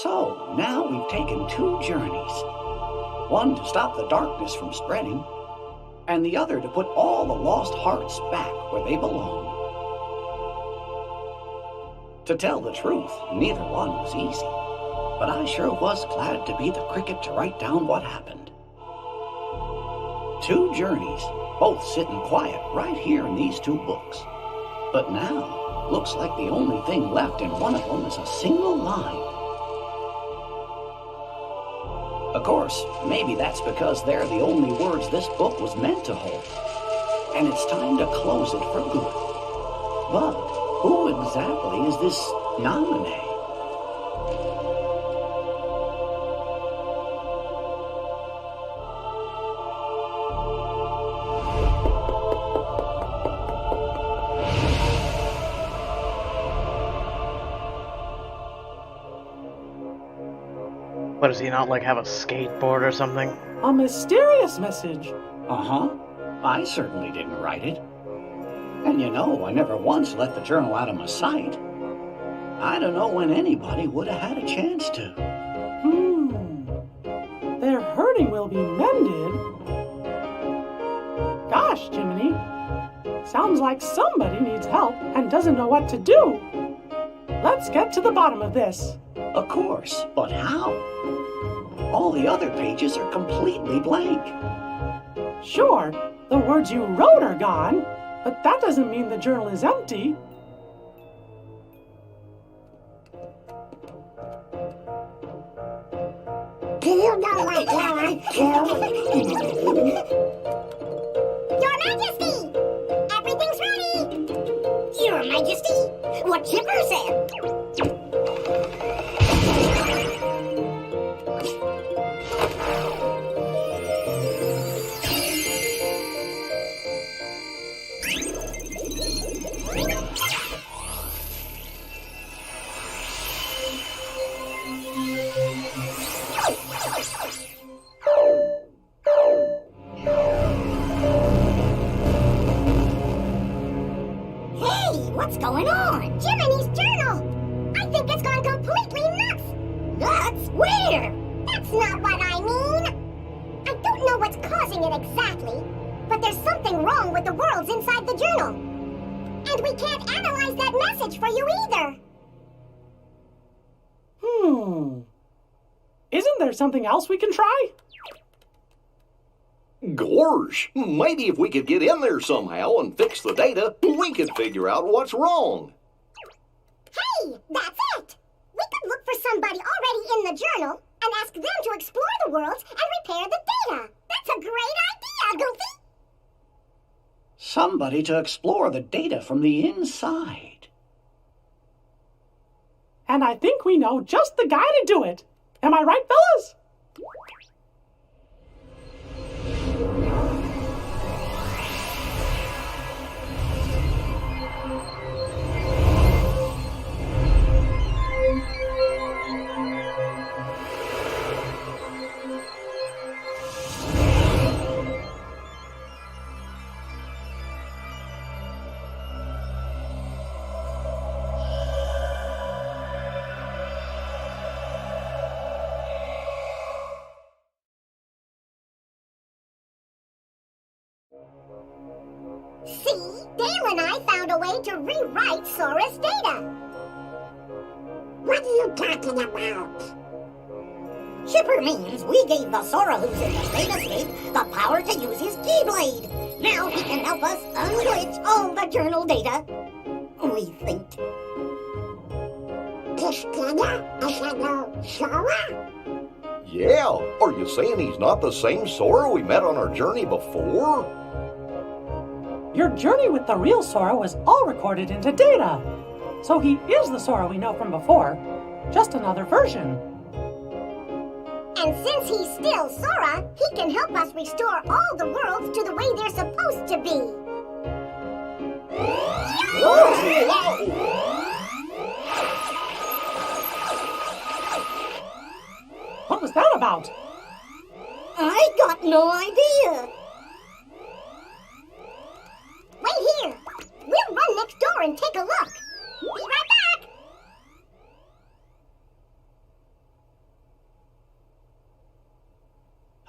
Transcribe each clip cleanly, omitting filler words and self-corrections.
So, now we've taken 2 journeys. One to stop the darkness from spreading, and the other to put all the lost hearts back where they belong. To tell the truth, neither one was easy, but I sure was glad to be the cricket to write down what happened. 2 journeys, both sitting quiet right here in these 2 books. But now, looks like the only thing left in one of them is a single line. Of course, maybe that's because they're the only words this book was meant to hold. And it's time to close it for good. But who exactly is this nominee? What, does he not, like, have a skateboard or something? A mysterious message. Uh-huh. I certainly didn't write it. And you know, I never once let the journal out of my sight. I don't know when anybody would have had a chance to. Their hurting will be mended. Gosh, Jiminy. Sounds like somebody needs help and doesn't know what to do. Let's get to the bottom of this. Of course, but how? All the other pages are completely blank. Sure, the words you wrote are gone, but that doesn't mean the journal is empty. Do you know what you're up to? Your Majesty! Everything's ready! Your Majesty! What Chipper said! What's going on? Jiminy's journal! I think it's gone completely nuts! Nuts? Where? That's not what I mean! I don't know what's causing it exactly, but there's something wrong with the worlds inside the journal. And we can't analyze that message for you either! Isn't there something else we can try? Gorge, maybe if we could get in there somehow and fix the data, we could figure out what's wrong. Hey, that's it! We could look for somebody already in the journal and ask them to explore the worlds and repair the data. That's a great idea, Goofy! Somebody to explore the data from the inside. And I think we know just the guy to do it. Am I right, fellas? See? Dale and I found a way to rewrite Sora's data. What are you talking about? Chipper means we gave the Sora who's in the data state the power to use his Keyblade. Now he can help us unglitch all the journal data. We think. This data is a new Sora? Yeah, are you saying he's not the same Sora we met on our journey before? Your journey with the real Sora was all recorded into data. So he is the Sora we know from before, just another version. And since he's still Sora, he can help us restore all the worlds to the way they're supposed to be. What was that about? I got no idea. Wait here. We'll run next door and take a look. Be right back.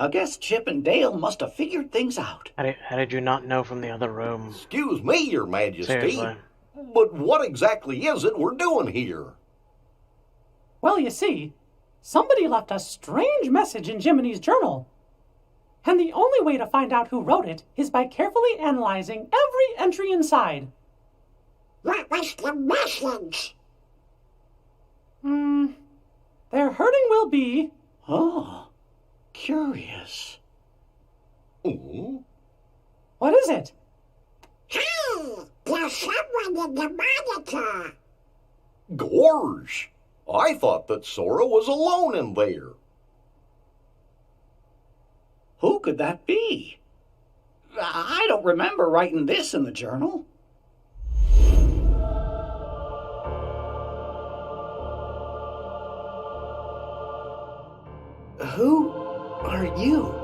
I guess Chip and Dale must have figured things out. How did you not know from the other room? Excuse me, Your Majesty. Seriously. But what exactly is it we're doing here? Well, you see, somebody left a strange message in Jiminy's journal. And the only way to find out who wrote it is by carefully analyzing every entry inside. What was the message? Their hurting will be... Oh, curious. Oh, What is it? Hey, there's someone in the monitor. gorge. I thought that Sora was alone in there. Who could that be? I don't remember writing this in the journal. Who are you?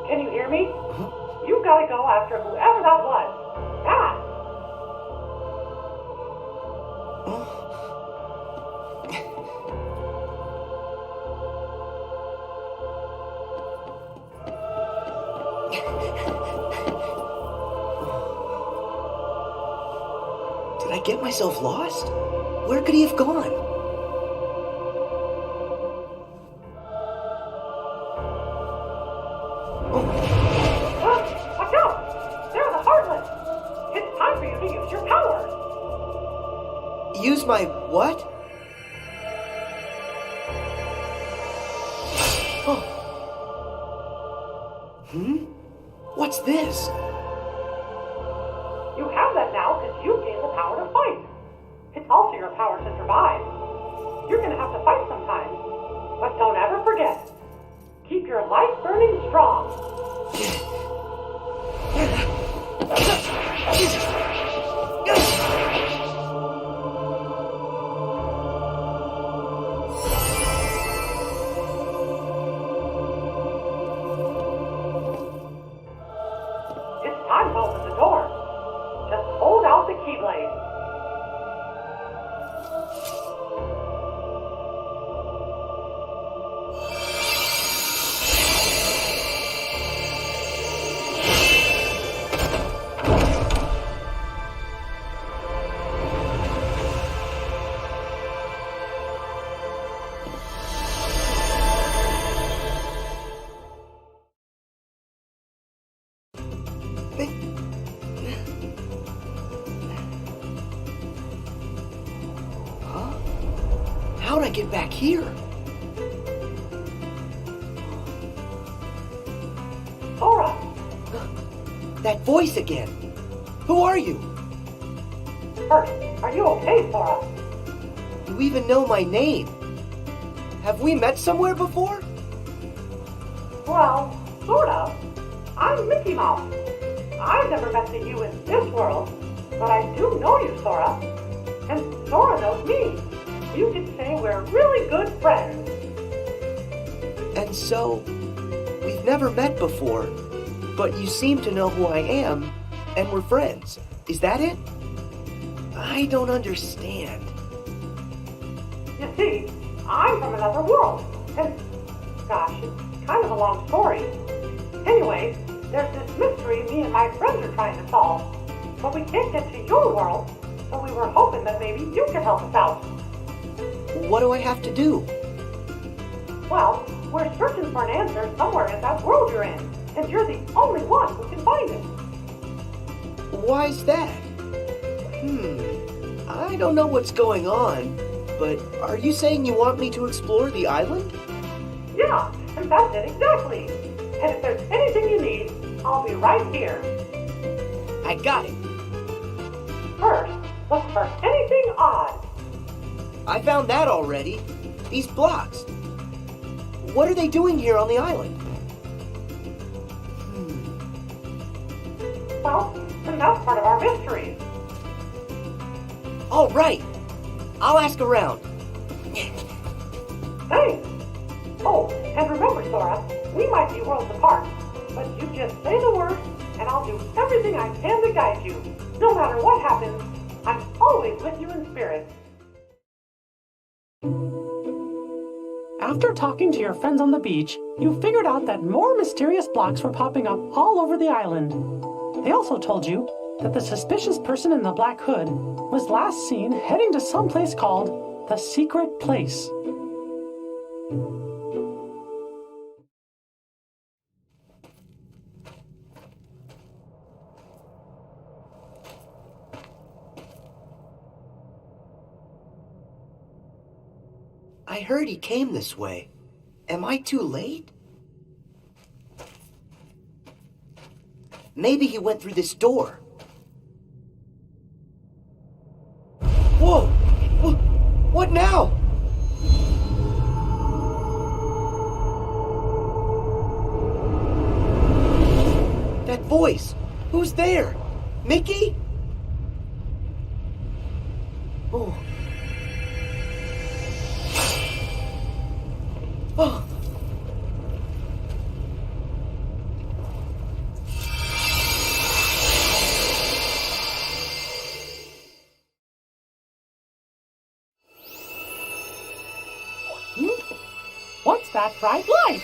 Can you hear me? You gotta go after whoever that was. Fast! Did I get myself lost? Where could he have gone? Watch out! They're the Heartless! It's time for you to use your power! Use my what? Oh. What's this? You have that now because you gained the power to fight. It's also your power to survive. You're gonna have to fight sometimes. But don't ever forget. Keep your light burning strong. It's time to open the door. Just hold out the keyblade. How'd I get back here? Sora! That voice again. Who are you? First, are you okay, Sora? You even know my name. Have we met somewhere before? Well, sort of. I'm Mickey Mouse. I've never met you in this world, but I do know you, Sora. And Sora knows me. You could say we're really good friends. And so, we've never met before, but you seem to know who I am, and we're friends. Is that it? I don't understand. You see, I'm from another world, and gosh, it's kind of a long story. Anyway, there's this mystery me and my friends are trying to solve, but we can't get to your world, so we were hoping that maybe you could help us out. What do I have to do? Well, we're searching for an answer somewhere in that world you're in, and you're the only one who can find it. Why's that? I don't know what's going on, but are you saying you want me to explore the island? Yeah, and that's it exactly. And if there's anything you need, I'll be right here. I got it. First, look for anything odd. I found that already. These blocks. What are they doing here on the island? Well, and that's part of our mystery. All right. I'll ask around. Thanks. Oh, and remember, Sora, we might be worlds apart, but you just say the word, and I'll do everything I can to guide you. No matter what happens, I'm always with you in spirit. After talking to your friends on the beach, you figured out that more mysterious blocks were popping up all over the island. They also told you that the suspicious person in the black hood was last seen heading to some place called the Secret Place. I heard he came this way. Am I too late? Maybe he went through this door. Whoa! What now? That voice! Who's there? Mickey? Oh. Oh. What's that bright light?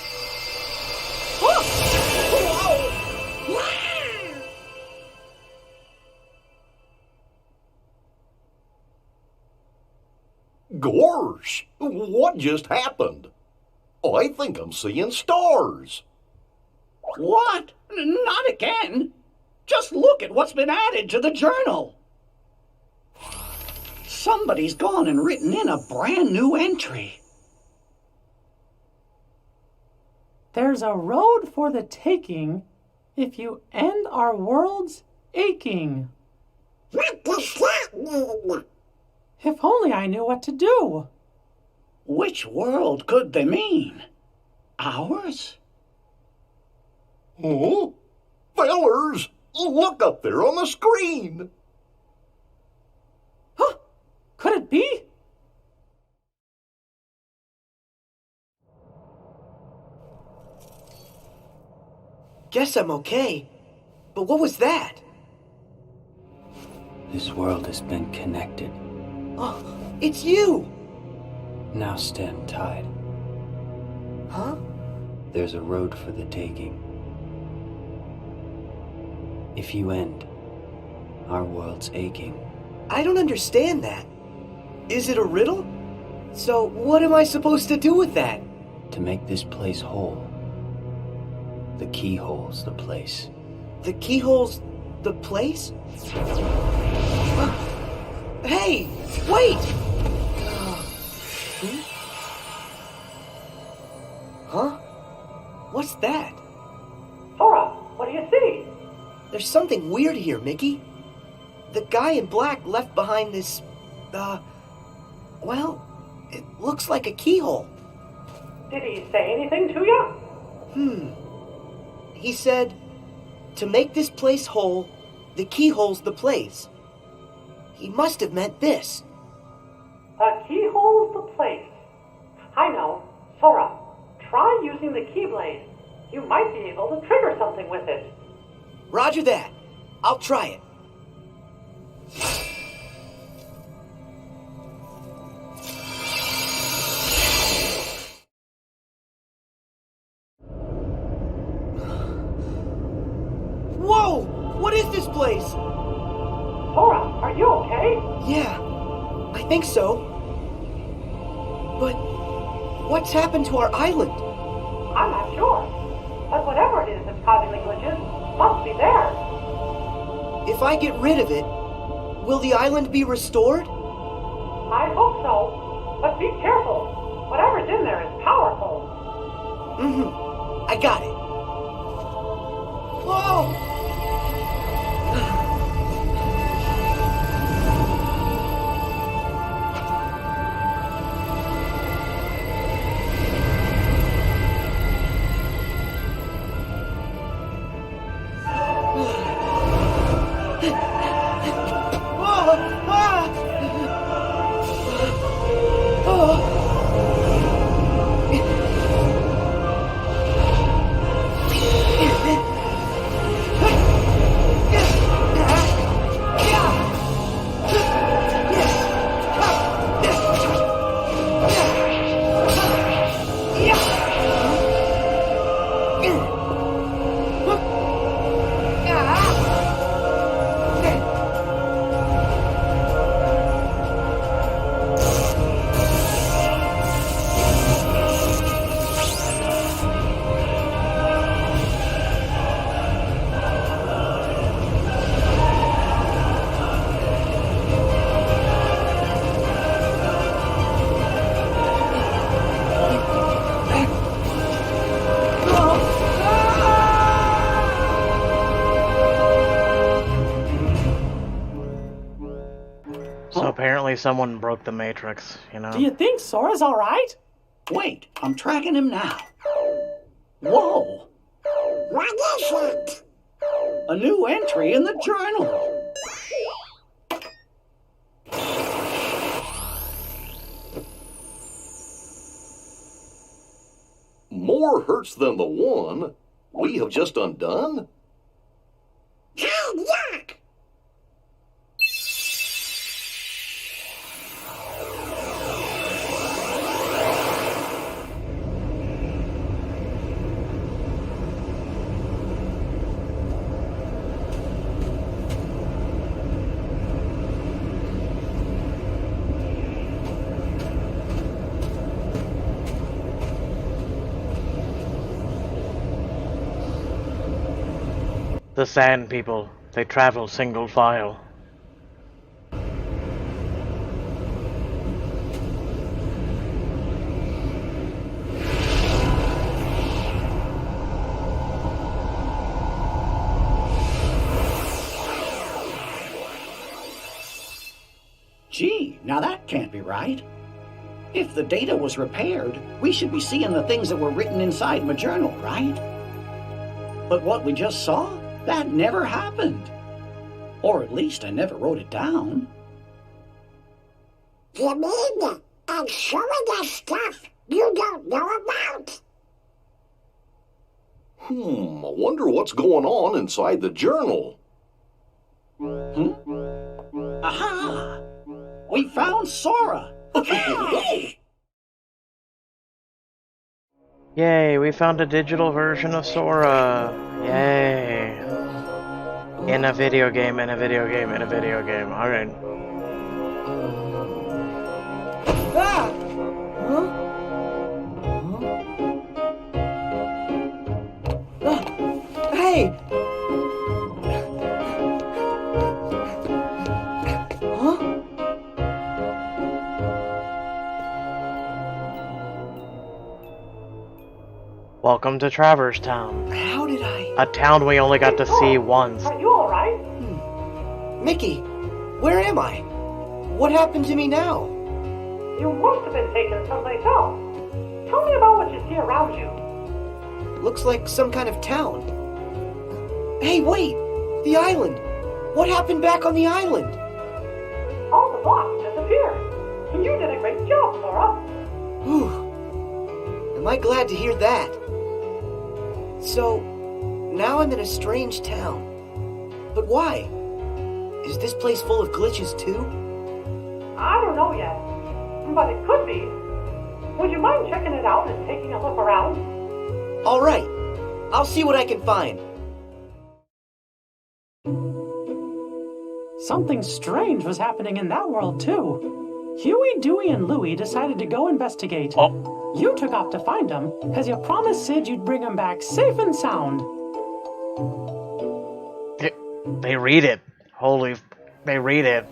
Gorsh! What just happened? I think I'm seeing stars. What? Not again. Just look at what's been added to the journal. Somebody's gone and written in a brand new entry. There's a road for the taking if you end our world's aching. What does that mean? If only I knew what to do. Which world could they mean? Ours? Oh, fellers, look up there on the screen. Huh? Could it be? Guess I'm okay. But what was that? This world has been connected. Oh, it's you! Now stand tied. Huh? There's a road for the taking. If you end, our world's aching. I don't understand that. Is it a riddle? So what am I supposed to do with that? To make this place whole. The keyhole's the place. The keyhole's the place? Hey, wait! Huh? What's that? Sora, what do you see? There's something weird here, Mickey. The guy in black left behind this, well, it looks like a keyhole. Did he say anything to you? He said, to make this place whole, the keyhole's the place. He must have meant this. The keyhole's the place. I know. Sora, try using the keyblade. You might be able to trigger something with it. Roger that. I'll try it. Whoa! What is this place? Sora, are you okay? Yeah, I think so. But what's happened to our island? I'm not sure. But whatever it is that's causing the glitches must be there. If I get rid of it, will the island be restored? I hope so. But be careful. Whatever's in there is powerful. I got it. Whoa! someone broke the Matrix, you know? Do you think Sora's alright? Wait, I'm tracking him now. Whoa! What is it? A new entry in the journal. More hurts than the one we have just undone? Oh, yuck! The Sand People, they travel single file. Gee, now that can't be right. If the data was repaired, we should be seeing the things that were written inside my journal, right? But what we just saw, that never happened. Or at least I never wrote it down. You mean I'm showing us stuff you don't know about? I wonder what's going on inside the journal. Aha! We found Sora! Yay, we found a digital version of Sora! Yay! In a video game, in a video game, in a video game. Alright. Ah! Huh? Hey! Huh? Welcome to Traverse Town. How did I... A town we only got to see once. Are you alright? Mickey, where am I? What happened to me now? You must have been taken someplace else. Tell me about what you see around you. Looks like some kind of town. Hey, wait! The island! What happened back on the island? All the blocks disappeared. You did a great job, Sora. Whew. Am I glad to hear that? So, now I'm in a strange town. But why? Is this place full of glitches too? I don't know yet, but it could be. Would you mind checking it out and taking a look around? Alright, I'll see what I can find. Something strange was happening in that world, too. Huey, Dewey, and Louie decided to go investigate. Oh. You took off to find them, because you promised Sid you'd bring them back safe and sound. They read it. They read it.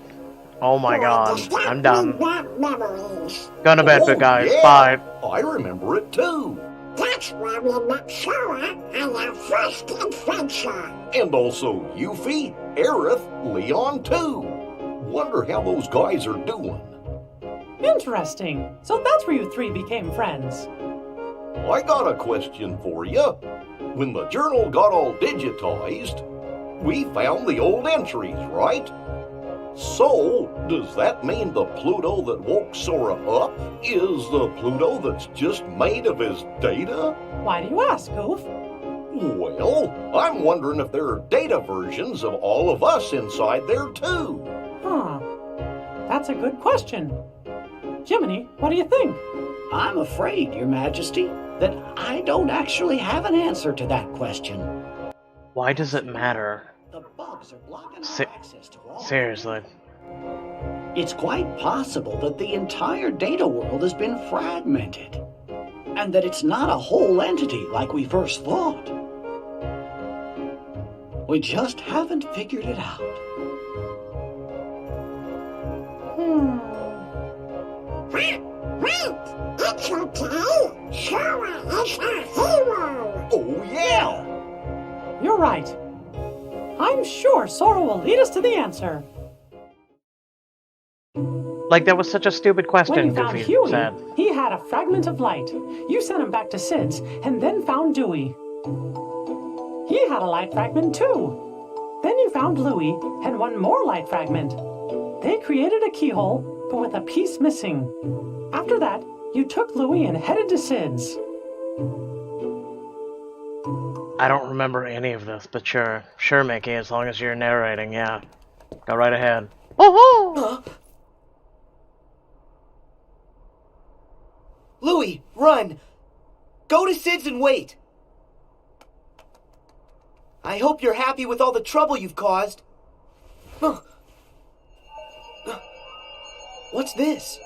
Oh my god. I'm done. Going to bed, big guys. yeah, Bye. I remember it too. That's where we met Sora on our first adventure. And also Yuffie, Aerith, Leon too. Wonder how those guys are doing. Interesting. So that's where you three became friends. I got a question for you. When the journal got all digitized, we found the old entries, right? So, does that mean the Pluto that woke Sora up is the Pluto that's just made of his data? Why do you ask, Goof? Well, I'm wondering if there are data versions of all of us inside there too. Huh. That's a good question. Jiminy, what do you think? I'm afraid, Your Majesty, that I don't actually have an answer to that question. Why does it matter? The bugs are blocking our access to all. Seriously. It's quite possible that the entire data world has been fragmented, and that it's not a whole entity like we first thought. We just haven't figured it out. Wait, it's okay. Sora is our hero. Oh yeah! You're right. I'm sure Sora will lead us to the answer. Like, that was such a stupid When question, you found Goofy Huey, said. he had a fragment of light. You sent him back to Sid's and then found Dewey. He had a light fragment too. Then you found Louie and one more light fragment. They created a keyhole, but with a piece missing. After that, you took Louie and headed to Sid's. I don't remember any of this, but sure. Sure, Mickey, as long as you're narrating, yeah. Go right ahead. Huh? Louie, run! Go to Sid's and wait! I hope you're happy with all the trouble you've caused. Huh. What's this?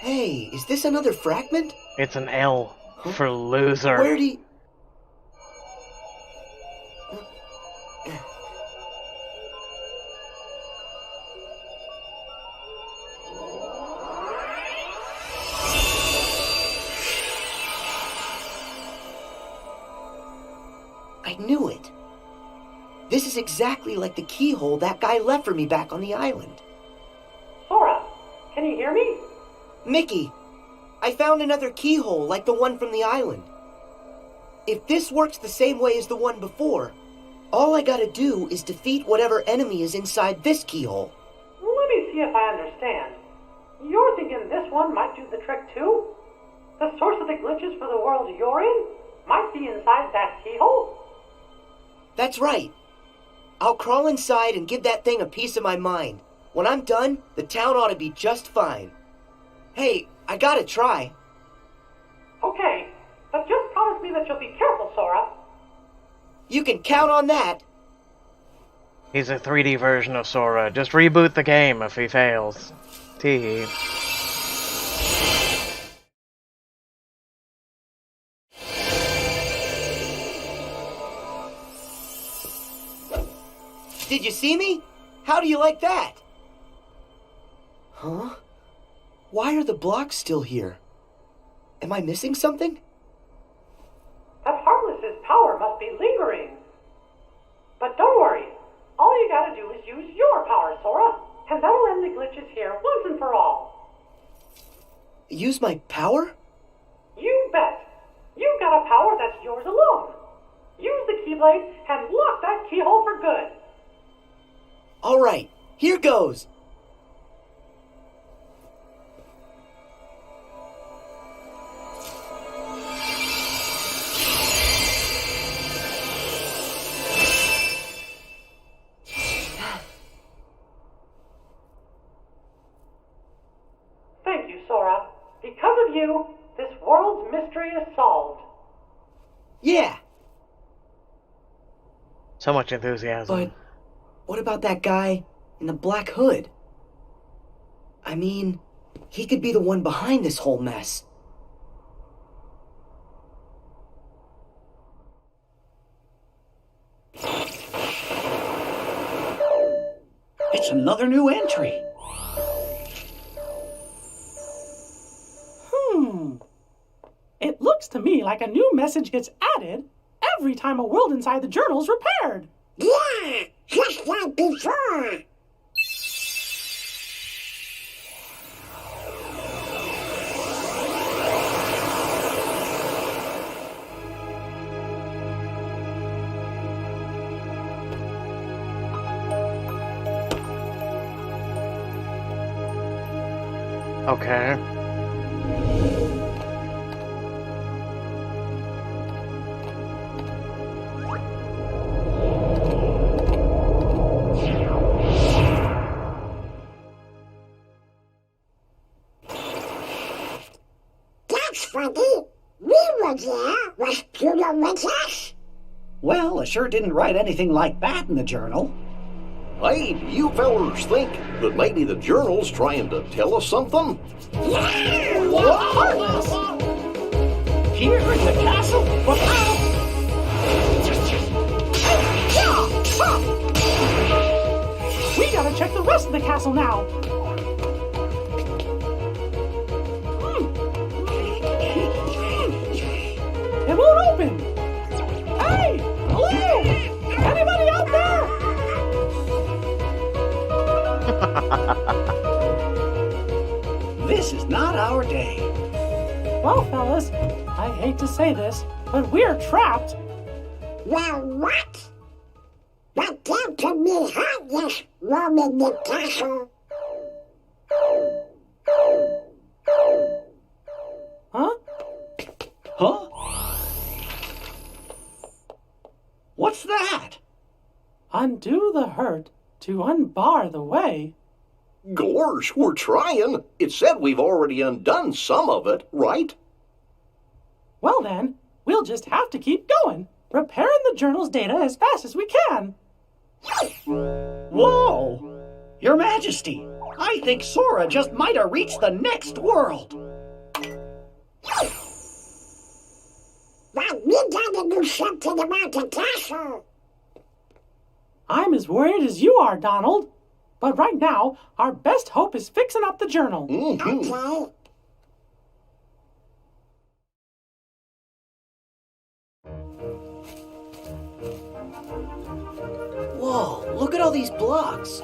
Hey, is this another fragment? It's an L for loser. Where'd he... I knew it. This is exactly like the keyhole that guy left for me back on the island. Sora, can you hear me? Mickey, I found another keyhole like the one from the island. If this works the same way as the one before, all I gotta do is defeat whatever enemy is inside this keyhole. Let me see if I understand. You're thinking this one might do the trick too? The source of the glitches for the world you're in might be inside that keyhole? That's right. I'll crawl inside and give that thing a piece of my mind. When I'm done, the town ought to be just fine. Hey, I gotta try. Okay, but just promise me that you'll be careful, Sora. You can count on that. He's a 3D version of Sora. Just reboot the game if he fails. Tee. Did you see me? How do you like that? Huh? Why are the blocks still here? Am I missing something? That Heartless's power must be lingering. But don't worry. All you gotta do is use your power, Sora, and that'll end the glitches here once and for all. Use my power? You bet. You've got a power that's yours alone. Use the Keyblade and lock that keyhole for good. All right, here goes. Thank you, Sora. Because of you, this world's mystery is solved. Yeah, So much enthusiasm. but what about that guy in the black hood? I mean, he could be the one behind this whole mess. It's another new entry. It looks to me like a new message gets added every time a world inside the journal's repaired. Yeah, just like before. Okay. That's funny. We were there. Was Pluto with us? Well, I sure didn't write anything like that in the journal. Hey, do you fellers think that maybe the journal's trying to tell us something? Heartless! Here in the castle? We gotta check the rest of the castle now. It won't open. Hey! Hello! Anybody out there? Well, fellas, I hate to say this, but we're trapped. Well, what? But down to me heartless roaming the castle. Huh? Huh? What's that? Undo the hurt to unbar the way. Gorsh, we're trying. It said we've already undone some of it, right? Well then, we'll just have to keep going, repairing the journal's data as fast as we can. Whoa! Your Majesty, I think Sora just might have reached the next world. But we gotta do something about the castle. I'm as worried as you are, Donald. But right now, our best hope is fixing up the journal. Okay. Whoa, look at all these blocks.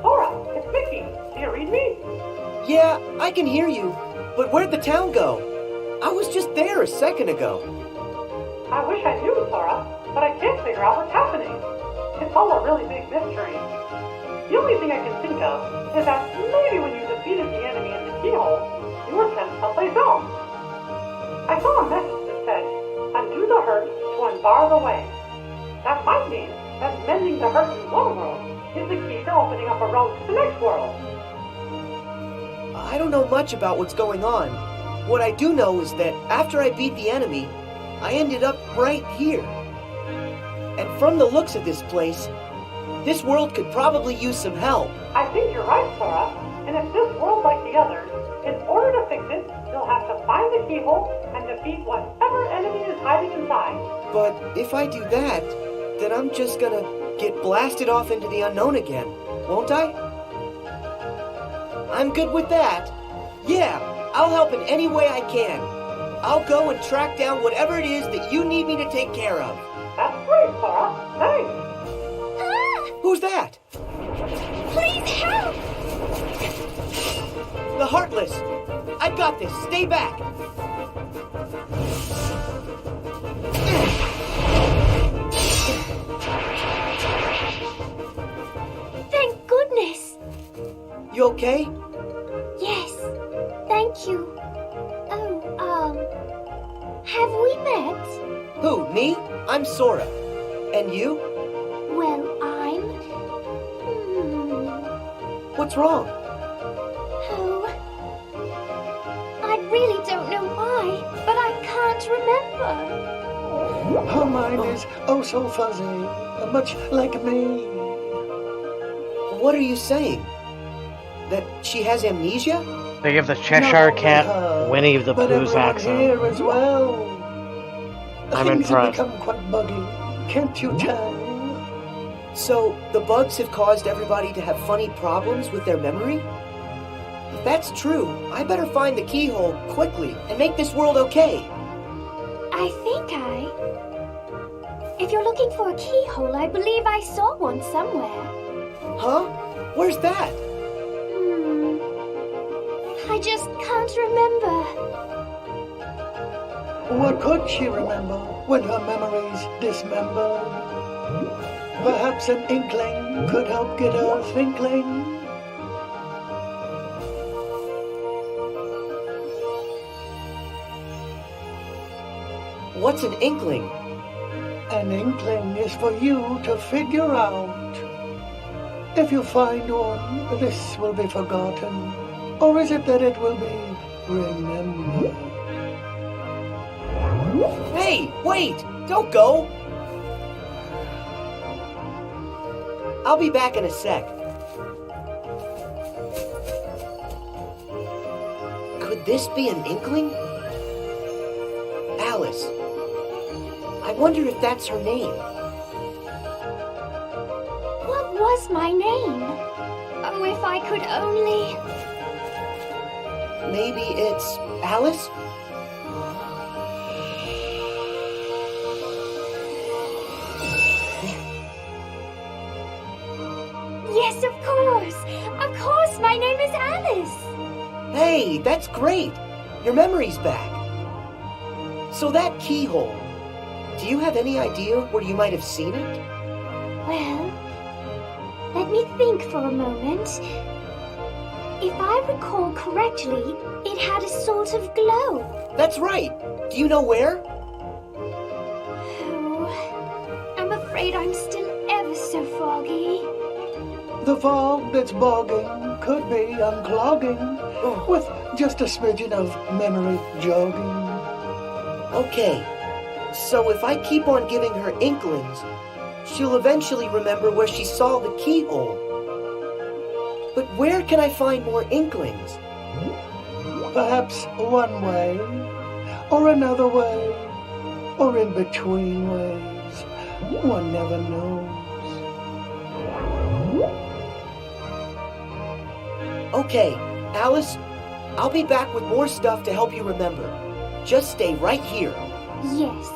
Sora, it's Mickey. Do you read me? Yeah, I can hear you. But where'd the town go? I was just there a second ago. I wish I knew, Sora, but I can't figure out what's happening. It's all a really big mystery. The only thing I can think of is that maybe when you defeated the enemy in the keyhole, you were sent someplace else. I saw a message that said, undo the hurt to unbar the way. That might mean that mending the hurt in one world is the key to opening up a road to the next world. I don't know much about what's going on. What I do know is that after I beat the enemy, I ended up right here. And from the looks of this place, this world could probably use some help. I think you're right, Sora. And if this world's like the others, in order to fix it, you'll have to find the keyhole and defeat whatever enemy is hiding inside. But if I do that, then I'm just gonna get blasted off into the unknown again, won't I? I'm good with that. Yeah, I'll help in any way I can. I'll go and track down whatever it is that you need me to take care of. That's great, Sora. Thanks. Who's that? Please help! The Heartless! I've got this. Stay back! Thank goodness! You okay? Yes, thank you. Oh, have we met? Who, me? I'm Sora. And you? Well, What's wrong? Oh, I really don't know why, but I can't remember. Her mind is oh so fuzzy, much like me. What are you saying? That she has amnesia? They give the Cheshire Not Cat her, Winnie the but Pooh's everyone accent. here as well. I'm Things have impressed. become quite buggy, can't you tell? So, the bugs have caused everybody to have funny problems with their memory? If that's true, I better find the keyhole quickly and make this world okay. If you're looking for a keyhole, I believe I saw one somewhere. Huh? Where's that? I just can't remember. What could she remember when her memories dismembered? Perhaps an inkling could help get her twinkling. What's an inkling? An inkling is for you to figure out. If you find one, this will be forgotten. Or is it that it will be remembered? Hey, wait! Don't go! I'll be back in a sec. Could this be an inkling? Alice. I wonder if that's her name. What was my name? Oh, if I could only... Maybe it's Alice? Yes, of course! Of course, my name is Alice! Hey, that's great! Your memory's back. So that keyhole, do you have any idea where you might have seen it? Well, let me think for a moment. If I recall correctly, it had a sort of glow. That's right. Do you know where? Oh, I'm afraid I'm still ever so foggy. The fog that's bogging could be unclogging with just a smidgen of memory jogging. Okay, so if I keep on giving her inklings, she'll eventually remember where she saw the keyhole. But where can I find more inklings? Perhaps one way, or another way, or in between ways. One never knows. Okay, Alice, I'll be back with more stuff to help you remember. Just stay right here. Yes.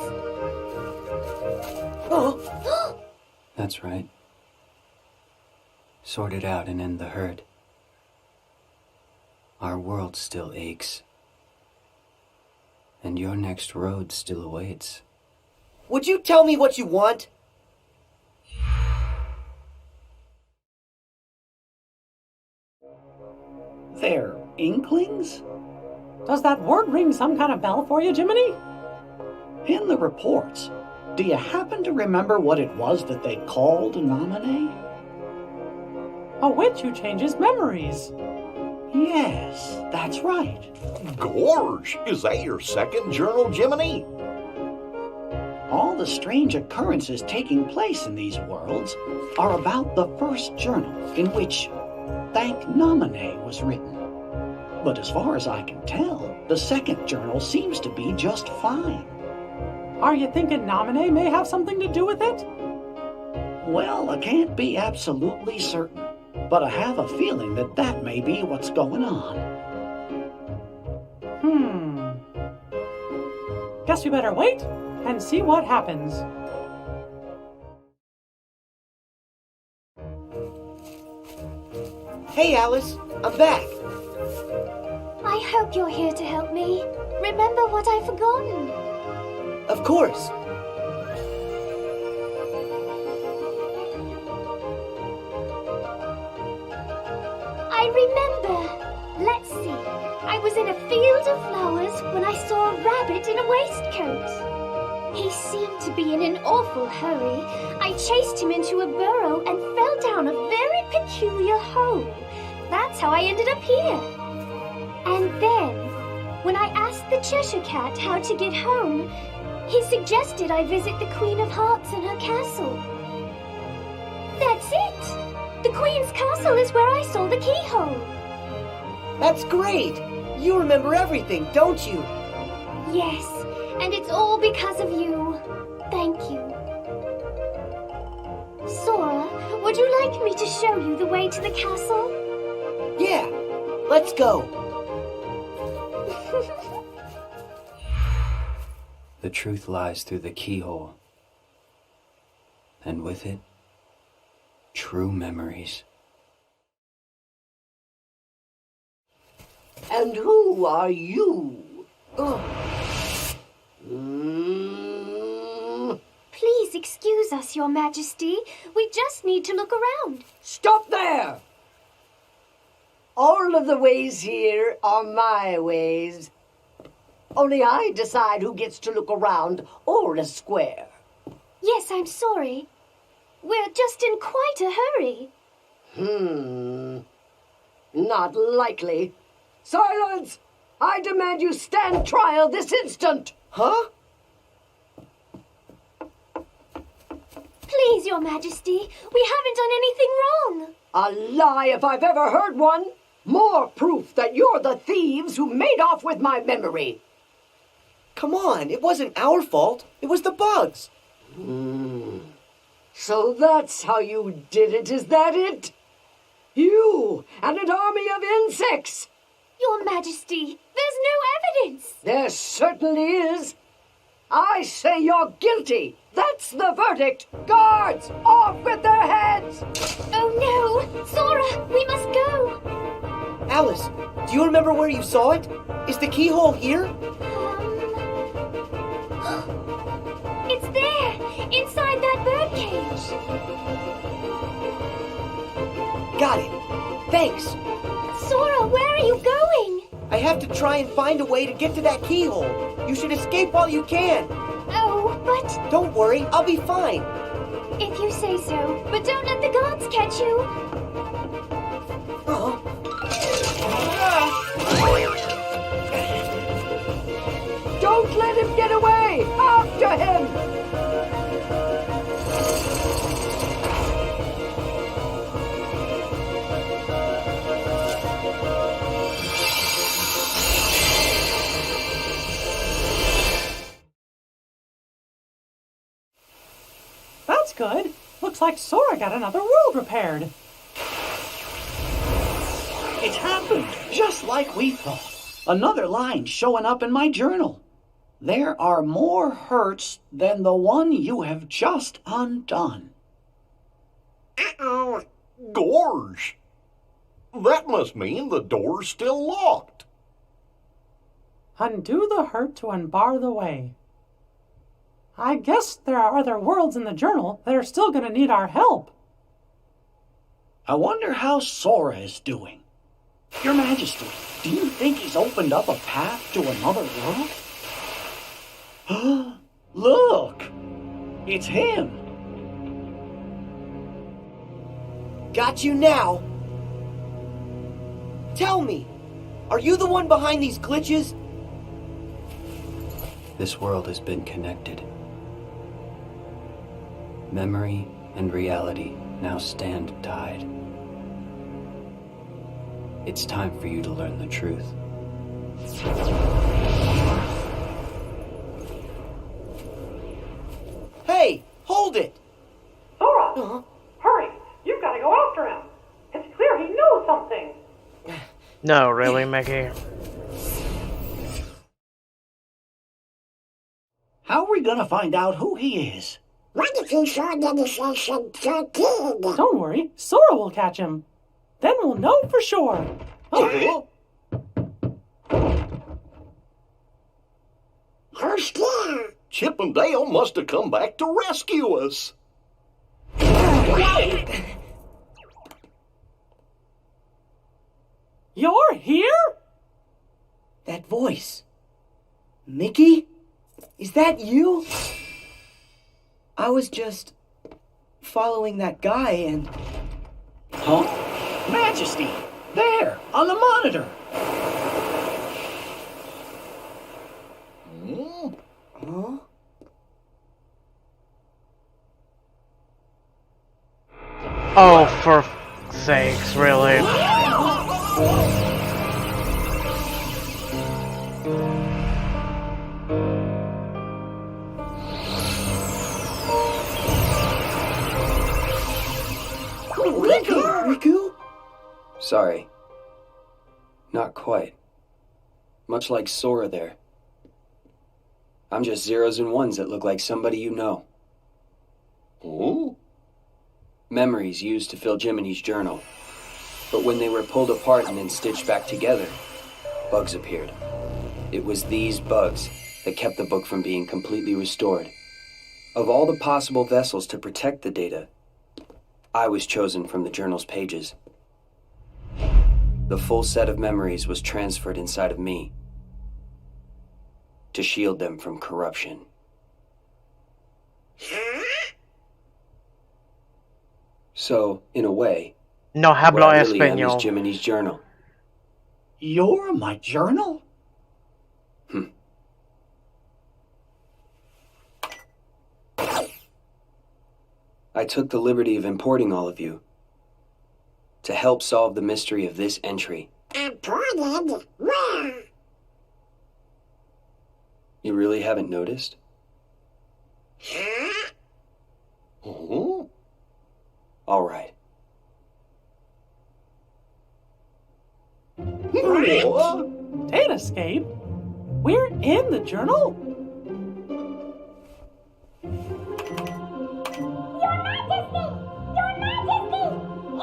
Oh, That's right. Sort it out and end the hurt. Our world still aches. And your next road still awaits. would you tell me what you want? They're inklings? Does that word ring some kind of bell for you, Jiminy? In the reports, do you happen to remember what it was that they called Nominee? A witch who changes memories. Yes, that's right. Gorge, is that your second journal, Jiminy? All the strange occurrences taking place in these worlds are about the first journal in which Thank Nominee was written. But as far as I can tell, the second journal seems to be just fine. Are you thinking Nominee may have something to do with it? Well, I can't be absolutely certain, but I have a feeling that that may be what's going on. Guess we better wait and see what happens. Hey, Alice, I'm back. I hope you're here to help me. Remember what I've forgotten. Of course. I remember. Let's see. I was in a field of flowers when I saw a rabbit in a waistcoat. He seemed to be in an awful hurry. I chased him into a burrow and fell down a very peculiar hole. That's how I ended up here. And then, when I asked the Cheshire Cat how to get home, he suggested I visit the Queen of Hearts in her castle. That's it! The Queen's castle is where I saw the keyhole. That's great. You remember everything, don't you? Yes, and it's all because of you. Thank you. Sora, would you like me to show you the way to the castle? Yeah, let's go. The truth lies through the keyhole. And with it, true memories. And who are you? Please excuse us, Your Majesty. We just need to look around. Stop there! All of the ways here are my ways. Only I decide who gets to look around or a square. Yes, I'm sorry. We're just in quite a hurry. Not likely. Silence! I demand you stand trial this instant! Huh? Please, Your Majesty, we haven't done anything wrong. A lie if I've ever heard one. More proof that you're the thieves who made off with my memory. Come on, it wasn't our fault. It was the bugs. So that's how you did it, is that it? You and an army of insects! Your Majesty, there's no evidence. There certainly is. I say you're guilty. That's the verdict. Guards, off with their heads! Oh no! Sora, we must go! Alice, do you remember where you saw it? Is the keyhole here? It's there, inside that birdcage. Got it. Thanks. Sora, where are you going? I have to try and find a way to get to that keyhole. You should escape while you can. Oh, but Don't worry, I'll be fine. if you say so. But don't let the gods catch you. Don't let him get away! After him! That's good. Looks like Sora got another world repaired. It's happened, just like we thought. Another line showing up in my journal. There are more hurts than the one you have just undone. Uh-oh. Gorge! That must mean the door's still locked. Undo the hurt to unbar the way. I guess there are other worlds in the journal that are still going to need our help. I wonder how Sora is doing. Your Majesty, do you think he's opened up a path to another world? Look! It's him! Got you now. Tell me, are you the one behind these glitches? This world has been connected. Memory and reality now stand tied. It's time for you to learn the truth. Hey, hold it! Sora! Hurry! You've got to go after him! It's clear he knows something! No, really, Mickey? How are we gonna find out who he is? What if he saw the decision to kid? Don't worry, Sora will catch him. Then we'll know for sure. Huh? Who's there? Chip and Dale must have come back to rescue us. You're here? That voice. Mickey? Is that you? I was just following that guy and... Huh? Majesty! There, on the monitor! Huh? Oh, for sakes, really? Riku? Sorry. Not quite. Much like Sora there. I'm just zeros and ones that look like somebody you know. Oh? Memories used to fill Jiminy's journal. But when they were pulled apart and then stitched back together, bugs appeared. It was these bugs that kept the book from being completely restored. Of all the possible vessels to protect the data, I was chosen from the journal's pages. The full set of memories was transferred inside of me to shield them from corruption. So, in a way, No what hablo I really am español. is Jiminy's journal. You're my journal? I took the liberty of importing all of you to help solve the mystery of this entry. Imported? Where? You really haven't noticed? Huh? Oh? All right. What? Data escape? We're in the journal? Your Majesty! Your Majesty!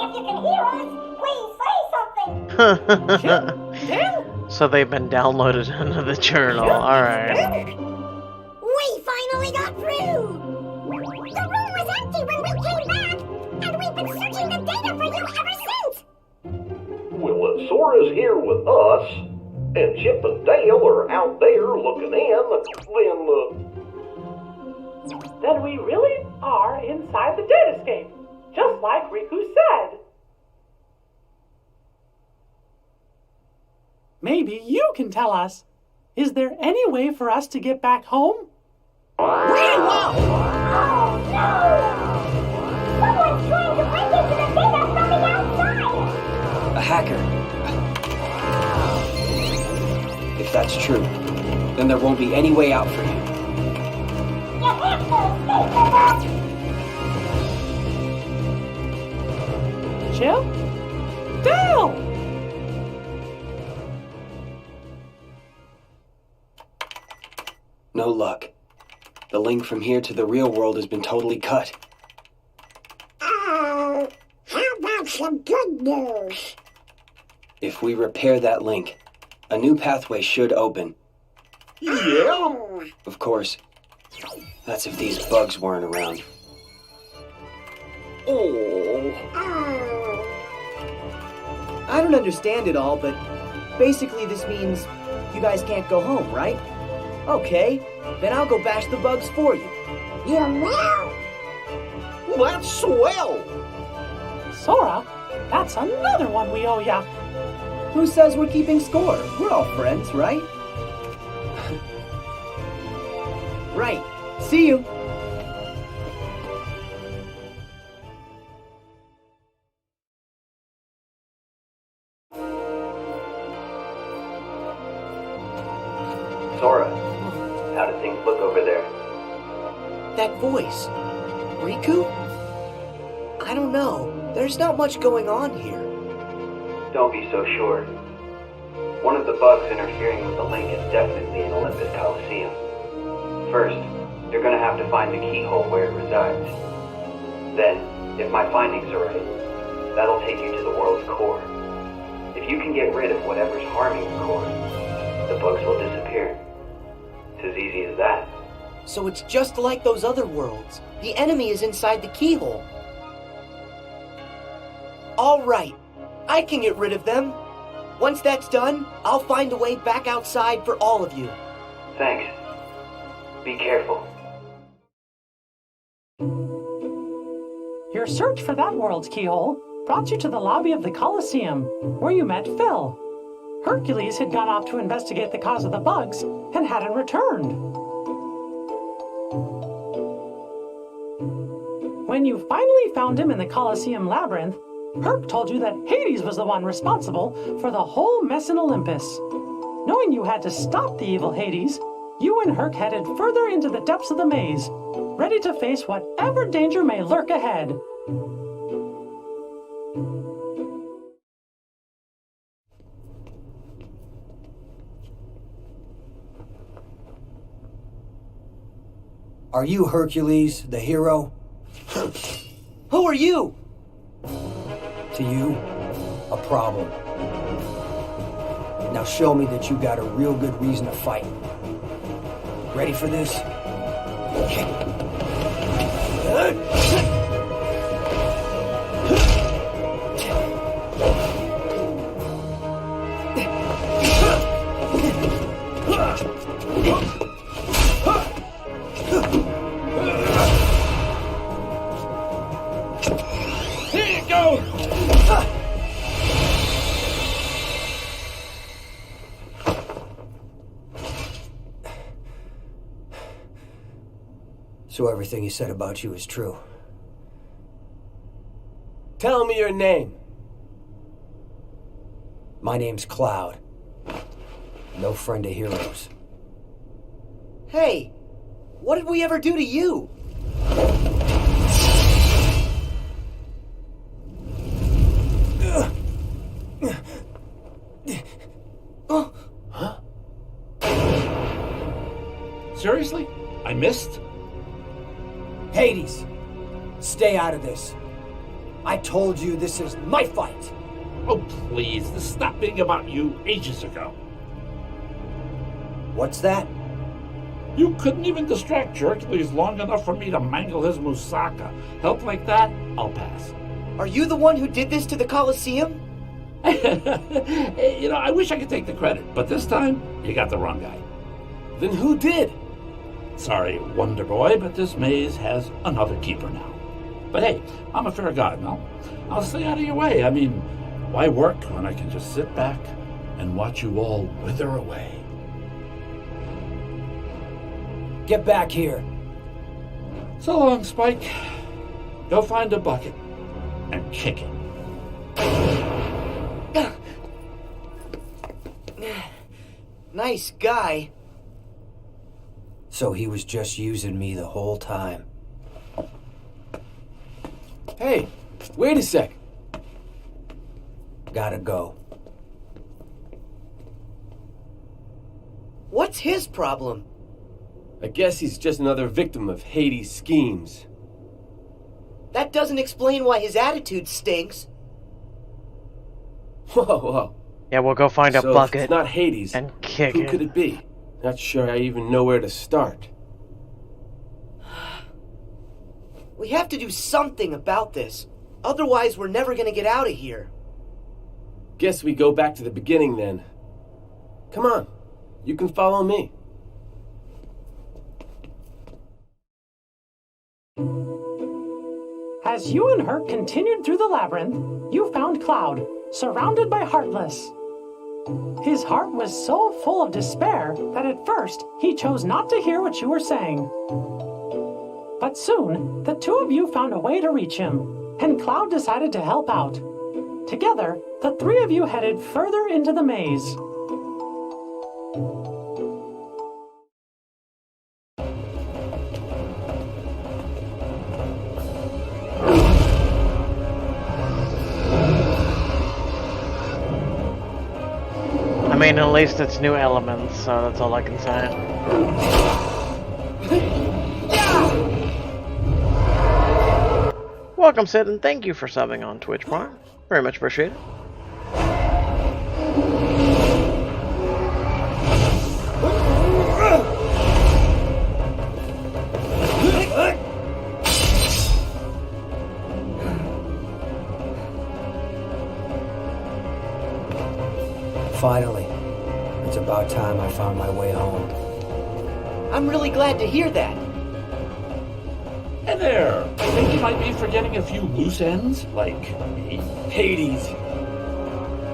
If you can hear us, please say something! Dale? So they've been downloaded into the journal. Alright. We We finally got through! The room was empty when we came back, and we've been searching the data for you ever since! Well, if Sora's here with us, and Chip and Dale are out there looking in, Then we really are inside the datascape, just like Riku said. Maybe you can tell us. Is there any way for us to get back home? Oh no! Someone's trying to break into the data from the outside! A hacker. If that's true, then there won't be any way out for you. You have to escape the Chip? Dale! No luck. The link from here to the real world has been totally cut. How about some good news? If we repair that link, a new pathway should open. yeah? Of course, that's if these bugs weren't around. Oh, I don't understand it all, but basically this means you guys can't go home, right? Okay, then I'll go bash the bugs for you. You will? that's swell! Sora, that's another one we owe ya. Who says we're keeping score? We're all friends, right? Right. See you. Sora, how do things look over there? That voice. Riku? I don't know. There's not much going on here. Don't be so sure. One of the bugs interfering with the link is definitely in Olympus Coliseum. First, you're gonna have to find the keyhole where it resides. Then, if my findings are right, that'll take you to the world's core. If you can get rid of whatever's harming the core, the bugs will disappear. It's as easy as that. So it's just like those other worlds. The enemy is inside the keyhole. All right. I can get rid of them. Once that's done, I'll find a way back outside for all of you. Thanks. Be careful. Your search for that world's keyhole brought you to the lobby of the Coliseum, where you met Phil. Hercules had gone off to investigate the cause of the bugs and hadn't returned. When you finally found him in the Coliseum labyrinth, Herc told you that Hades was the one responsible for the whole mess in Olympus. Knowing you had to stop the evil Hades, you and Herc headed further into the depths of the maze, ready to face whatever danger may lurk ahead. Are you Hercules, the hero? Who are you? To you, a problem. Now show me that you got a real good reason to fight. Ready for this? Here you go! So everything he said about you is true. Tell me your name. My name's Cloud. No friend of heroes. Hey, what did we ever do to you? Huh? Seriously? I missed? Hades, stay out of this. I told you this is my fight. Oh, please. This stopped being about you ages ago. What's that? You couldn't even distract Hercules long enough for me to mangle his moussaka. Help like that, I'll pass. Are you the one who did this to the Coliseum? I wish I could take the credit, but this time, you got the wrong guy. Then who did? Sorry, Wonder Boy, but this maze has another keeper now. But hey, I'm a fair god, no? I'll stay out of your way. I mean, why work when I can just sit back and watch you all wither away? Get back here. So long, Spike. Go find a bucket and kick it. Nice guy. So he was just using me the whole time. Hey, wait a sec. Gotta go. What's his problem? I guess he's just another victim of Hades' schemes. That doesn't explain why his attitude stinks. Whoa. Yeah, we'll go find a So if bucket it's not Hades, and kick who it. could it be? Not sure I even know where to start. We have to do something about this. Otherwise, we're never gonna get out of here. Guess we go back to the beginning then. Come on, you can follow me. As you and Herc continued through the labyrinth, you found Cloud, surrounded by Heartless. His heart was so full of despair that at first he chose not to hear what you were saying. But soon, the two of you found a way to reach him, and Cloud decided to help out. Together, the three of you headed further into the maze. I mean, at least it's new elements, so that's all I can say. Welcome, Sid, and thank you for subbing on Twitch Prime. Very much appreciated. Finally. It's about time I found my way home. I'm really glad to hear that. Hey there! I think you might be forgetting a few loose ends, like me. Hades!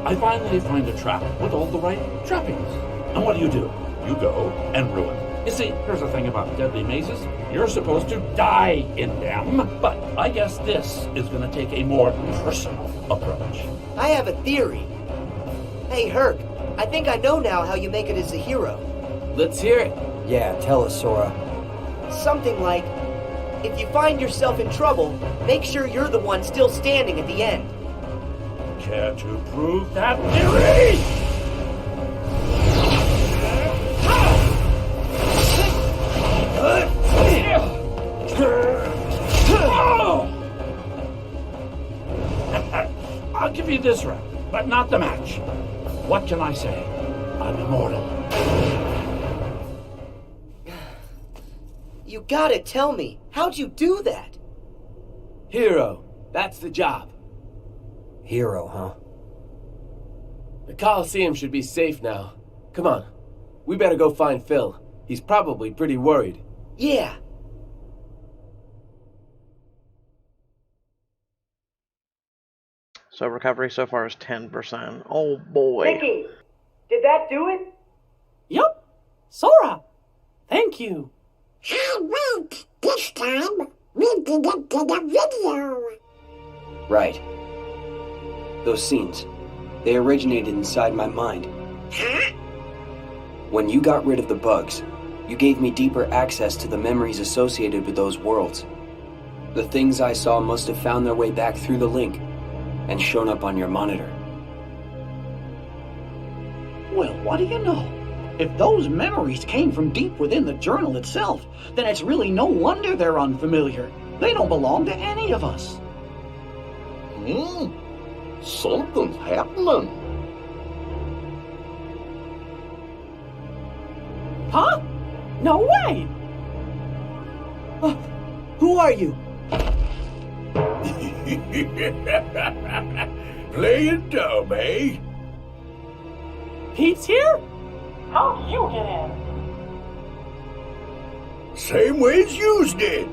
I finally find a trap with all the right trappings. And what do? You go and ruin it. You see, here's the thing about deadly mazes. You're supposed to die in them, but I guess this is going to take a more personal approach. I have a theory. Hey, Herc, I think I know now how you make it as a hero. Let's hear it. Yeah, tell us, Sora. Something like, if you find yourself in trouble, make sure you're the one still standing at the end. Care to prove that theory? I'll give you this round, but not the match. What can I say? I'm immortal. You gotta tell me, how'd you do that? Hero, that's the job. Hero, huh? The Coliseum should be safe now. Come on, we better go find Phil. He's probably pretty worried. Yeah. So recovery so far is 10%. Oh boy. Mickey, did that do it? Yup. Sora, thank you. Hey, wait! This time, we didn't get a video! Right. Those scenes, they originated inside my mind. Huh? When you got rid of the bugs, you gave me deeper access to the memories associated with those worlds. The things I saw must have found their way back through the link and shown up on your monitor. Well, what do you know? If those memories came from deep within the journal itself, then it's really no wonder they're unfamiliar. They don't belong to any of us. Something's happening. Huh? No way! Who are you? Playing dumb, eh? Pete's here? How'd you get in? Same way as yous did.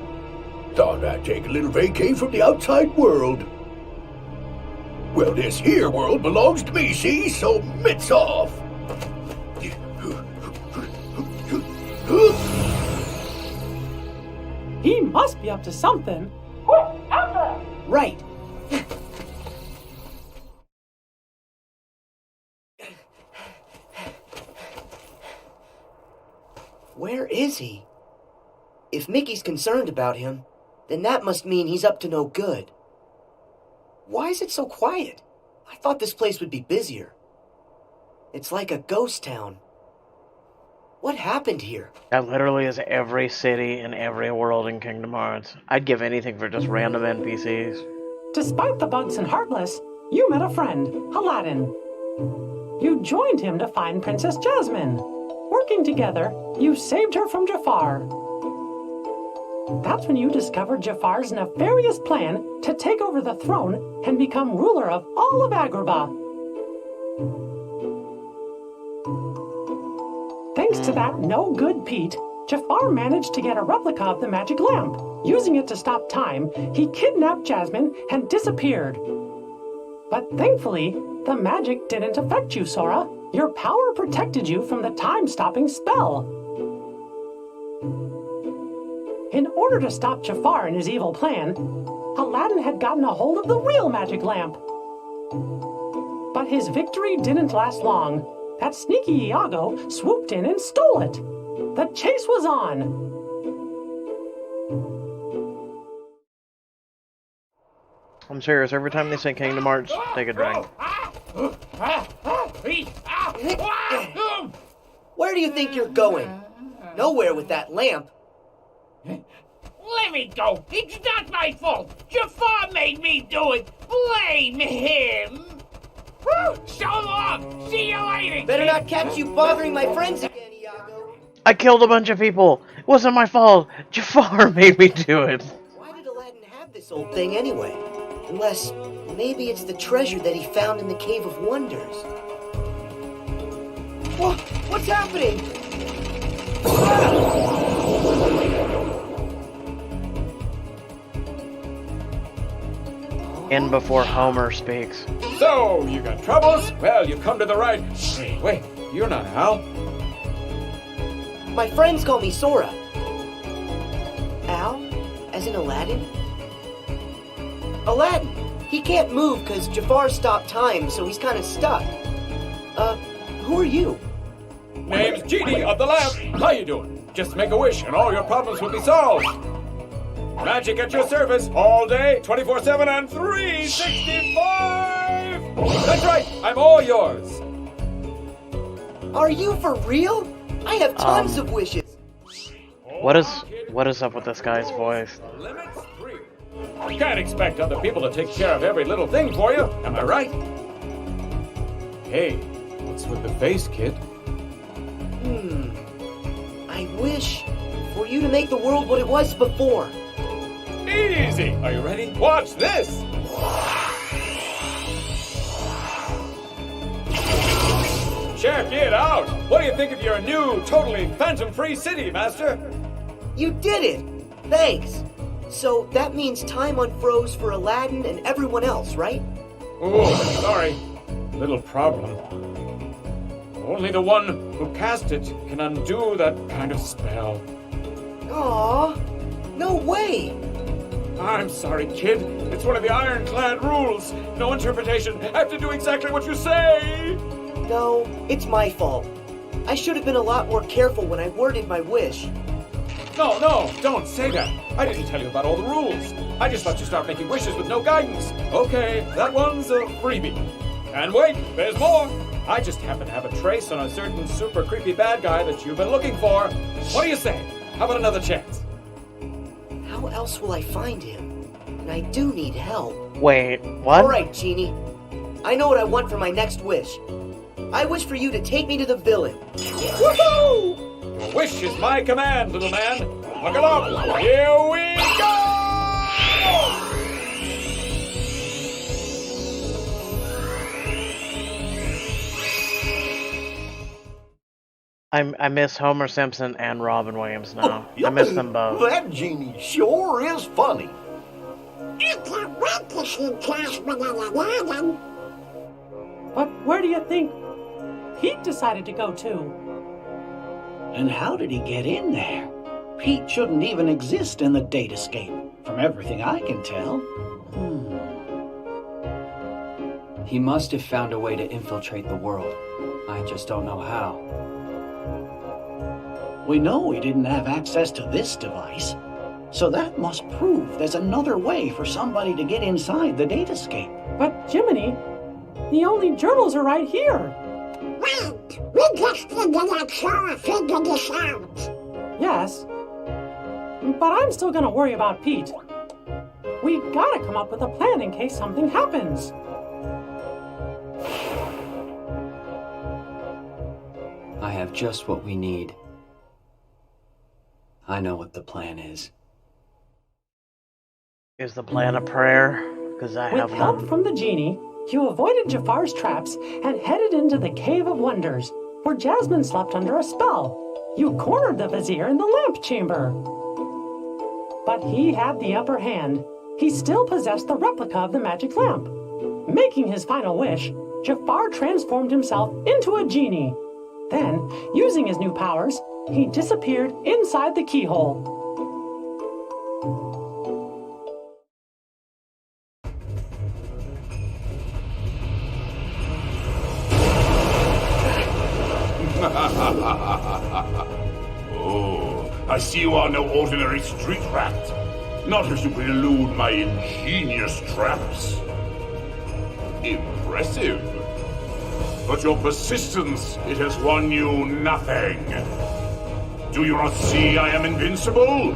Thought I'd take a little vacay from the outside world. Well, this here world belongs to me, see? So mitts off. He must be up to something. Quick, after him! Right. Where is he? If Mickey's concerned about him, then that must mean he's up to no good. Why is it so quiet? I thought this place would be busier. It's like a ghost town. What happened here? That literally is every city in every world in Kingdom Hearts. I'd give anything for just random NPCs. Despite the bugs and Heartless, you met a friend, Aladdin. You joined him to find Princess Jasmine. Working together, you saved her from Jafar. That's when you discovered Jafar's nefarious plan to take over the throne and become ruler of all of Agrabah. Thanks to that no-good Pete, Jafar managed to get a replica of the magic lamp. Using it to stop time, he kidnapped Jasmine and disappeared. But thankfully, the magic didn't affect you, Sora. Your power protected you from the time-stopping spell. In order to stop Jafar and his evil plan, Aladdin had gotten a hold of the real magic lamp. But his victory didn't last long. That sneaky Iago swooped in and stole it. The chase was on. I'm serious, every time they say Kingdom Hearts, take a drink. Where do you think you're going? Nowhere with that lamp. Let me go. It's not my fault. Jafar made me do it. Blame him. So long. See you later. Better not catch you bothering my friends again, Iago. I killed a bunch of people. It wasn't my fault. Jafar made me do it. Why did Aladdin have this old thing anyway? Unless maybe it's the treasure that he found in the Cave of Wonders. What's happening? In before Homer speaks. So, you got troubles? Well, you've come to the right... Hey, wait, you're not Al. My friends call me Sora. Al? As in Aladdin? Aladdin! He can't move because Jafar stopped time, so he's kind of stuck. Who are you? Name's Genie of the Lamp. How you doing? Just make a wish and all your problems will be solved. Magic at your service all day, 24/7 and 365! That's right, I'm all yours. Are you for real? I have tons of wishes. What is up with this guy's voice? You can't expect other people to take care of every little thing for you, am I right? Hey, what's with the face, kid? I wish for you to make the world what it was before. Easy! Are you ready? Watch this! Check it out! What do you think of your new, totally phantom-free city, Master? You did it! Thanks! So that means time unfroze for Aladdin and everyone else, right? Oh, sorry. Little problem. Only the one who cast it can undo that kind of spell. Aww, no way! I'm sorry, kid. It's one of the ironclad rules. No interpretation. I have to do exactly what you say. No, it's my fault. I should have been a lot more careful when I worded my wish. No, don't say that. I didn't tell you about all the rules. I just let you start making wishes with no guidance. Okay, that one's a freebie. And wait, there's more. I just happen to have a trace on a certain super creepy bad guy that you've been looking for. What do you say? How about another chance? How else will I find him? And I do need help. Wait, what? Alright, Genie. I know what I want for my next wish. I wish for you to take me to the villain. Woohoo! wish is my command, little man. Buckle up. Here we go! I miss Homer Simpson and Robin Williams now. I miss them both. That genie sure is funny. I can't wait to see Jasmine and Aladdin. But where do you think Pete decided to go to? And how did he get in there? Pete shouldn't even exist in the datascape, from everything I can tell. He must have found a way to infiltrate the world. I just don't know how. We know he didn't have access to this device, so that must prove there's another way for somebody to get inside the datascape. But Jiminy, the only journals are right here. Wait, we just need to let Sora figure this out. Yes, but I'm still gonna worry about Pete. We gotta come up with a plan in case something happens. I have just what we need. I know what the plan is. Is the plan a prayer? Because I have With help none. from the genie, you avoided Jafar's traps and headed into the Cave of Wonders, where Jasmine slept under a spell. You cornered the vizier in the lamp chamber. But he had the upper hand. He still possessed the replica of the magic lamp. Making his final wish, Jafar transformed himself into a genie. Then, using his new powers, he disappeared inside the keyhole. Oh, I see you are no ordinary street rat. Not if you can elude my ingenious traps. Impressive. But your persistence, it has won you nothing. Do you not see I am invincible?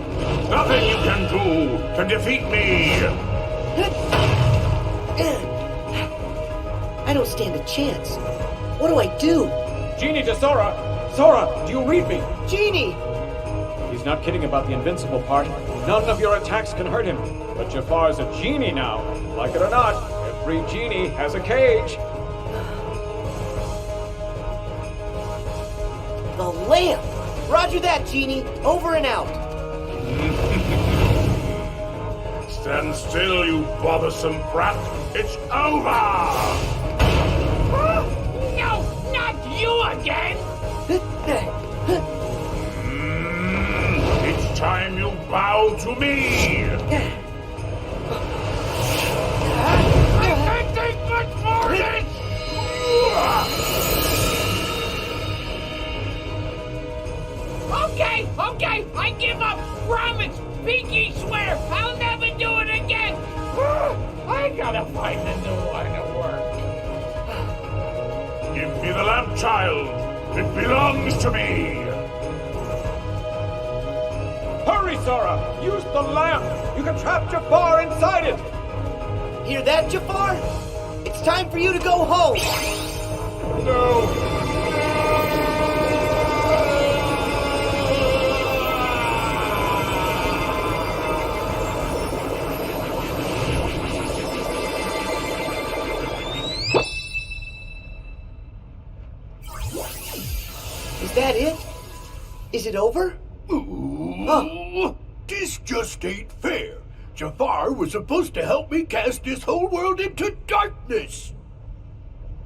Nothing you can do can defeat me. I don't stand a chance. What do I do? Genie to Sora! Sora, do you read me? Genie! He's not kidding about the invincible part. None of your attacks can hurt him. But Jafar's a genie now. Like it or not, every genie has a cage. The lamp! Roger that, Genie. Over and out. Stand still, you bothersome brat. It's over! No, not you again! It's time you bow to me! I can't take much more of this! Okay, I give up! Promise! Pinky swear! I'll never do it again! I gotta find a new one to work. Give me the lamp, child. It belongs to me. Hurry, Sora! Use the lamp! You can trap Jafar inside it! Hear that, Jafar? It's time for you to go home! No! Is that it? Is it over? This just ain't fair. Jafar was supposed to help me cast this whole world into darkness.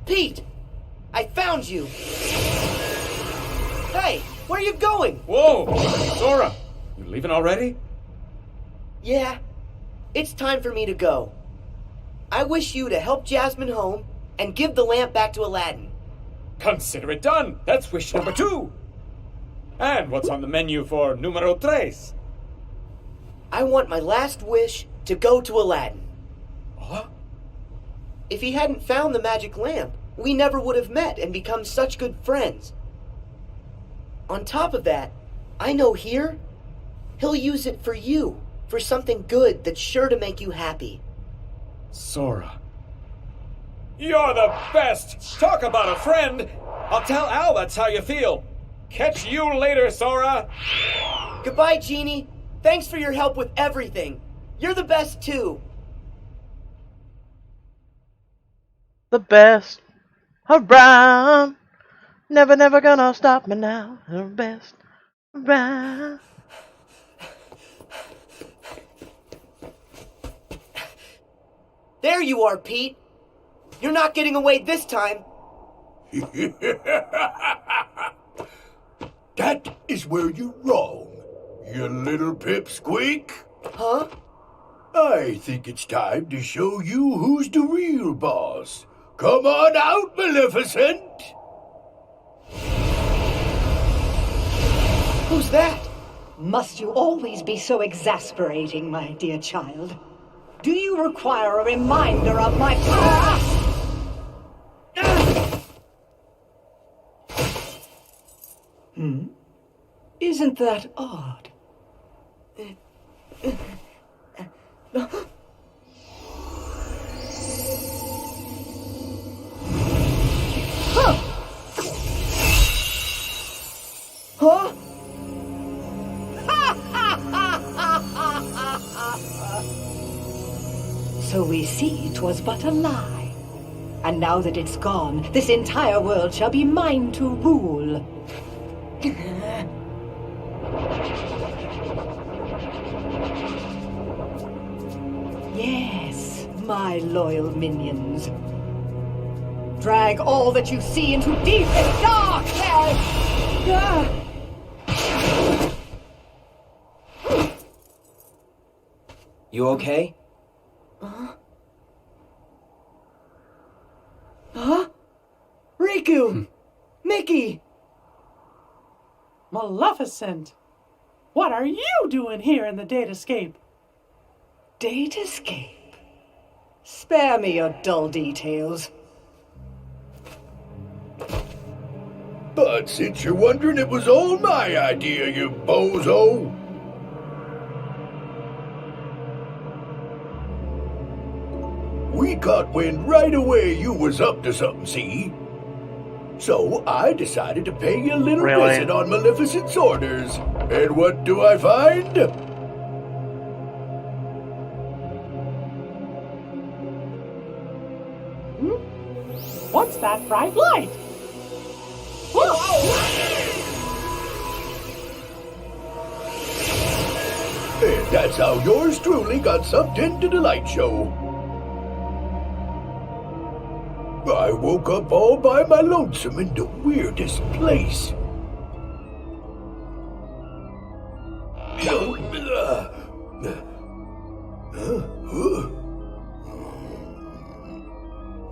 Pete! I found you! Hey, where are you going? Whoa! Sora, you leaving already? Yeah, it's time for me to go. I wish you to help Jasmine home and give the lamp back to Aladdin. Consider it done. That's wish number 2. And what's on the menu for numero 3? I want my last wish to go to Aladdin. What? If he hadn't found the magic lamp, we never would have met and become such good friends. On top of that, I know here, he'll use it for you, for something good that's sure to make you happy. Sora. You're the best! Talk about a friend! I'll tell Al that's how you feel. Catch you later, Sora! Goodbye, Genie. Thanks for your help with everything. You're the best, too. The best around. Never, never gonna stop me now. The best around. There you are, Pete. You're not getting away this time. That is where you're wrong, you little pipsqueak. Huh? I think it's time to show you who's the real boss. Come on out, Maleficent! Who's that? Must you always be so exasperating, my dear child? Do you require a reminder of my past? Isn't that odd? Huh? So we see 'twas but a lie. And now that it's gone, this entire world shall be mine to rule. Yes, my loyal minions. Drag all that you see into deep and darkness! You okay? Huh? Riku! Mickey! Maleficent! What are you doing here in the Datascape? Datascape? Spare me your dull details. But since you're wondering, it was all my idea, you bozo. We caught wind right away you was up to something, see? So I decided to pay you a little visit on Maleficent's orders. And what do I find? What's that bright light? And that's how yours truly got sucked into the light show. I woke up all by my lonesome in the weirdest place.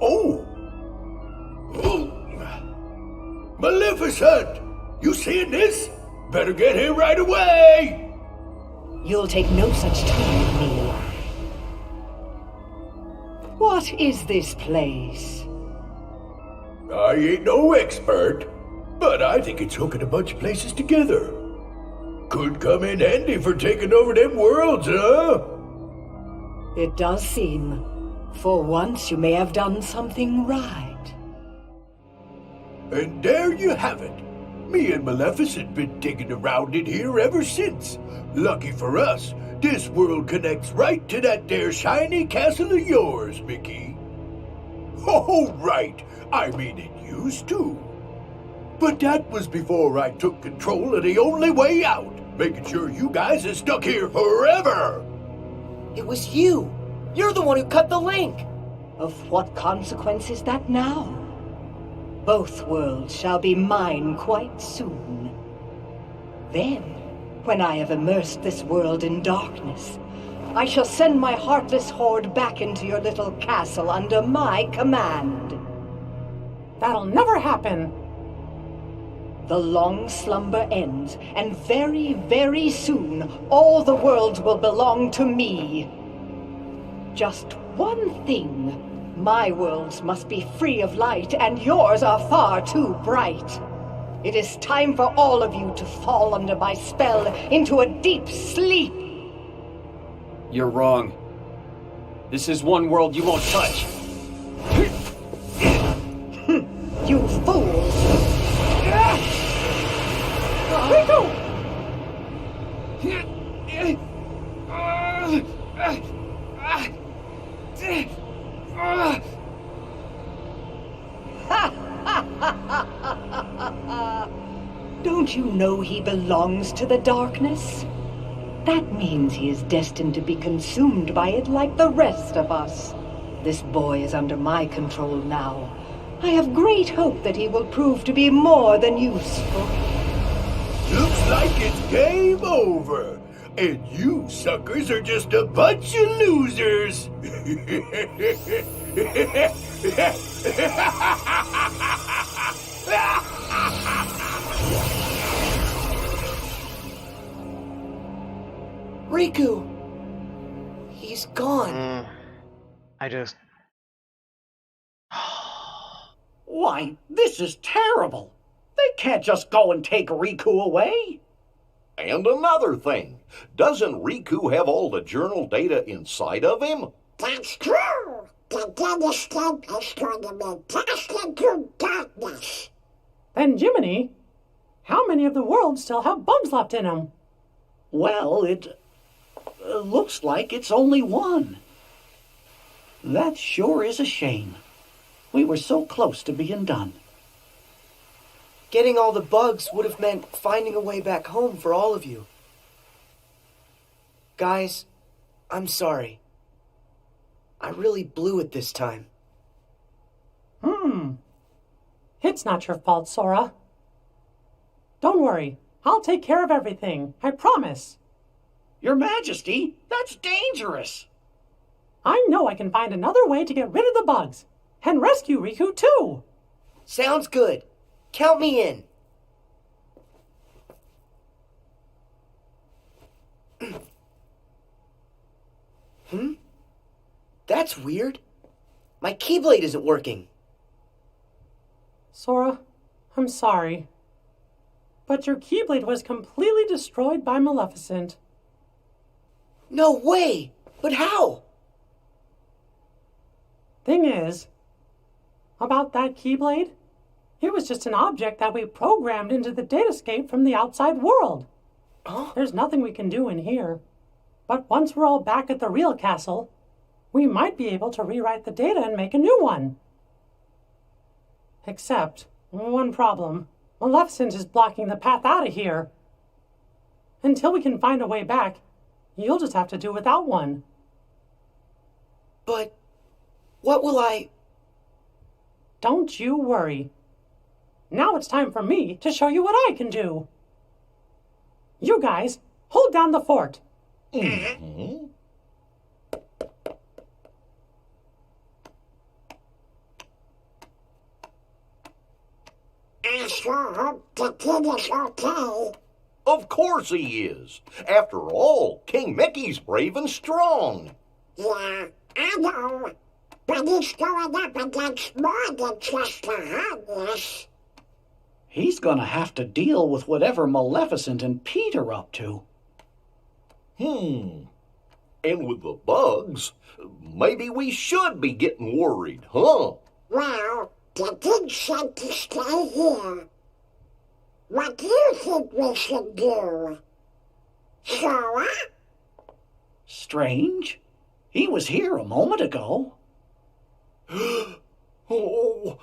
Oh! Maleficent! You seeing this? Better get here right away! You'll take no such time, Neil. What is this place? I ain't no expert, but I think it's hooking a bunch of places together. Could come in handy for taking over them worlds, huh? It does seem. For once you may have done something right. And there you have it. Me and Maleficent been digging around in here ever since. Lucky for us, this world connects right to that there shiny castle of yours, Mickey. Oh, right. I mean, it used to. But that was before I took control of the only way out, making sure you guys are stuck here forever. It was you. You're the one who cut the link. Of what consequence is that now? Both worlds shall be mine quite soon. Then, when I have immersed this world in darkness, I shall send my heartless horde back into your little castle under my command. That'll never happen. The long slumber ends, and very, very soon, all the worlds will belong to me. Just one thing. My worlds must be free of light, and yours are far too bright. It is time for all of you to fall under my spell into a deep sleep. You're wrong. This is one world you won't touch. You fools! Don't you know he belongs to the darkness? That means he is destined to be consumed by it like the rest of us. This boy is under my control now. I have great hope that he will prove to be more than useful. Looks like it's game over. And you suckers are just a bunch of losers. Riku! He's gone. Why, this is terrible. They can't just go and take Riku away. And another thing, doesn't Riku have all the journal data inside of him? That's true. The data stamp is going to be cast into darkness. Then, Jiminy, how many of the worlds still have bugs left in them? Well, it looks like it's only one. That sure is a shame. We were so close to being done. Getting all the bugs would have meant finding a way back home for all of you. Guys, I'm sorry. I really blew it this time. It's not your fault, Sora. Don't worry. I'll take care of everything. I promise. Your Majesty, that's dangerous. I know I can find another way to get rid of the bugs. And rescue Riku, too. Sounds good. Count me in. That's weird. My Keyblade isn't working. Sora, I'm sorry. But your Keyblade was completely destroyed by Maleficent. No way! But how? Thing is, about that Keyblade, it was just an object that we programmed into the datascape from the outside world. There's nothing we can do in here. But once we're all back at the real castle, we might be able to rewrite the data and make a new one. Except, one problem. Maleficent is blocking the path out of here. Until we can find a way back, you'll just have to do without one. But what will I... Don't you worry. Now it's time for me to show you what I can do. You guys, hold down the fort. I sure hope the kid is okay. Of course he is. After all, King Mickey's brave and strong. Yeah, I know. But he's going up against more than just the harmless. He's gonna have to deal with whatever Maleficent and Pete are up to. And with the bugs, maybe we should be getting worried, huh? Well, the kid said to stay here. What do you think we should do? Sora? Strange. He was here a moment ago. Oh,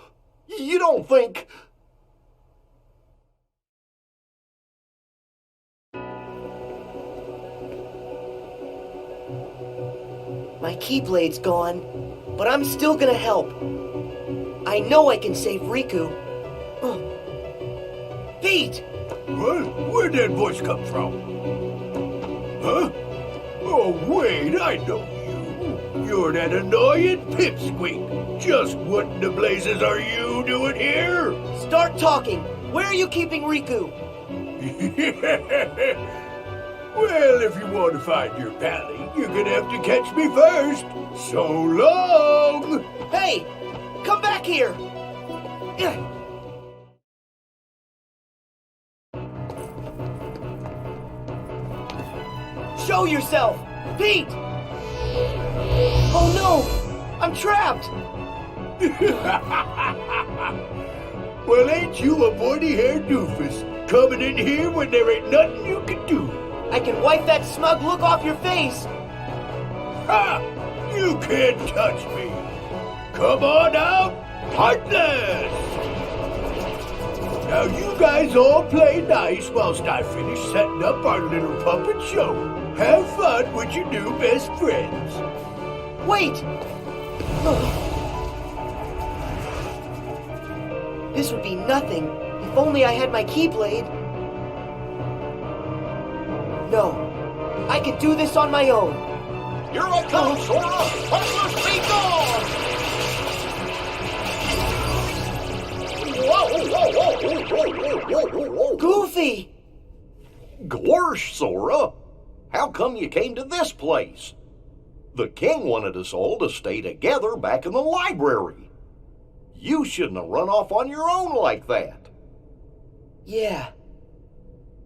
you don't think... My Keyblade's gone, but I'm still gonna help. I know I can save Riku. Pete! What? Where'd that voice come from? Huh? Oh, wait, I know you. You're that annoying pipsqueak. Just what in the blazes are you doing here? Start talking. Where are you keeping Riku? Well, if you want to find your pally, you're gonna have to catch me first. So long! Hey! Come back here! Show yourself! Pete! Oh no! I'm trapped! Well, ain't you a pointy-haired doofus coming in here when there ain't nothing you can do? I can wipe that smug look off your face! Ha! You can't touch me! Come on out, Heartless! Now you guys all play nice whilst I finish setting up our little puppet show. Have fun with your new best friends. Wait! This would be nothing if only I had my Keyblade. No, I can do this on my own. Here I come, Sora! Heartless, be gone! Whoa! Goofy! Gorsh, Sora! How come you came to this place? The king wanted us all to stay together back in the library. You shouldn't have run off on your own like that. Yeah,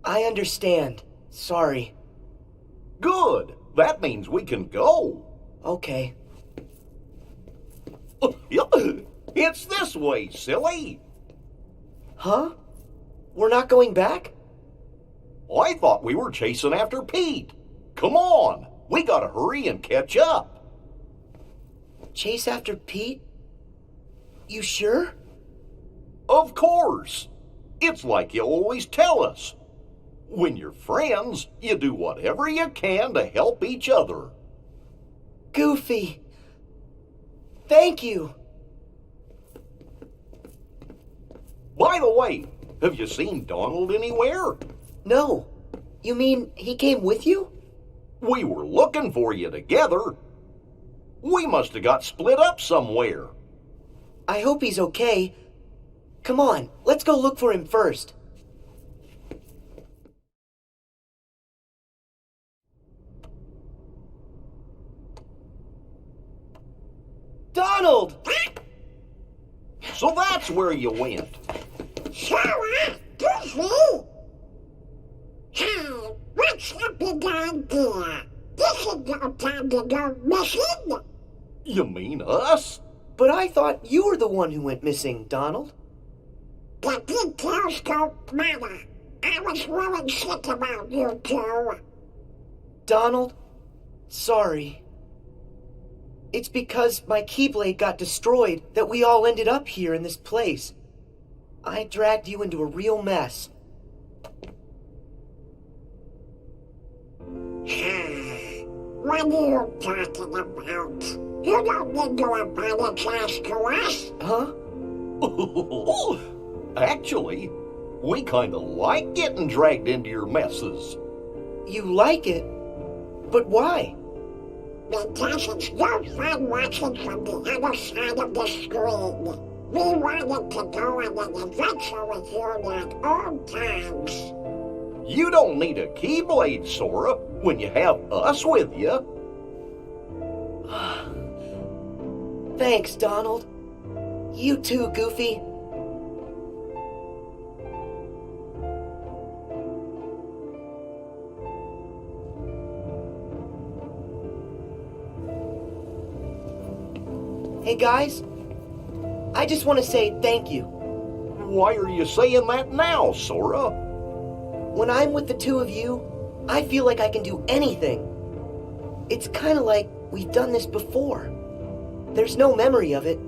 I understand. Sorry. Good. That means we can go. Okay. It's this way, silly. Huh? We're not going back? I thought we were chasing after Pete. Come on. We gotta hurry and catch up. Chase after Pete? You sure? Of course. It's like you always tell us. When you're friends, you do whatever you can to help each other. Goofy. Thank you. By the way, have you seen Donald anywhere? No. You mean he came with you? We were looking for you together. We must have got split up somewhere. I hope he's okay. Come on, let's go look for him first. Donald! So that's where you went. Sora, Goofy! Hey, what's the big idea? This is no time to go missing. You mean us? But I thought you were the one who went missing, Donald. The details don't matter. I was really sick about you two. Donald, sorry. It's because my Keyblade got destroyed that we all ended up here in this place. I dragged you into a real mess. What are you talking about? You don't need to apologize to us. Huh? Actually, we kind of like getting dragged into your messes. You like it? But why? Because it's no fun watching from the other side of the screen. We wanted to go on an adventure with you like old times. You don't need a Keyblade, Sora, when you have us with you. Thanks, Donald. You too, Goofy. Hey guys, I just want to say thank you. Why are you saying that now, Sora? When I'm with the two of you, I feel like I can do anything. It's kind of like we've done this before. There's no memory of it,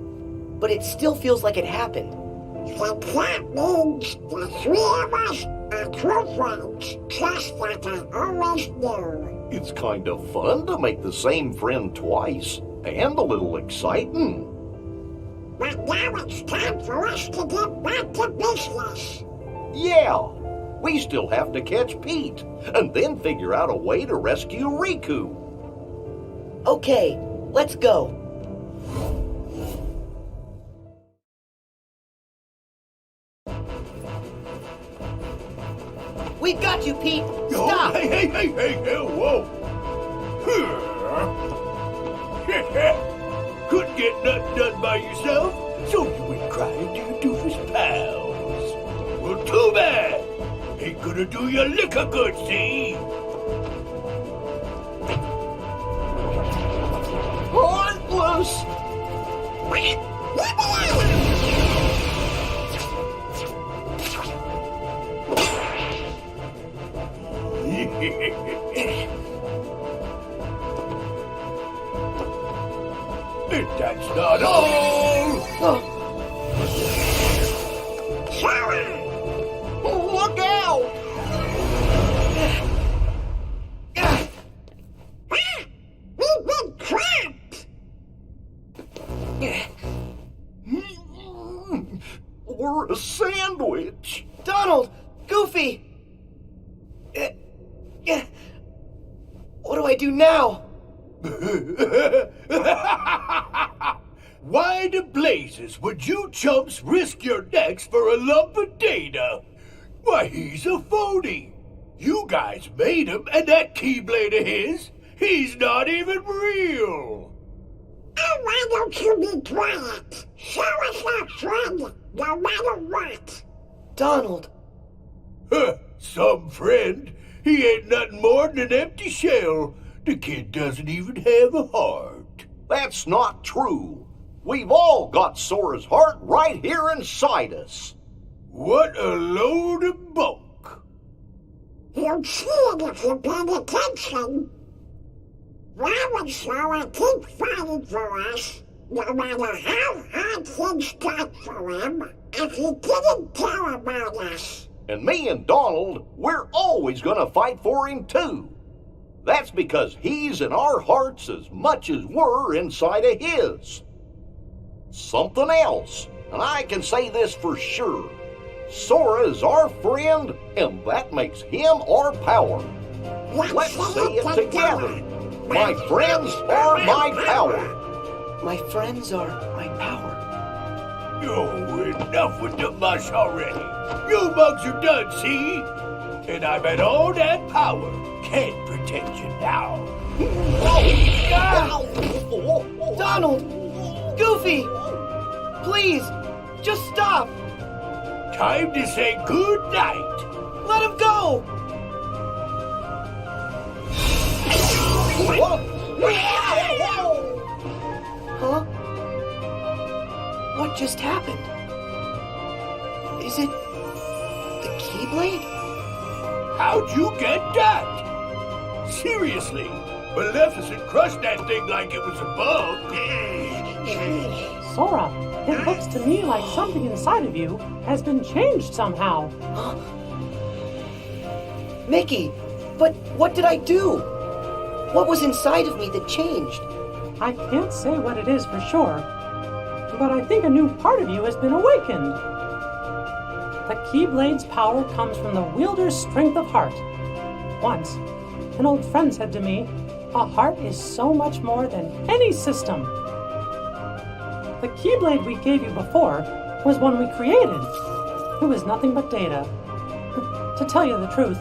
but it still feels like it happened. So that means the three of us are true friends, just like I always knew. It's kind of fun to make the same friend twice, and a little exciting. But now it's time for us to get back to business. Yeah, we still have to catch Pete, and then figure out a way to rescue Riku. Okay, let's go. We've got you, Pete! Stop! Oh, hey, whoa! Couldn't get nothing done by yourself, so you went crying to your doofus pals. Well, too bad. Ain't gonna do you a lick of good, see? Heartless! And that's not all! Look out! We've been trapped! We're a sandwich! Donald! Goofy! What do I do now? Why the blazes would you chumps risk your necks for a lump of data? Why, he's a phony. You guys made him, and that Keyblade of his, he's not even real. And why don't you be quiet? Show us our friend, no matter what. Donald! Some friend? He ain't nothing more than an empty shell. The kid doesn't even have a heart. That's not true. We've all got Sora's heart right here inside us. What a load of bunk. You'll see it if you pay attention. Why would Sora keep fighting for us, no matter how hard things got for him, if he didn't care about us? And me and Donald, we're always gonna fight for him too. That's because he's in our hearts as much as we're inside of his. Something else, and I can say this for sure. Sora is our friend, and that makes him our power. Let's say it together. My friends are my power. My friends are my power. Oh, enough with the mush already. You bugs are done, see? And I've had all that power. Can't protect you now. Donald! Goofy! Please, just stop! Time to say good night. Let him go! Huh? What just happened? Is it the Keyblade? How'd you get that? Seriously, Maleficent crushed that thing like it was a bug. Sora, it looks to me like something inside of you has been changed somehow. Mickey, but what did I do? What was inside of me that changed? I can't say what it is for sure, but I think a new part of you has been awakened. The Keyblade's power comes from the wielder's strength of heart. Once, an old friend said to me, a heart is so much more than any system. The Keyblade we gave you before was one we created. It was nothing but data. To tell you the truth,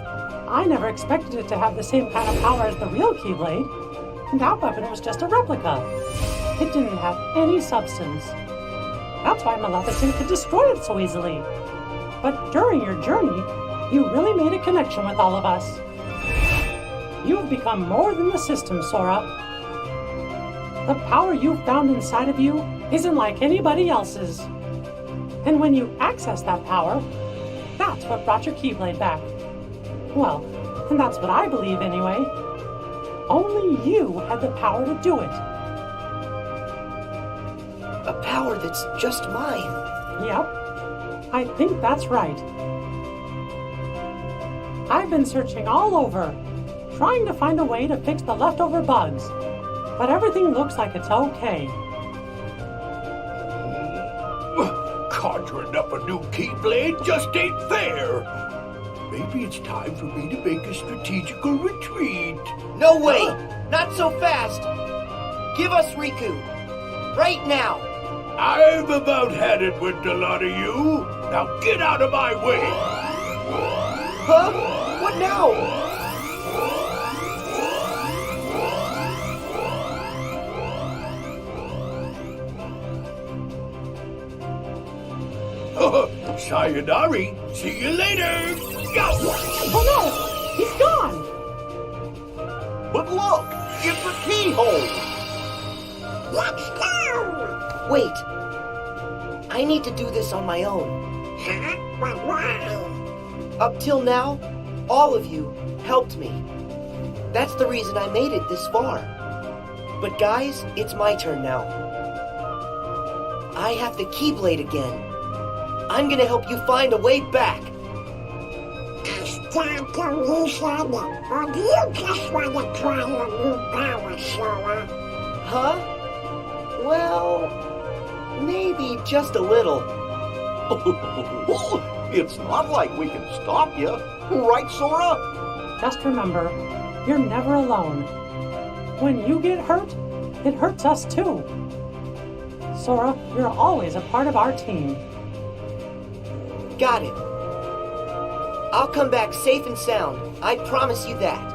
I never expected it to have the same kind of power as the real Keyblade. That weapon was just a replica. It didn't have any substance. That's why Maleficent could destroy it so easily. But during your journey, you really made a connection with all of us. You've become more than the system, Sora. The power you found inside of you isn't like anybody else's. And when you access that power, that's what brought your Keyblade back. Well, and that's what I believe anyway. Only you had the power to do it. A power that's just mine. Yep. I think that's right. I've been searching all over, trying to find a way to fix the leftover bugs, but everything looks like it's okay. Conjuring up a new Keyblade just ain't fair. Maybe it's time for me to make a strategical retreat. No way! Not so fast! Give us Riku! Right now! I've about had it with the lot of you. Now get out of my way! Huh? What now? Sayonari. See you later. Go! Oh no! He's gone! But look! It's the keyhole! Let's go! Wait. I need to do this on my own. Huh? But why? Up till now, all of you helped me. That's the reason I made it this far. But guys, it's my turn now. I have the Keyblade again. I'm gonna help you find a way back. Is that the reason? Or do you just want to try your new power, Sora? Huh? Well, maybe just a little. It's not like we can stop you. Right, Sora? Just remember, you're never alone. When you get hurt, it hurts us too. Sora, you're always a part of our team. Got it. I'll come back safe and sound. I promise you that.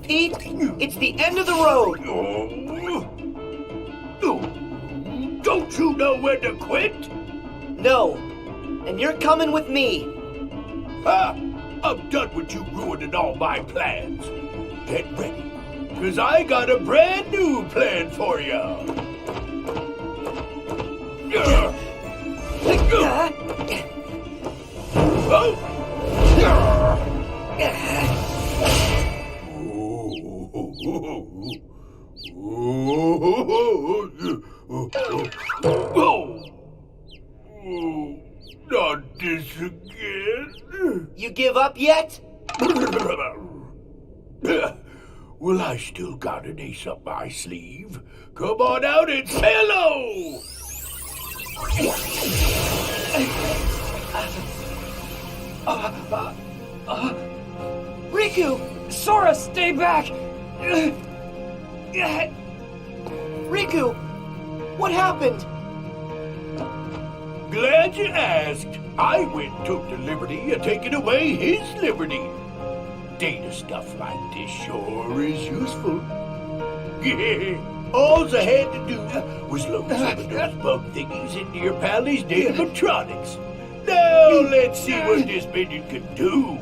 Pete, it's the end of the road. Don't you know when to quit? No, and you're coming with me. I'm done with you ruining all my plans. Get ready, because I got a brand new plan for you. Not this again. You give up yet? Well, I still got an ace up my sleeve. Come on out and say hello! Riku! Sora, stay back! Riku! What happened? Glad you asked. I went and took the liberty of taking away his liberty. Data stuff like this sure is useful. All I had to do was load some of those bug thingies into your pally's animatronics. Now let's see what this minion can do.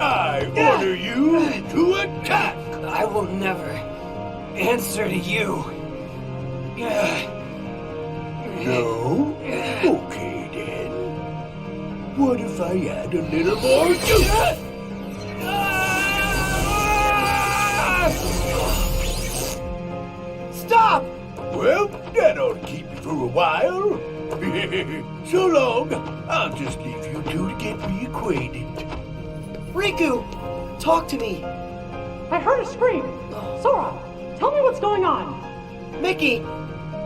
I order you to attack. I will never answer to you. No? Okay then. What if I add a little more juice? Stop! Well, that'll keep you for a while. So long. I'll just leave you two to get reacquainted. Riku! Talk to me! I heard a scream! Sora, tell me what's going on! Mickey!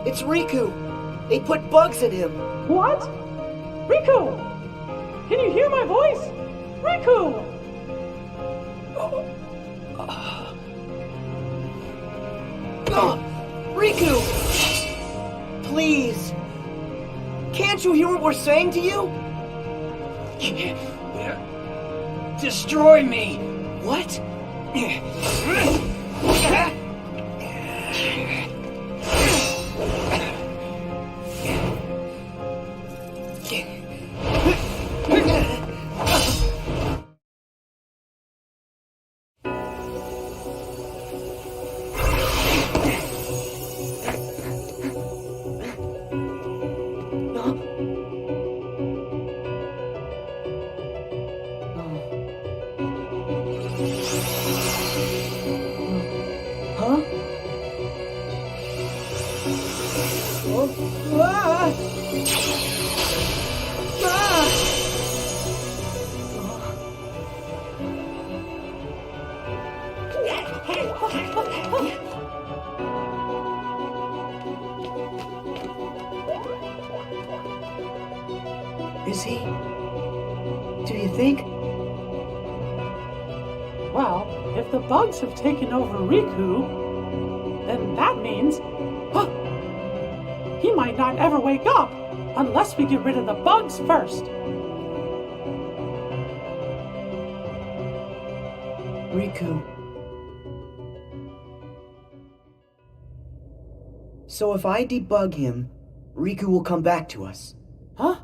It's Riku! They put bugs in him! What? Riku! Can you hear my voice? Riku! Riku! Please! Can't you hear what we're saying to you? Destroy me! What? Is he? Do you think? Well, if the bugs have taken over Riku, then that means... he might not ever wake up unless we get rid of the bugs first. Riku. So if I debug him, Riku will come back to us. Huh?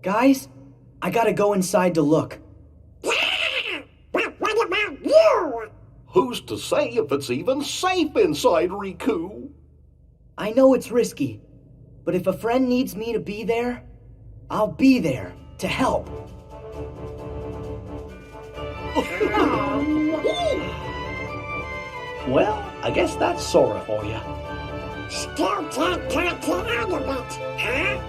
Guys, I gotta go inside to look. But what about you? who's to say if it's even safe inside Riku? I know it's risky, but if a friend needs me to be there, I'll be there to help. Well, I guess that's Sora for you. Still can't talk to Agrabah, huh?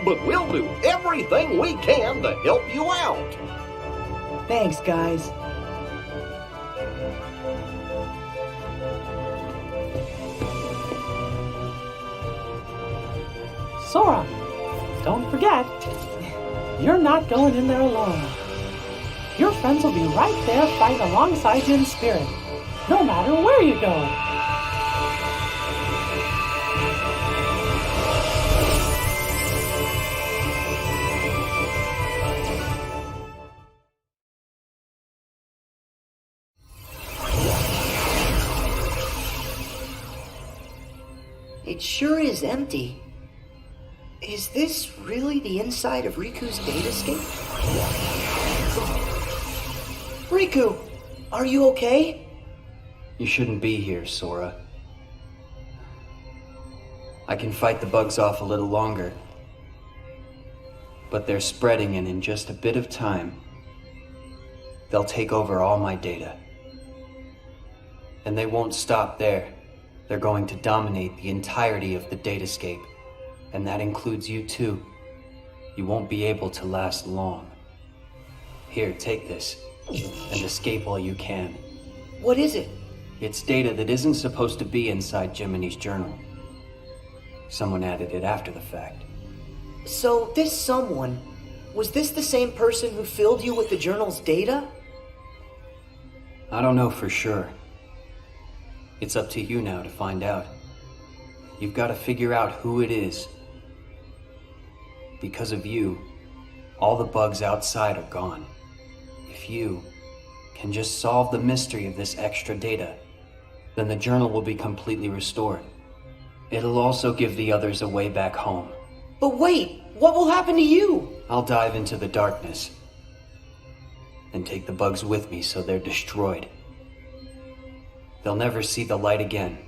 But we'll do everything we can to help you out. Thanks, guys. Sora, don't forget, you're not going in there alone. Your friends will be right there fighting alongside you in spirit, no matter where you go. It sure is empty. Is this really the inside of Riku's datascape? Riku, are you okay? You shouldn't be here, Sora. I can fight the bugs off a little longer. But they're spreading, and in just a bit of time, they'll take over all my data. And they won't stop there. They're going to dominate the entirety of the datascape. And that includes you too. You won't be able to last long. Here, take this, and escape while you can. What is it? It's data that isn't supposed to be inside Jiminy's journal. Someone added it after the fact. So this someone, was this the same person who filled you with the journal's data? I don't know for sure. It's up to you now to find out. You've got to figure out who it is. Because of you, all the bugs outside are gone. If you can just solve the mystery of this extra data, then the journal will be completely restored. It'll also give the others a way back home. But wait, what will happen to you? I'll dive into the darkness and take the bugs with me so they're destroyed. They'll never see the light again.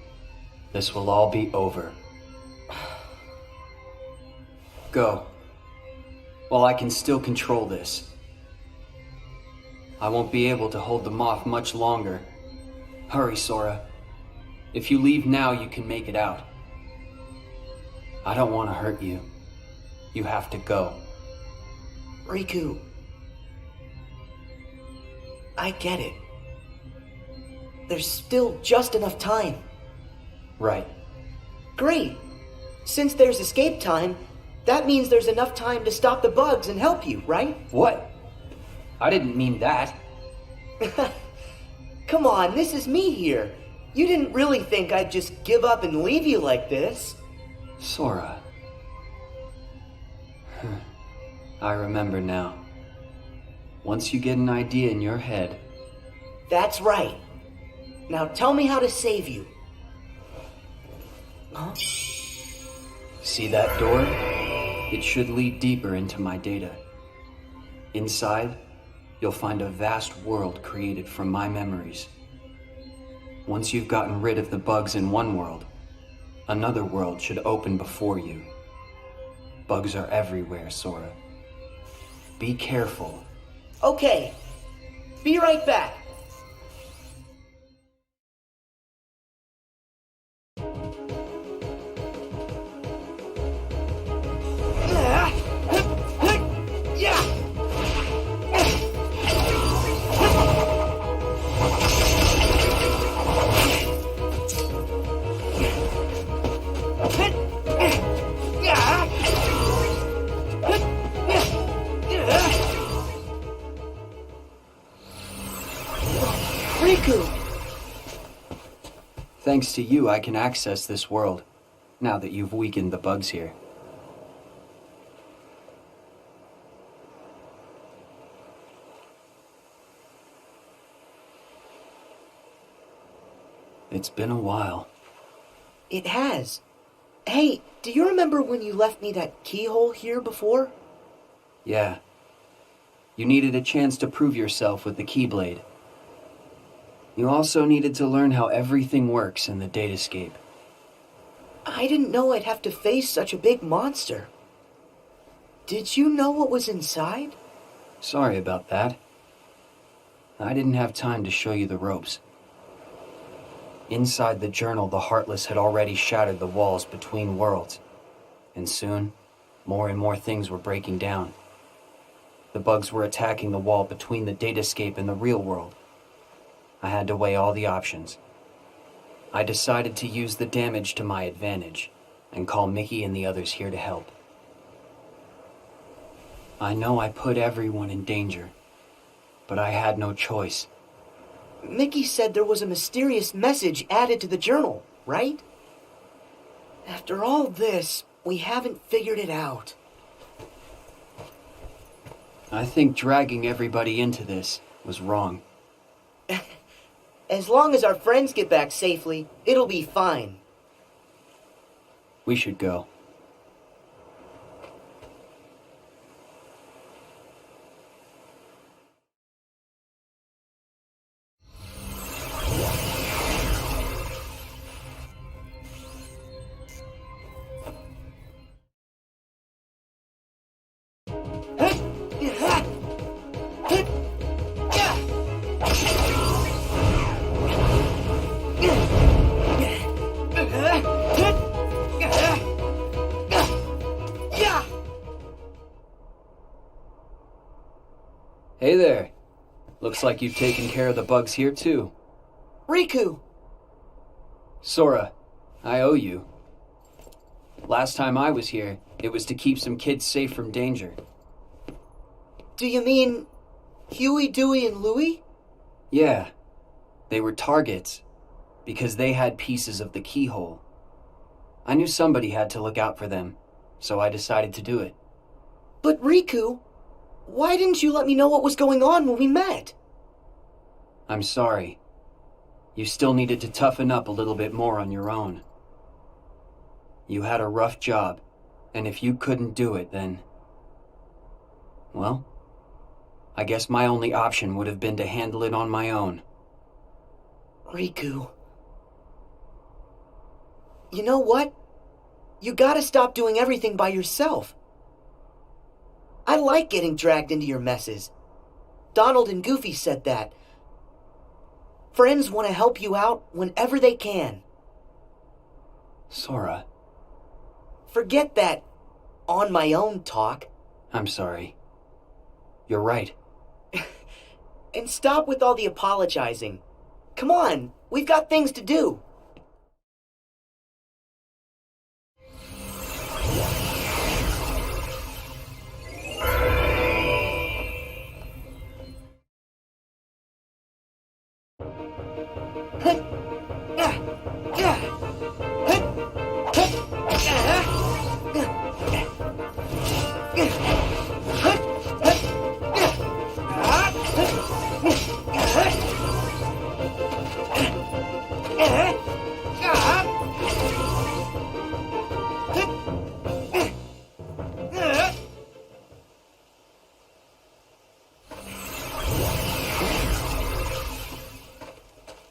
This will all be over. Go. While I can still control this. I won't be able to hold them off much longer. Hurry, Sora. If you leave now, you can make it out. I don't want to hurt you. You have to go. Riku, I get it. There's still just enough time. Right. Great. Since there's escape time, that means there's enough time to stop the bugs and help you, right? What? I didn't mean that. Come on, this is me here. You didn't really think I'd just give up and leave you like this. Sora. I remember now. Once you get an idea in your head... That's right. Now tell me how to save you. Huh? See that door? It should lead deeper into my data. Inside, you'll find a vast world created from my memories. Once you've gotten rid of the bugs in one world, another world should open before you. Bugs are everywhere, Sora. Be careful. Okay. Be right back. Thanks to you, I can access this world, now that you've weakened the bugs here. It's been a while. It has. Hey, do you remember when you left me that keyhole here before? Yeah. You needed a chance to prove yourself with the Keyblade. You also needed to learn how everything works in the datascape. I didn't know I'd have to face such a big monster. Did you know what was inside? Sorry about that. I didn't have time to show you the ropes. Inside the journal, the Heartless had already shattered the walls between worlds. And soon, more and more things were breaking down. The bugs were attacking the wall between the datascape and the real world. I had to weigh all the options. I decided to use the damage to my advantage and call Mickey and the others here to help. I know I put everyone in danger, but I had no choice. Mickey said there was a mysterious message added to the journal, right? After all this, we haven't figured it out. I think dragging everybody into this was wrong. As long as our friends get back safely, it'll be fine. We should go. Hey there. Looks like you've taken care of the bugs here too. Riku! Sora, I owe you. Last time I was here, it was to keep some kids safe from danger. Do you mean Huey, Dewey, and Louie? Yeah. They were targets, because they had pieces of the keyhole. I knew somebody had to look out for them, so I decided to do it. But Riku, why didn't you let me know what was going on when we met? I'm sorry. You still needed to toughen up a little bit more on your own. You had a rough job, and if you couldn't do it, then... well, I guess my only option would have been to handle it on my own. Riku. You know what? You gotta stop doing everything by yourself. I like getting dragged into your messes. Donald and Goofy said that. Friends want to help you out whenever they can. Sora. Forget that on my own talk. I'm sorry. You're right. And stop with all the apologizing. Come on, we've got things to do.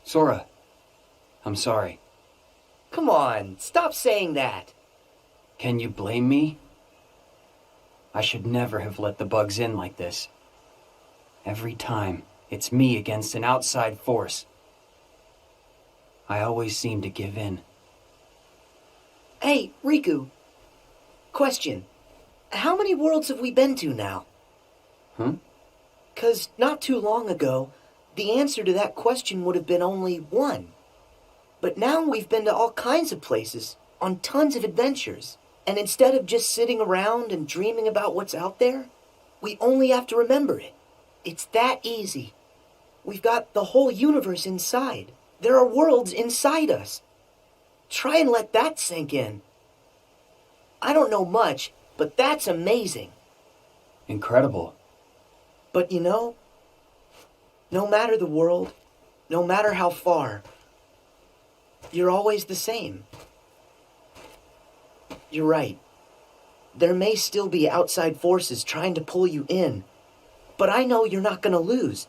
Sora, I'm sorry. Come on, stop saying that. Can you blame me? I should never have let the bugs in like this. Every time, it's me against an outside force. I always seem to give in. Hey, Riku. Question. How many worlds have we been to now? Huh? 'Cause not too long ago, the answer to that question would have been only one. But now we've been to all kinds of places, on tons of adventures. And instead of just sitting around and dreaming about what's out there, we only have to remember it. It's that easy. We've got the whole universe inside. There are worlds inside us. Try and let that sink in. I don't know much, but that's amazing. Incredible. But you know, no matter the world, no matter how far, you're always the same. You're right. There may still be outside forces trying to pull you in, but I know you're not going to lose.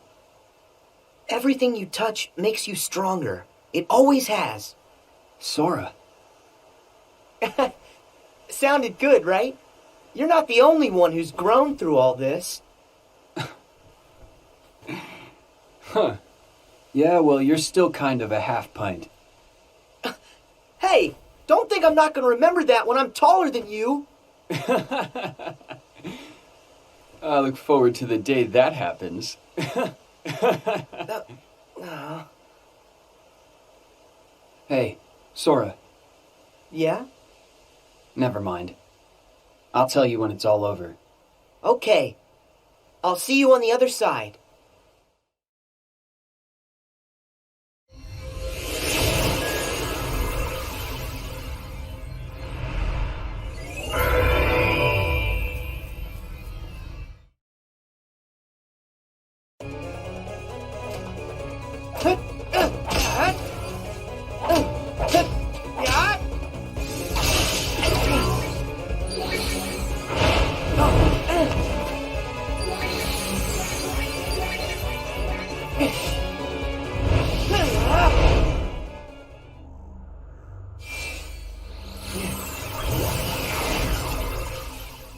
Everything you touch makes you stronger. It always has. Sora. Sounded good, right? You're not the only one who's grown through all this. Huh. Yeah, well, you're still kind of a half-pint. Hey, don't think I'm not going to remember that when I'm taller than you. I look forward to the day that happens. Hey, Sora. Yeah? Never mind. I'll tell you when it's all over. Okay. I'll see you on the other side.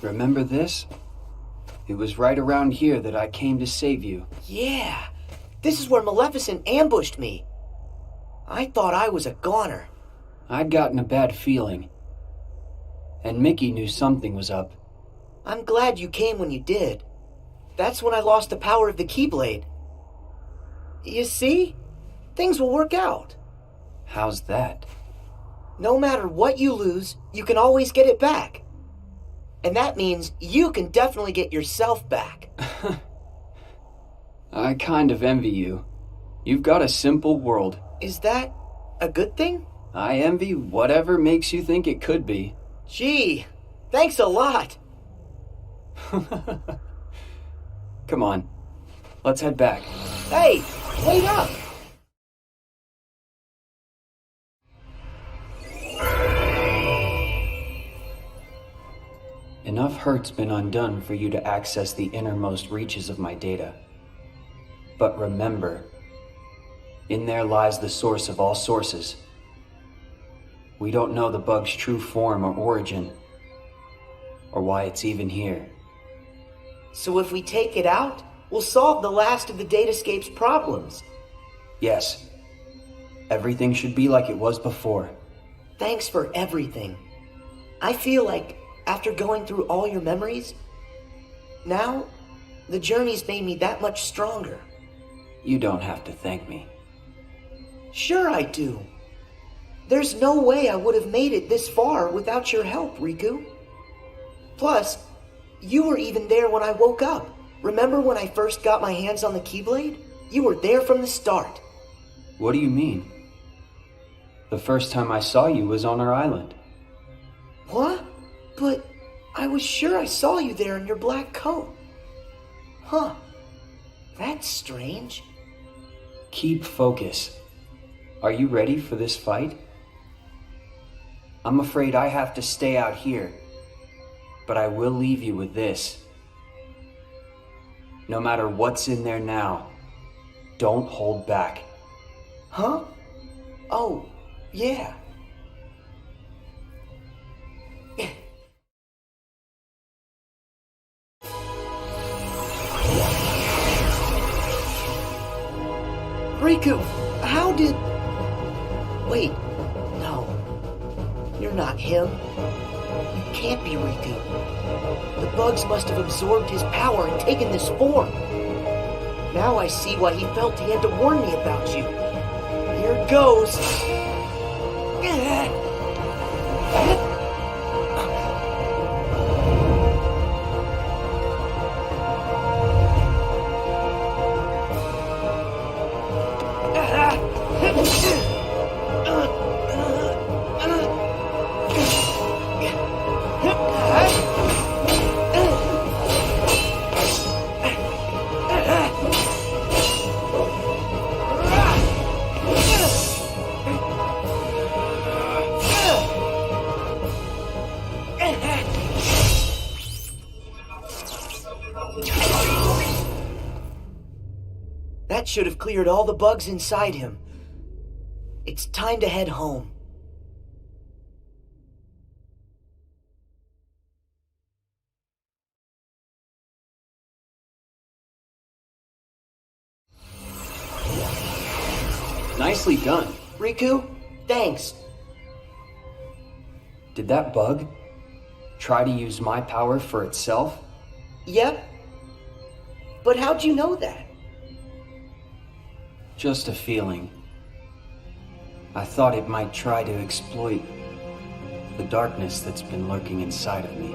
Remember this? It was right around here that I came to save you. Yeah, this is where Maleficent ambushed me. I thought I was a goner. I'd gotten a bad feeling. And Mickey knew something was up. I'm glad you came when you did. That's when I lost the power of the Keyblade. You see? Things will work out. How's that? No matter what you lose, you can always get it back. And that means you can definitely get yourself back. I kind of envy you. You've got a simple world. Is that a good thing? I envy whatever makes you think it could be. Gee, thanks a lot. Come on, let's head back. Hey, wait up! Enough hurt's been undone for you to access the innermost reaches of my data. But remember, in there lies the source of all sources. We don't know the bug's true form or origin, or why it's even here. So if we take it out, we'll solve the last of the Datascape's problems. Yes. Everything should be like it was before. Thanks for everything. I feel like, after going through all your memories, now, the journey's made me that much stronger. You don't have to thank me. Sure I do. There's no way I would have made it this far without your help, Riku. Plus, you were even there when I woke up. Remember when I first got my hands on the Keyblade? You were there from the start. What do you mean? The first time I saw you was on our island. What? But I was sure I saw you there in your black coat. Huh. That's strange. Keep focus. Are you ready for this fight? I'm afraid I have to stay out here, but I will leave you with this. No matter what's in there now, don't hold back. Huh? Oh, yeah. Riku, how did... Wait, no. You're not him. You can't be Riku. The bugs must have absorbed his power and taken this form. Now I see why he felt he had to warn me about you. Here goes. That should have cleared all the bugs inside him. It's time to head home. Nicely done. Riku, thanks. Did that bug try to use my power for itself? Yep. But how'd you know that? Just a feeling. I thought it might try to exploit the darkness that's been lurking inside of me.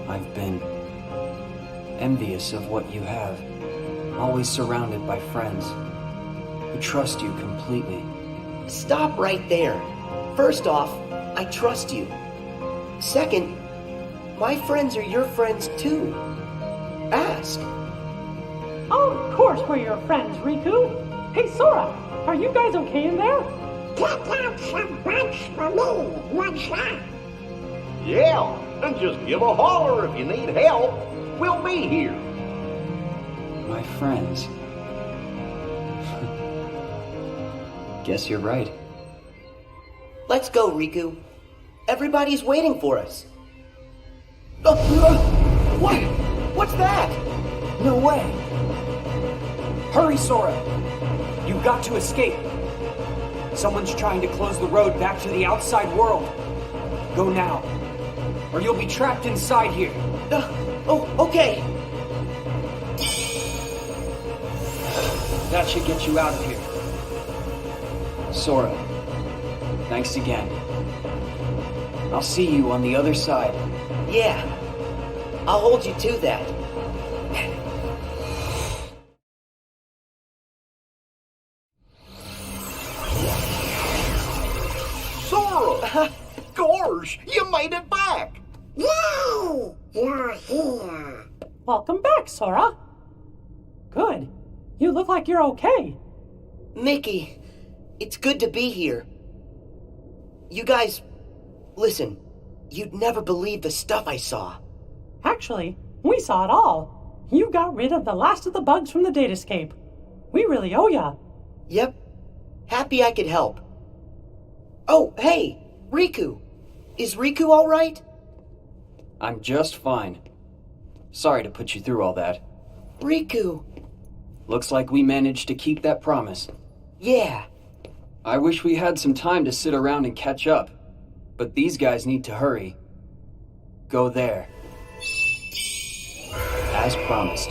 I've been envious of what you have, always surrounded by friends who trust you completely. Stop right there. First off, I trust you. Second, my friends are your friends too. Ask. Of course we're your friends, Riku. Hey, Sora, are you guys okay in there? Get out some bugs for me, what's that? Yeah, and just give a holler if you need help. We'll be here. My friends. Guess you're right. Let's go, Riku. Everybody's waiting for us. What? What's that? No way! Hurry, Sora! You've got to escape. Someone's trying to close the road back to the outside world. Go now, or you'll be trapped inside here. Okay. That should get you out of here. Sora, thanks again. I'll see you on the other side. Yeah, I'll hold you to that. Sora! Gosh, you made it back! Yay! You're here. Welcome back, Sora. Good. You look like you're okay. Mickey, it's good to be here. You guys, listen, you'd never believe the stuff I saw. Actually, we saw it all. You got rid of the last of the bugs from the datascape. We really owe ya. Yep. Happy I could help. Oh, hey, Riku. Is Riku all right? I'm just fine. Sorry to put you through all that. Riku. Looks like we managed to keep that promise. Yeah. I wish we had some time to sit around and catch up, but these guys need to hurry. Go there. As promised.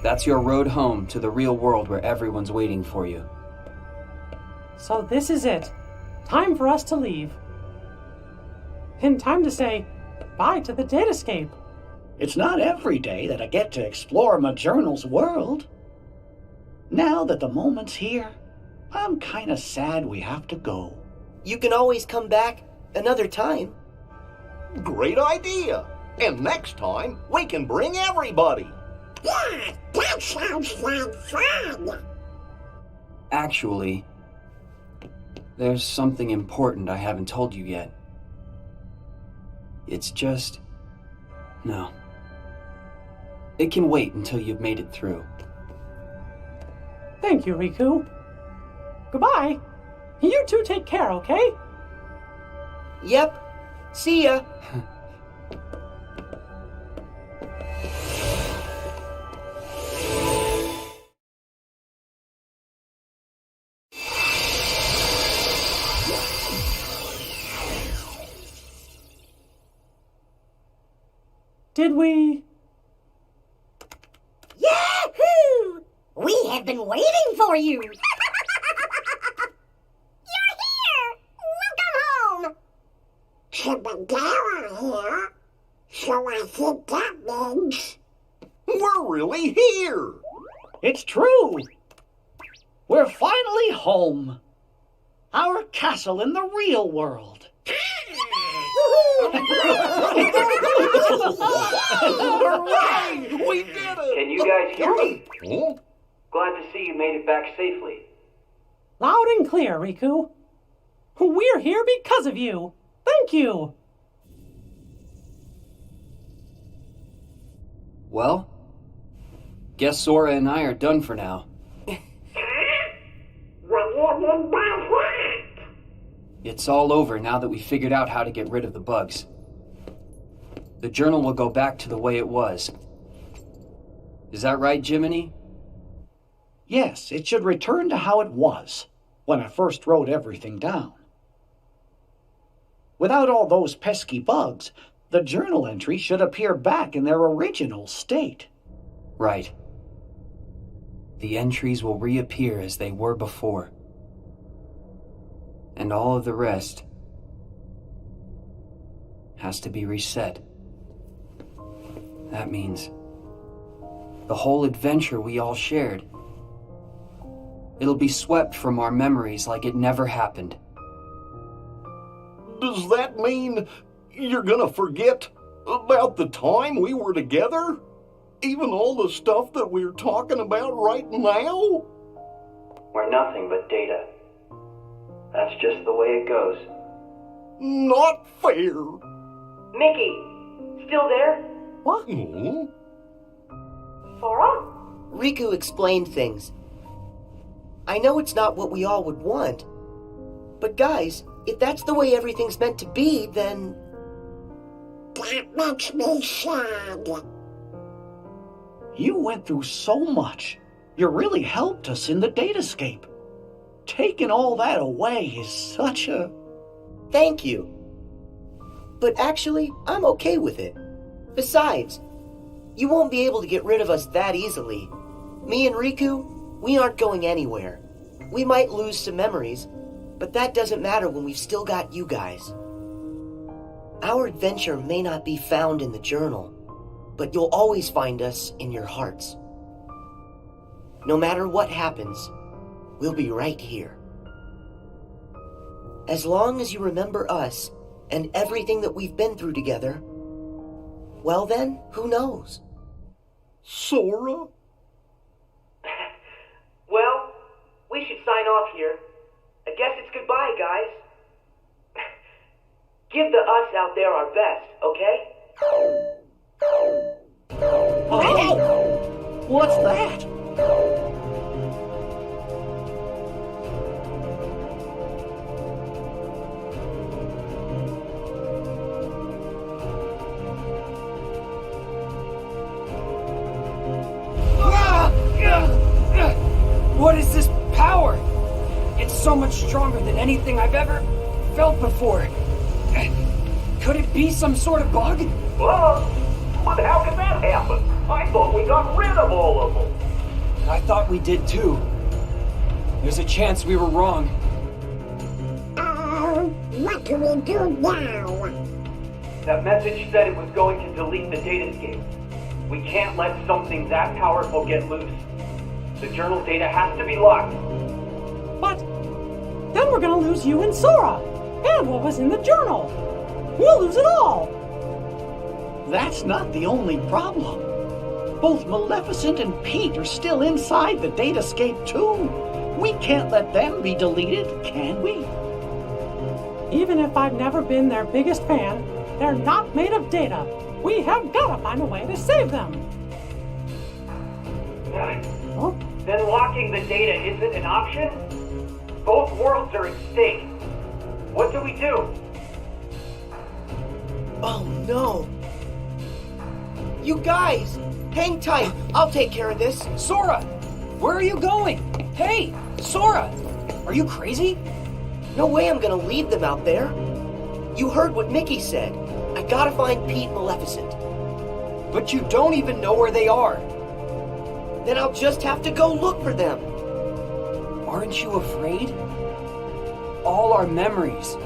That's your road home to the real world where everyone's waiting for you. So this is it. Time for us to leave. And time to say bye to the datascape. It's not every day that I get to explore my journal's world. Now that the moment's here, I'm kinda sad we have to go. You can always come back another time. Great idea! And next time, we can bring everybody! Yeah, that sounds like fun. Actually, there's something important I haven't told you yet. It's just... no. It can wait until you've made it through. Thank you, Riku. Goodbye. You two take care, okay? Yep. See ya. Did we? Yahoo! We have been waiting for you. You're here. Welcome home. Chibagara here. So I think that means we're really here. It's true. We're finally home. Our castle in the real world. Hooray! We did it! Can you guys hear me? Huh? Glad to see you made it back safely. Loud and clear, Riku. We're here because of you. Thank you. Well, Guess Sora and I are done for now. It's all over now that we figured out how to get rid of the bugs. The journal will go back to the way it was. Is that right, Jiminy? Yes, it should return to how it was when I first wrote everything down. Without all those pesky bugs, the journal entry should appear back in their original state. Right. The entries will reappear as they were before. And all of the rest has to be reset. That means the whole adventure we all shared, it'll be swept from our memories like it never happened. Does that mean you're gonna forget about the time we were together? Even all the stuff that we're talking about right now? We're nothing but data. That's just the way it goes. Not fair. Mickey, still there? What? Sora? Riku explained things. I know it's not what we all would want, but guys, if that's the way everything's meant to be, then... That makes me sad. You went through so much. You really helped us in the datascape. Taking all that away is such a... Thank you. But actually, I'm okay with it. Besides, you won't be able to get rid of us that easily. Me and Riku, we aren't going anywhere. We might lose some memories, but that doesn't matter when we've still got you guys. Our adventure may not be found in the journal, but you'll always find us in your hearts. No matter what happens, we'll be right here. As long as you remember us and everything that we've been through together, well then, who knows? Sora? Well, we should sign off here. I guess it's goodbye, guys. Give the us out there our best, okay? Hey! What's that? What is this power? It's so much stronger than anything I've ever felt before. Could it be some sort of bug? But how could that happen? I thought we got rid of all of them. I thought we did too. There's a chance we were wrong. What do we do now? That message said it was going to delete the datascape. We can't let something that powerful get loose. The journal data has to be locked. But then we're gonna lose you and Sora, and what was in the journal. We'll lose it all. That's not the only problem. Both Maleficent and Pete are still inside the datascape too. We can't let them be deleted, can we? Even if I've never been their biggest fan, they're not made of data. We have gotta find a way to save them. Huh? Then locking the data isn't an option? Both worlds are at stake. What do we do? Oh no. You guys, hang tight. I'll take care of this. Sora, where are you going? Hey, Sora, are you crazy? No way I'm gonna leave them out there. You heard what Mickey said. I gotta find Pete and Maleficent. But you don't even know where they are. Then I'll just have to go look for them. Aren't you afraid? All our memories,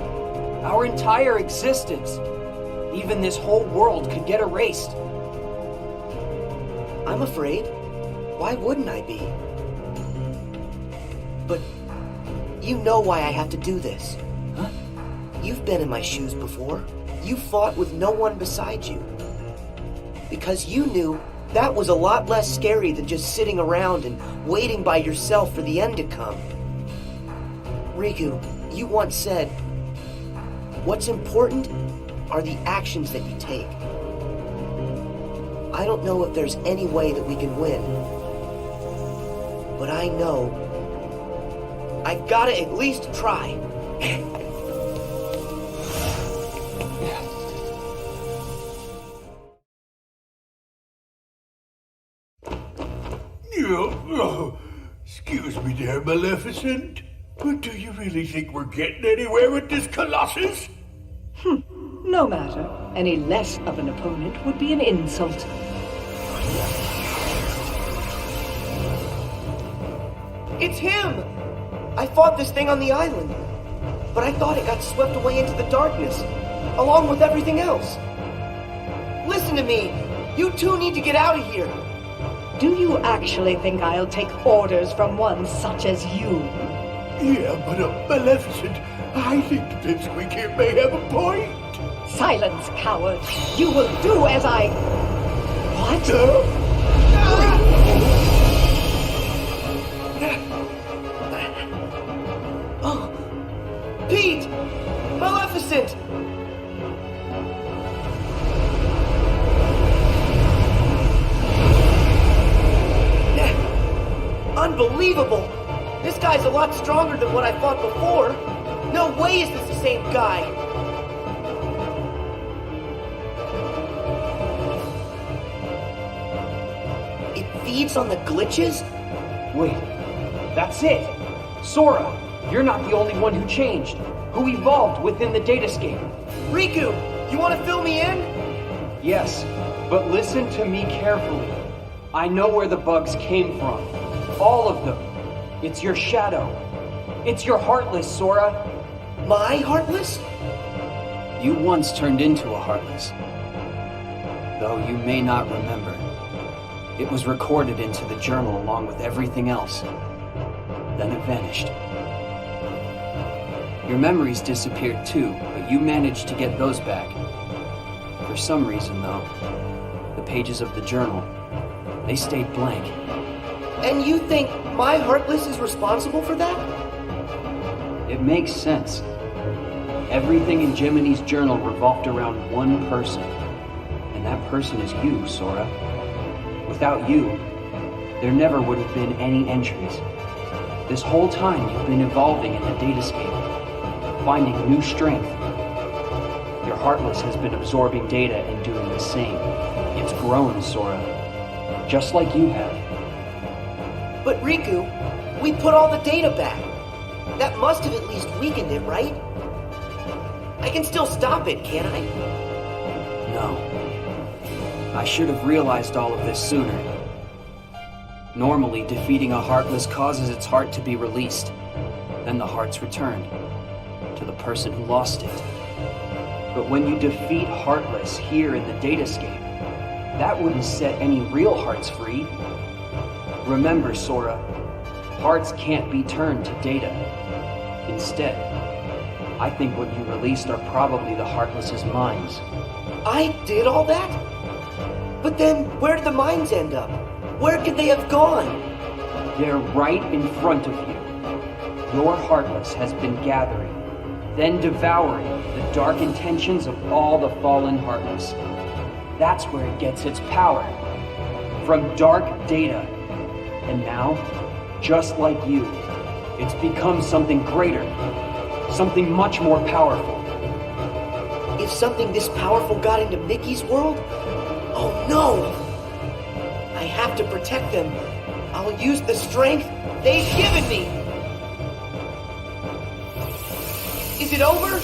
our entire existence, even this whole world could get erased. I'm afraid. Why wouldn't I be? But you know why I have to do this. Huh? You've been in my shoes before. You fought with no one beside you. Because you knew that was a lot less scary than just sitting around and waiting by yourself for the end to come. Riku, you once said, what's important are the actions that you take. I don't know if there's any way that we can win, But I know I've got to at least try. Excuse me there, Maleficent. But do you really think we're getting anywhere with this Colossus? No matter. Any less of an opponent would be an insult. It's him! I fought this thing on the island, but I thought it got swept away into the darkness, along with everything else. Listen to me! You two need to get out of here! Do you actually think I'll take orders from one such as you? Yeah, but Maleficent, I think the pipsqueak here may have a point. Silence, coward! You will do as I... What? Oh! Pete! Maleficent! Unbelievable! This guy's a lot stronger than what I fought before. No way is this the same guy. It feeds on the glitches? Wait, that's it! Sora, you're not the only one who changed, who evolved within the datascape. Riku, you want to fill me in? Yes, but listen to me carefully. I know where the bugs came from. All of them. It's your shadow. It's your Heartless, Sora. My Heartless? You once turned into a Heartless. Though you may not remember. It was recorded into the journal along with everything else. Then it vanished. Your memories disappeared too, but you managed to get those back. For some reason, though, the pages of the journal, they stayed blank. And you think my Heartless is responsible for that? It makes sense. Everything in Jiminy's journal revolved around one person. And that person is you, Sora. Without you, there never would have been any entries. This whole time you've been evolving in the datascape, finding new strength. Your Heartless has been absorbing data and doing the same. It's grown, Sora. Just like you have. But Riku, we put all the data back. That must have at least weakened it, right? I can still stop it, can't I? No. I should have realized all of this sooner. Normally, defeating a Heartless causes its heart to be released. Then the heart's returned to the person who lost it. But when you defeat Heartless here in the datascape, that wouldn't set any real hearts free. Remember, Sora, hearts can't be turned to data. Instead, I think what you released are probably the Heartless's minds. I did all that? But then, where did the minds end up? Where could they have gone? They're right in front of you. Your Heartless has been gathering, then devouring the dark intentions of all the fallen Heartless. That's where it gets its power. From dark data. And now, just like you, it's become something greater. Something much more powerful. If something this powerful got into Mickey's world? Oh no! I have to protect them. I'll use the strength they've given me! Is it over?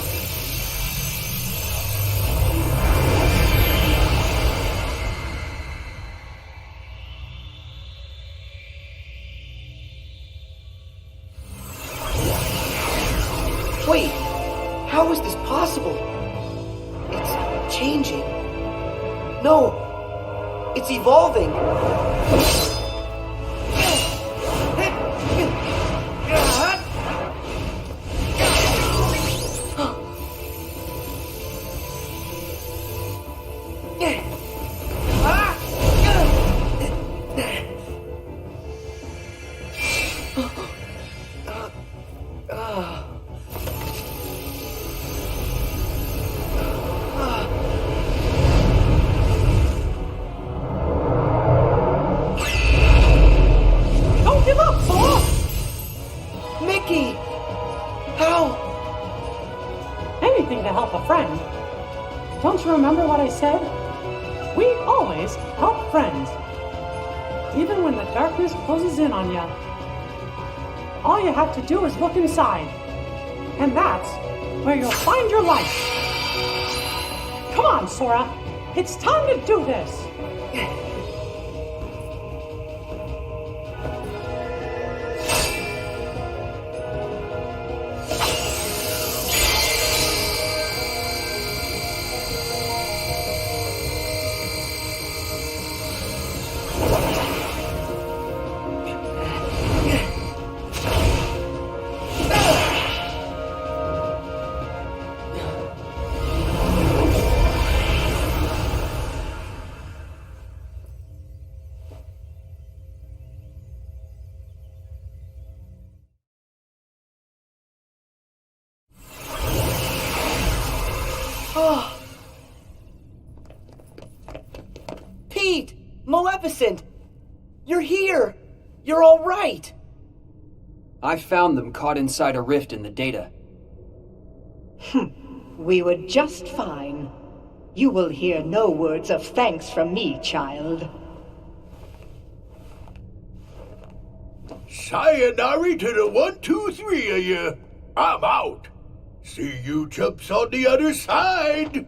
Wait, how is this possible? It's changing. No, it's evolving. help a friend. Don't you remember what I said? We always help friends. Even when the darkness closes in on you. All you have to do is look inside. And that's where you'll find your life. Come on, Sora. It's time to do this. Pete! Maleficent! You're here! You're all right! I found them caught inside a rift in the data. We were just fine. You will hear no words of thanks from me, child. Sayonara to the 1, 2, 3 of you. I'm out. See you chumps on the other side.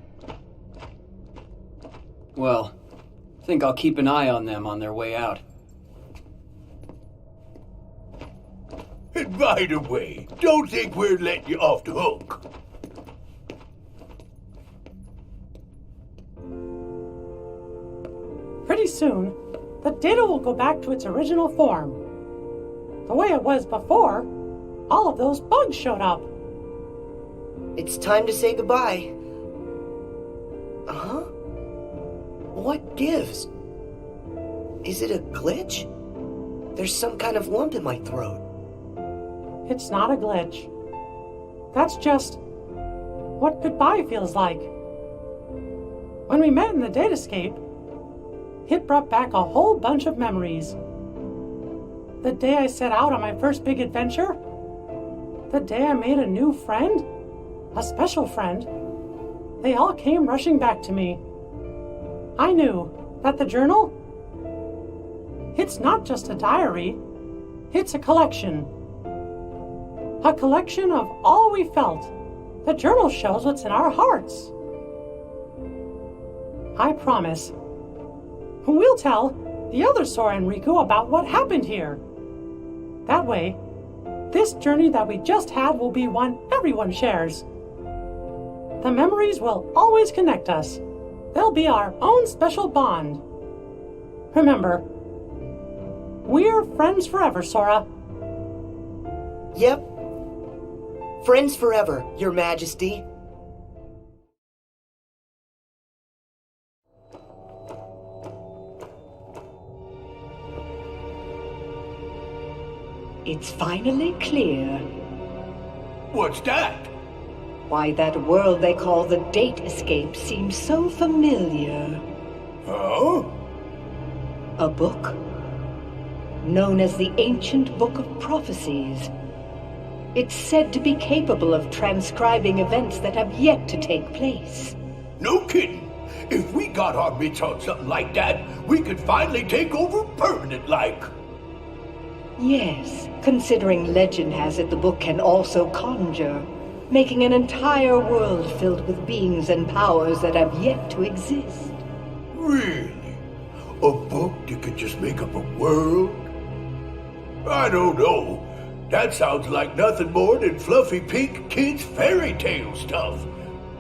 Well, I think I'll keep an eye on them on their way out. And by the way, don't think we're letting you off the hook. Pretty soon, the data will go back to its original form. The way it was before, all of those bugs showed up. It's time to say goodbye. Huh? What gives? Is it a glitch? There's some kind of lump in my throat. It's not a glitch. That's just what goodbye feels like. When we met in the datascape, it brought back a whole bunch of memories. The day I set out on my first big adventure, the day I made a new friend, a special friend, they all came rushing back to me. I knew that the journal, it's not just a diary, it's a collection. A collection of all we felt. The journal shows what's in our hearts. I promise, we'll tell the other Sora and Riku about what happened here. That way, this journey that we just had will be one everyone shares. The memories will always connect us. They'll be our own special bond. Remember, we're friends forever, Sora. Yep. Friends forever, Your Majesty. It's finally clear. What's that? Why that world they call the Date Escape seems so familiar. Oh? A book? Known as the Ancient Book of Prophecies. It's said to be capable of transcribing events that have yet to take place. No kidding. If we got our mitts on something like that, we could finally take over permanent-like. Yes, considering legend has it the book can also conjure, making an entire world filled with beings and powers that have yet to exist. Really? A book that could just make up a world? I don't know. That sounds like nothing more than fluffy pink kids' fairy tale stuff.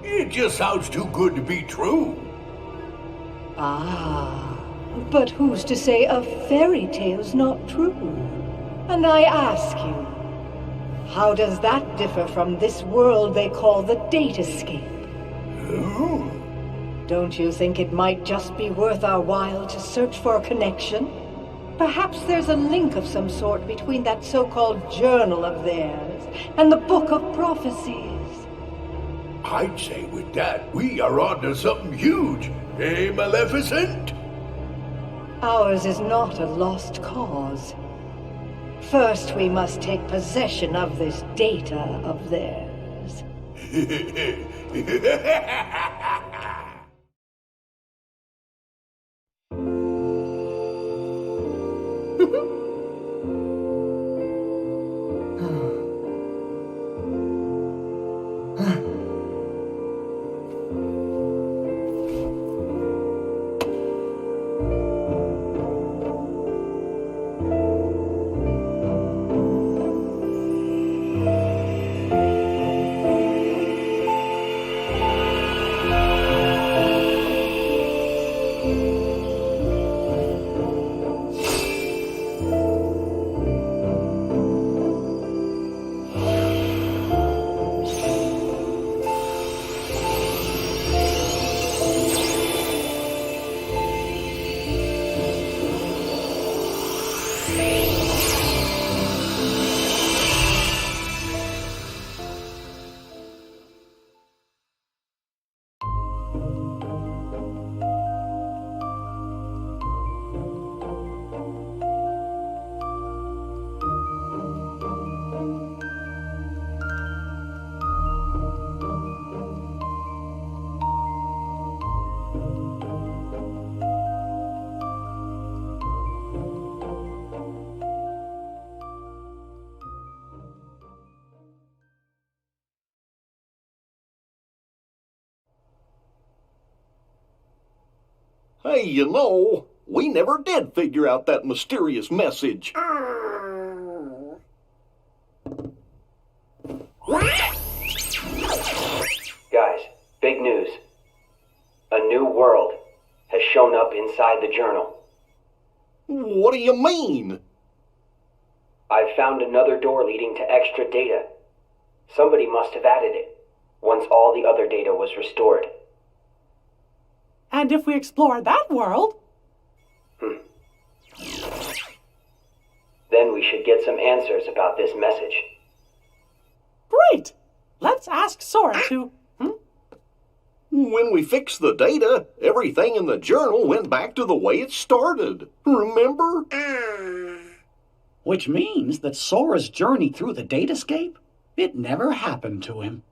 It just sounds too good to be true. Ah, but who's to say a fairy tale's not true? And I ask you, how does that differ from this world they call the Date Escape? Oh. Don't you think it might just be worth our while to search for a connection? Perhaps there's a link of some sort between that so-called journal of theirs and the Book of Prophecies. I'd say with that, we are onto something huge. Eh, Maleficent? Ours is not a lost cause. First, we must take possession of this data of theirs. Hey, we never did figure out that mysterious message. Guys, big news. A new world has shown up inside the journal. What do you mean? I've found another door leading to extra data. Somebody must have added it, once all the other data was restored. And if we explore that world... Then we should get some answers about this message. Great! Let's ask Sora to... When we fixed the data, everything in the journal went back to the way it started. Remember? Which means that Sora's journey through the datascape, it never happened to him.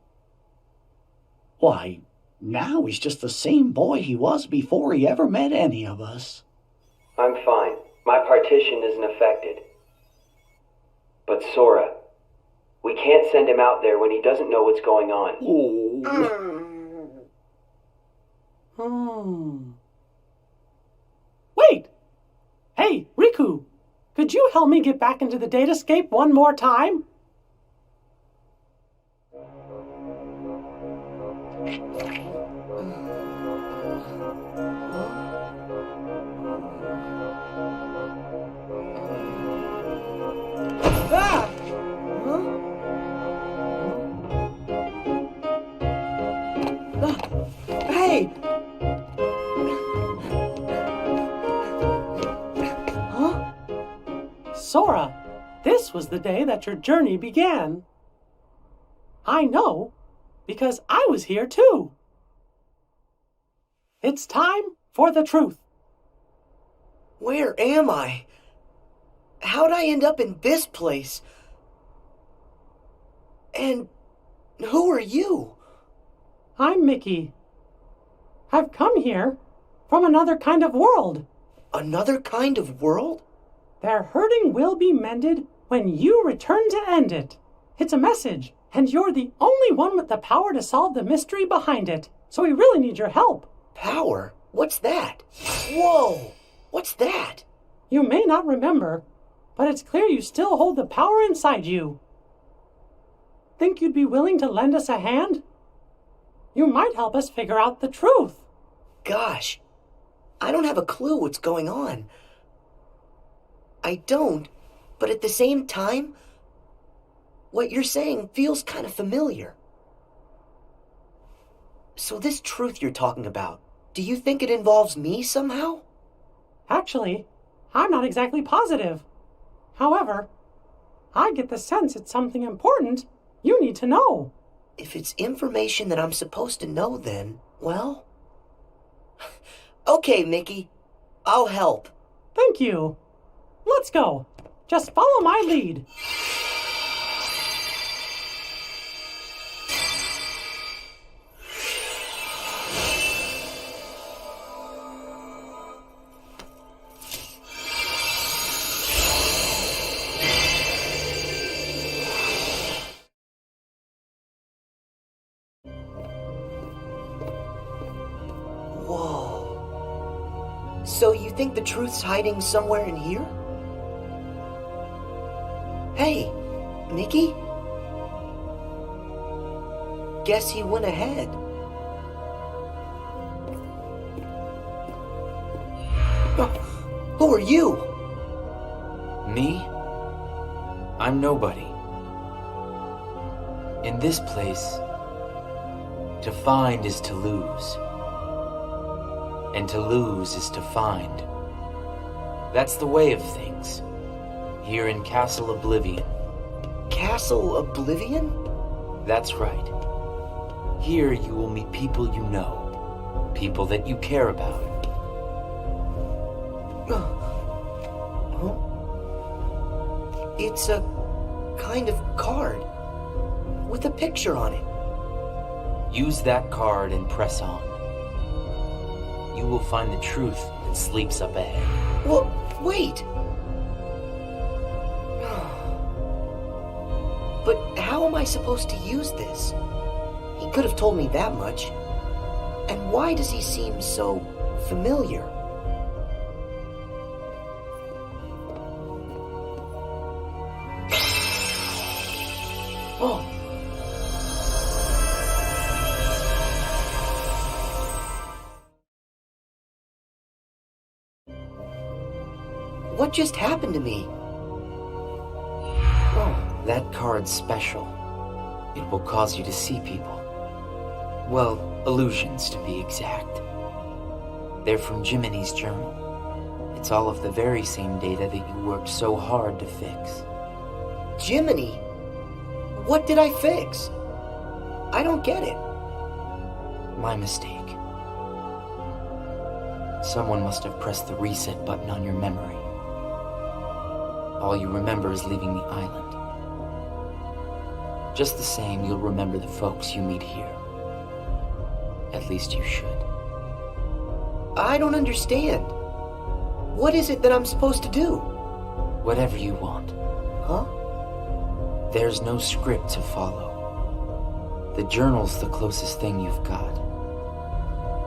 Why, now he's just the same boy he was before he ever met any of us. I'm fine. My partition isn't affected. But Sora, we can't send him out there when he doesn't know what's going on. Wait! Hey, Riku, could you help me get back into the datascape one more time? Ah! Hey! Sora, this was the day that your journey began. I know, because I was here too. It's time for the truth. Where am I? How'd I end up in this place? And who are you? I'm Mickey. I've come here from another kind of world. Another kind of world? Their hurting will be mended when you return to end it. It's a message, and you're the only one with the power to solve the mystery behind it. So we really need your help. Power? What's that? Whoa! What's that? You may not remember, but it's clear you still hold the power inside you. Think you'd be willing to lend us a hand? You might help us figure out the truth. Gosh, I don't have a clue what's going on. I don't, but at the same time, what you're saying feels kind of familiar. So this truth you're talking about, do you think it involves me somehow? Actually, I'm not exactly positive. However, I get the sense it's something important you need to know. If it's information that I'm supposed to know, then, well... Okay, Mickey. I'll help. Thank you. Let's go. Just follow my lead. think the truth's hiding somewhere in here? Hey, Mickey? Guess he went ahead. Who are you? Me? I'm nobody. In this place, to find is to lose. And to lose is to find. That's the way of things. Here in Castle Oblivion. Castle Oblivion? That's right. Here you will meet people you know. People that you care about. It's a kind of card with a picture on it. Use that card and press on. You will find the truth that sleeps up ahead. Well, wait. But how am I supposed to use this? He could have told me that much. And why does he seem so familiar? Oh. What just happened to me? Oh, that card's special. It will cause you to see people. Well, illusions to be exact. They're from Jiminy's journal. It's all of the very same data that you worked so hard to fix. Jiminy? What did I fix? I don't get it. My mistake. Someone must have pressed the reset button on your memory. All you remember is leaving the island. Just the same, you'll remember the folks you meet here. At least you should. I don't understand. What is it that I'm supposed to do? Whatever you want. Huh? There's no script to follow. The journal's the closest thing you've got.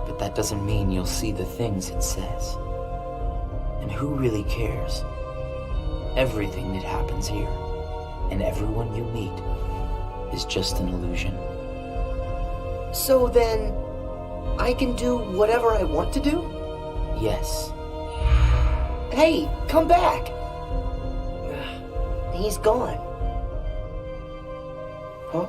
But that doesn't mean you'll see the things it says. And who really cares? Everything that happens here, and everyone you meet, is just an illusion. So then, I can do whatever I want to do? Yes. Hey, come back! He's gone. Huh?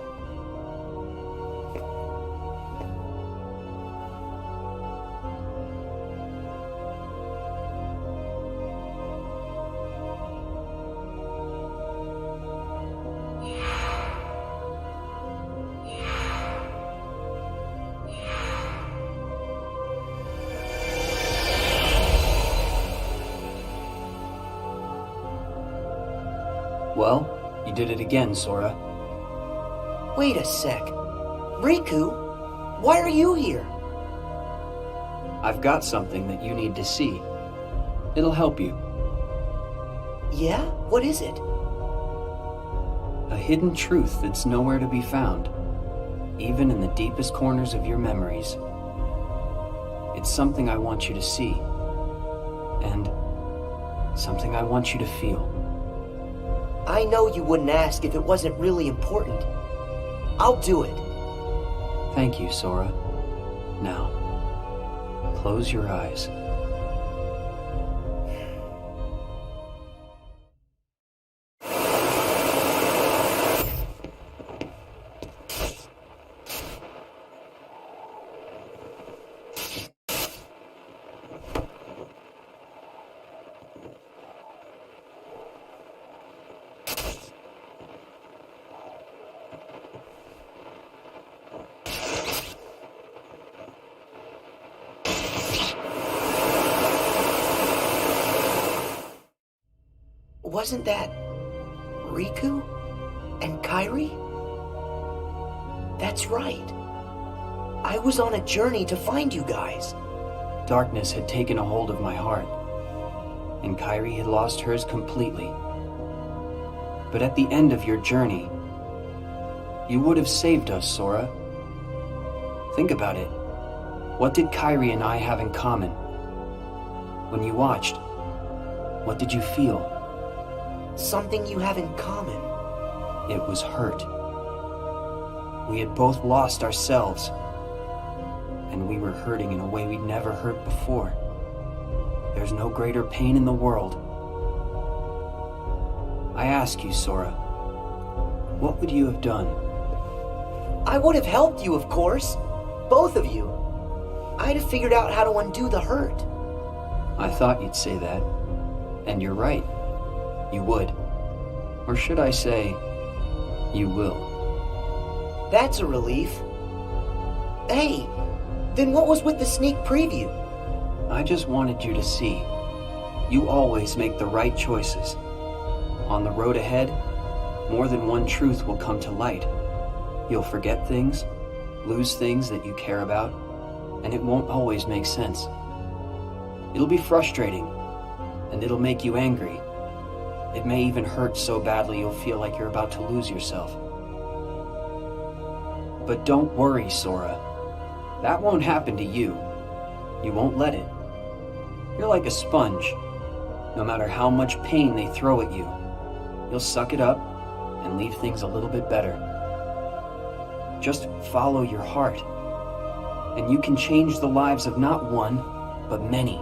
Well, you did it again, Sora. Wait a sec. Riku, why are you here? I've got something that you need to see. It'll help you. Yeah? What is it? A hidden truth that's nowhere to be found, even in the deepest corners of your memories. It's something I want you to see, and something I want you to feel. I know you wouldn't ask if it wasn't really important. I'll do it. Thank you, Sora. Now, close your eyes. Wasn't that Riku and Kairi? That's right. I was on a journey to find you guys. Darkness had taken a hold of my heart, and Kairi had lost hers completely. But at the end of your journey, you would have saved us, Sora. Think about it. What did Kairi and I have in common? When you watched, what did you feel? Something you have in common. It was hurt. We had both lost ourselves, and we were hurting in a way we'd never hurt before. There's no greater pain in the world. I ask you, Sora, what would you have done? I would have helped you, of course. Both of you. I'd have figured out how to undo the hurt. I thought you'd say that. And you're right. You would. Or should I say, you will. That's a relief. Hey, then what was with the sneak preview? I just wanted you to see. You always make the right choices. On the road ahead, more than one truth will come to light. You'll forget things, lose things that you care about, and it won't always make sense. It'll be frustrating, and it'll make you angry. It may even hurt so badly you'll feel like you're about to lose yourself. But don't worry, Sora. That won't happen to you. You won't let it. You're like a sponge. No matter how much pain they throw at you, you'll suck it up and leave things a little bit better. Just follow your heart, and you can change the lives of not one, but many.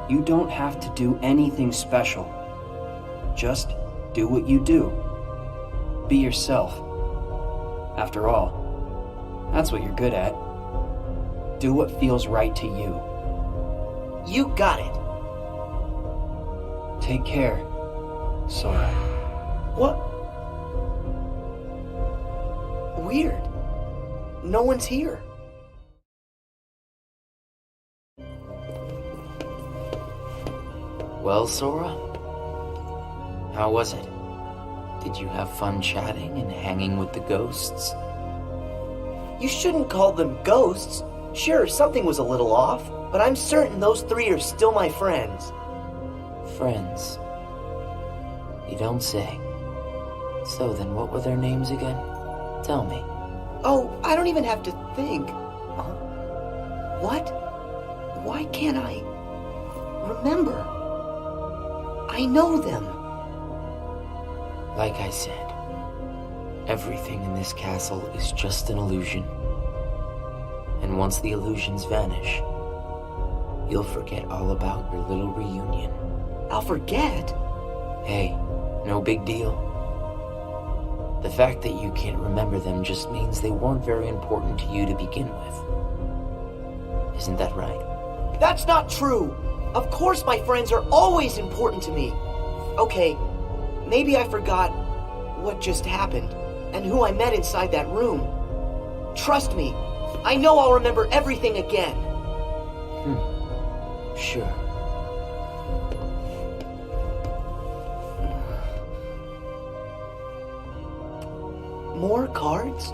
You don't have to do anything special. Just do what you do. Be yourself. After all, that's what you're good at. Do what feels right to you. You got it. Take care, Sora. What? Weird. No one's here. Well, Sora? How was it? Did you have fun chatting and hanging with the ghosts? You shouldn't call them ghosts. Sure, something was a little off, but I'm certain those three are still my friends. Friends? You don't say. So then what were their names again? Tell me. Oh, I don't even have to think. What? Why can't I remember? I know them. Like I said, everything in this castle is just an illusion. And once the illusions vanish, you'll forget all about your little reunion. I'll forget? Hey, no big deal. The fact that you can't remember them just means they weren't very important to you to begin with. Isn't that right? That's not true! Of course my friends are always important to me. Okay, maybe I forgot what just happened and who I met inside that room. Trust me, I know I'll remember everything again. Sure. More cards?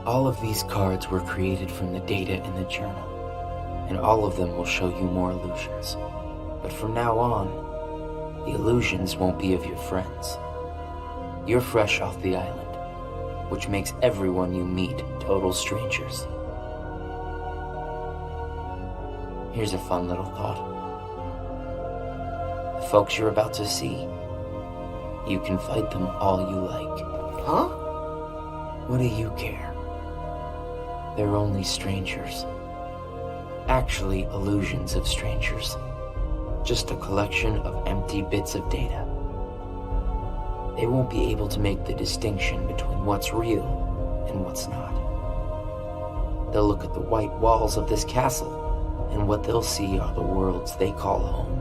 All of these cards were created from the data in the journal, and all of them will show you more illusions. But from now on, the illusions won't be of your friends. You're fresh off the island, which makes everyone you meet total strangers. Here's a fun little thought. The folks you're about to see, you can fight them all you like. Huh? What do you care? They're only strangers. Actually, illusions of strangers. Just a collection of empty bits of data. They won't be able to make the distinction between what's real and what's not. They'll look at the white walls of this castle, and what they'll see are the worlds they call home.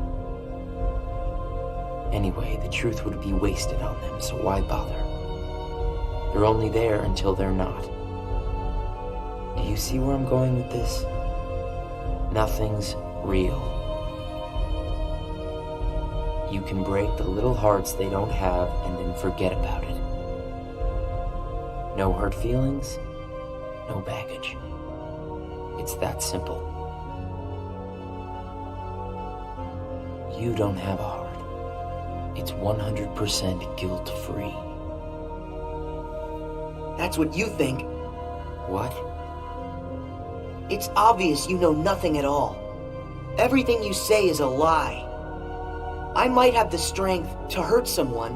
Anyway, the truth would be wasted on them, so why bother? They're only there until they're not. Do you see where I'm going with this? Nothing's real. You can break the little hearts they don't have and then forget about it. No hurt feelings, no baggage. It's that simple. You don't have a heart. It's 100% guilt-free. That's what you think. What? It's obvious you know nothing at all. Everything you say is a lie. I might have the strength to hurt someone,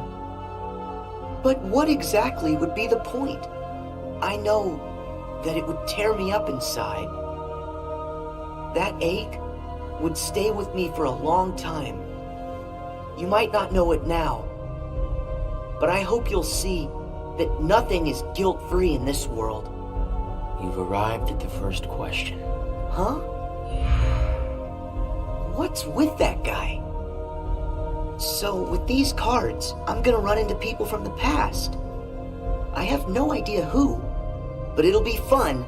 but what exactly would be the point? I know that it would tear me up inside. That ache would stay with me for a long time. You might not know it now, but I hope you'll see that nothing is guilt-free in this world. You've arrived at the first question. Huh? What's with that guy? So, with these cards, I'm gonna run into people from the past. I have no idea who, but it'll be fun.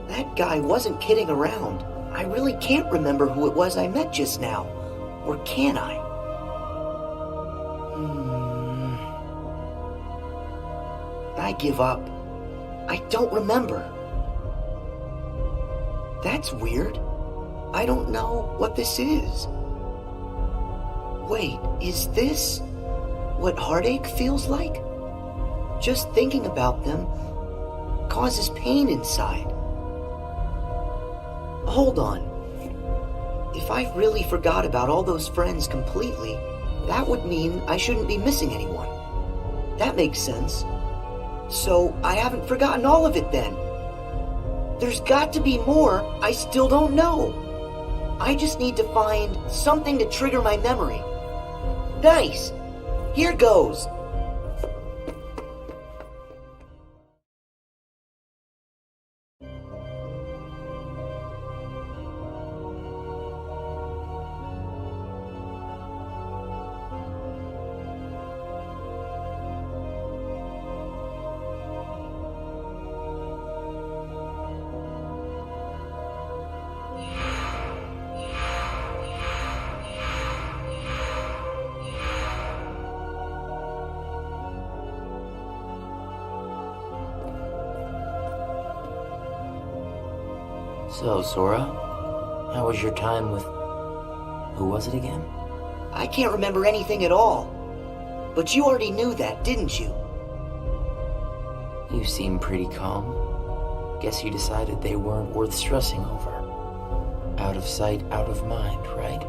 That guy wasn't kidding around. I really can't remember who it was I met just now. Or can I? I give up. I don't remember. That's weird. I don't know what this is. Wait, is this what heartache feels like? Just thinking about them causes pain inside. Hold on. If I really forgot about all those friends completely, that would mean I shouldn't be missing anyone. That makes sense. So I haven't forgotten all of it then. There's got to be more I still don't know. I just need to find something to trigger my memory. Nice. Here goes. So, Sora, how was your time with... who was it again? I can't remember anything at all. But you already knew that, didn't you? You seem pretty calm. Guess you decided they weren't worth stressing over. Out of sight, out of mind, right?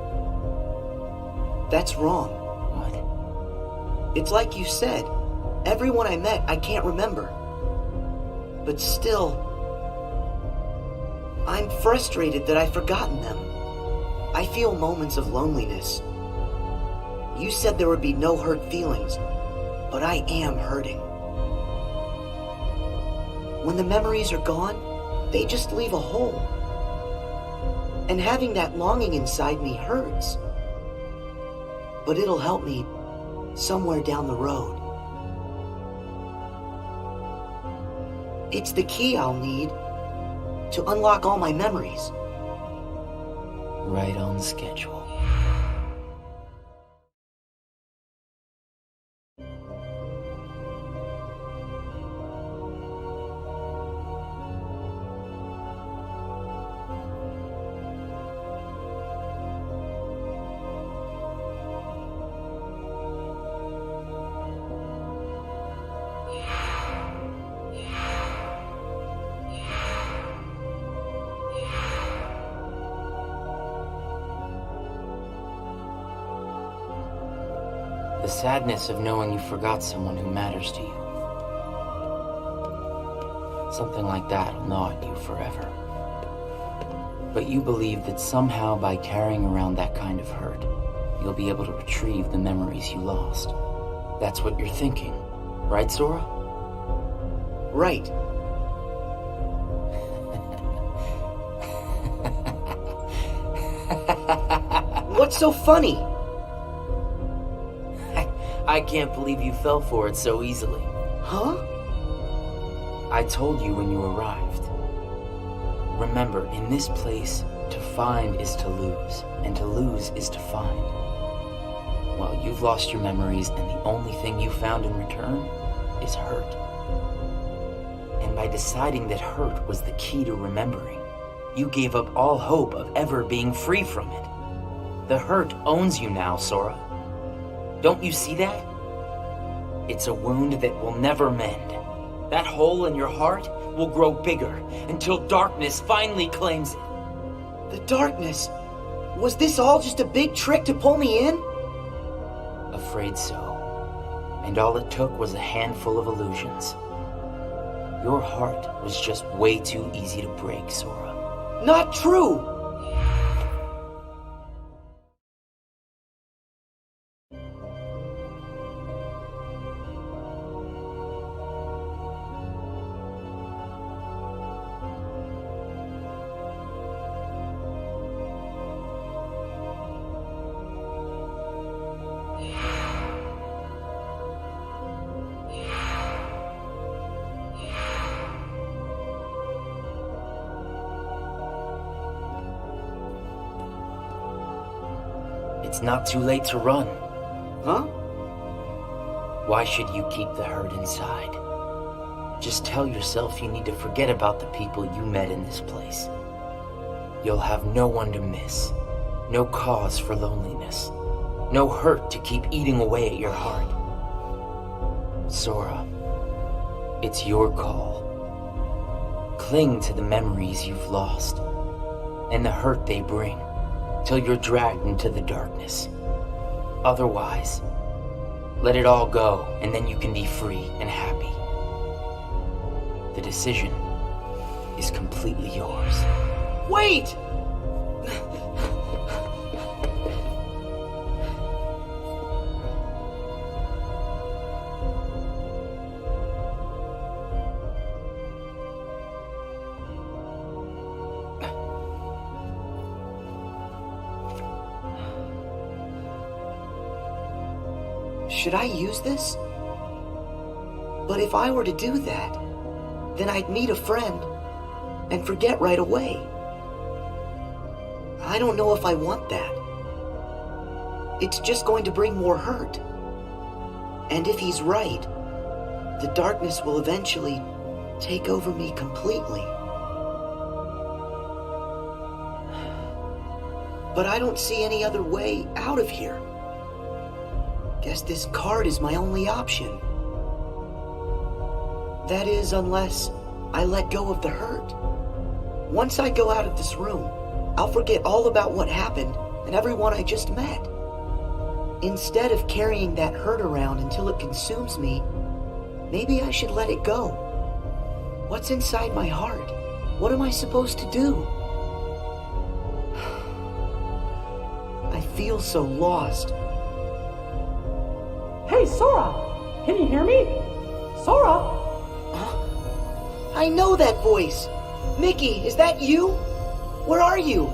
That's wrong. What? It's like you said. Everyone I met, I can't remember. But still... I'm frustrated that I've forgotten them. I feel moments of loneliness. You said there would be no hurt feelings, but I am hurting. When the memories are gone, they just leave a hole. And having that longing inside me hurts. But it'll help me somewhere down the road. It's the key I'll need to unlock all my memories. Right on schedule. The sadness of knowing you forgot someone who matters to you. Something like that'll gnaw at you forever. But you believe that somehow by carrying around that kind of hurt, you'll be able to retrieve the memories you lost. That's what you're thinking, right, Sora? Right. What's so funny? I can't believe you fell for it so easily. Huh? I told you when you arrived. Remember, in this place, To find is to lose, and to lose is to find. Well, you've lost your memories, and the only thing you found in return is hurt. And by deciding that hurt was the key to remembering, you gave up all hope of ever being free from it. The hurt owns you now, Sora. Don't you see that? It's a wound that will never mend. That hole in your heart will grow bigger until darkness finally claims it. The darkness? Was this all just a big trick to pull me in? Afraid so. And all it took was a handful of illusions. Your heart was just way too easy to break, Sora. Not true! It's not too late to run. Huh? Why should you keep the hurt inside? Just tell yourself you need to forget about the people you met in this place. You'll have no one to miss, no cause for loneliness, no hurt to keep eating away at your heart. Sora, it's your call. Cling to the memories you've lost, and the hurt they bring, till you're dragged into the darkness. Otherwise, let it all go, and then you can be free and happy. The decision is completely yours. Wait! Should I use this? But if I were to do that, then I'd meet a friend and forget right away. I don't know if I want that. It's just going to bring more hurt. And if he's right, the darkness will eventually take over me completely. But I don't see any other way out of here. Guess this card is my only option. That is, unless I let go of the hurt. Once I go out of this room, I'll forget all about what happened and everyone I just met. Instead of carrying that hurt around until it consumes me, maybe I should let it go. What's inside my heart? What am I supposed to do? I feel so lost. Hey, Sora! Can you hear me? Sora! I know that voice! Mickey, is that you? Where are you?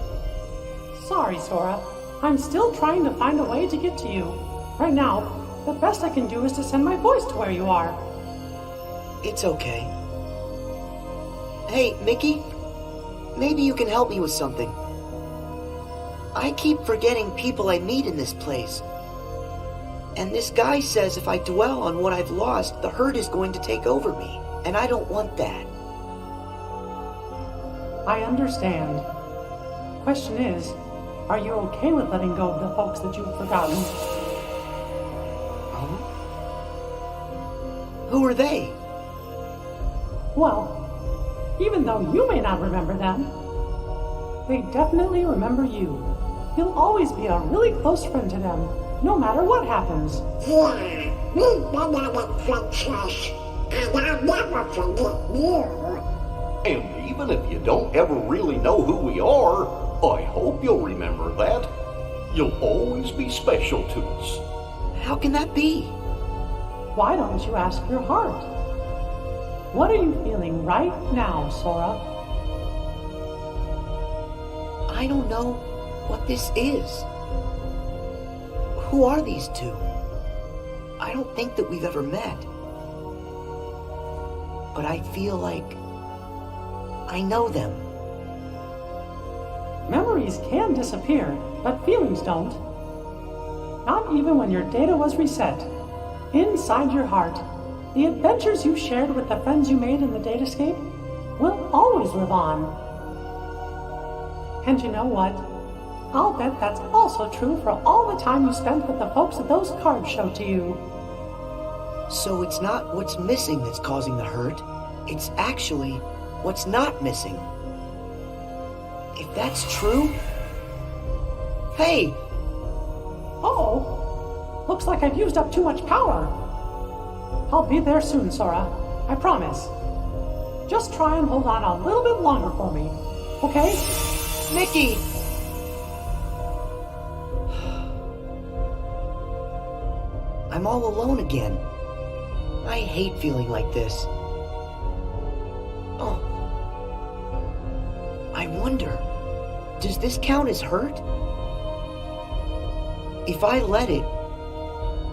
Sorry, Sora. I'm still trying to find a way to get to you. Right now, the best I can do is to send my voice to where you are. It's okay. Hey, Mickey? Maybe you can help me with something. I keep forgetting people I meet in this place. And this guy says if I dwell on what I've lost, the hurt is going to take over me. And I don't want that. I understand. Question is, are you okay with letting go of the folks that you've forgotten? Huh? Who are they? Well, even though you may not remember them, they definitely remember you. You'll always be a really close friend to them, no matter what happens. Yeah, we've been on a friendship, and I'll never forget you. And even if you don't ever really know who we are, I hope you'll remember that. You'll always be special to us. How can that be? Why don't you ask your heart? What are you feeling right now, Sora? I don't know what this is. Who are these two? I don't think that we've ever met. But I feel like I know them. Memories can disappear, but feelings don't. Not even when your data was reset. Inside your heart, the adventures you shared with the friends you made in the datascape will always live on. And you know what? I'll bet that's also true for all the time you spent with the folks that those cards showed to you. So it's not what's missing that's causing the hurt. It's actually what's not missing. If that's true... Hey! Uh-oh. Looks like I've used up too much power. I'll be there soon, Sora. I promise. Just try and hold on a little bit longer for me, okay? Mickey! I'm all alone again. I hate feeling like this. Oh. I wonder, does this count as hurt? If I let it,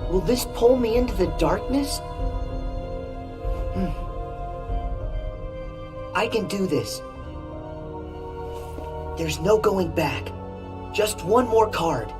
will this pull me into the darkness? I can do this. There's no going back. Just one more card.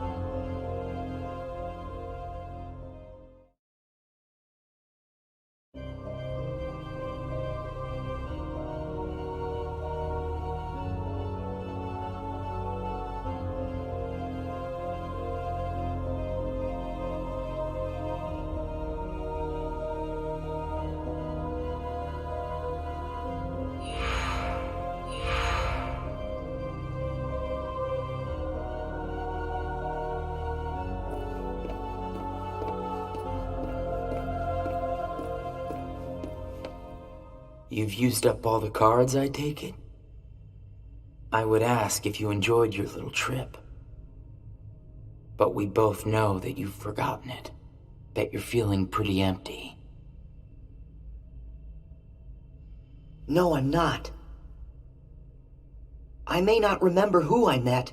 You've used up all the cards, I take it? I would ask if you enjoyed your little trip. But we both know that you've forgotten it. That you're feeling pretty empty. No, I'm not. I may not remember who I met,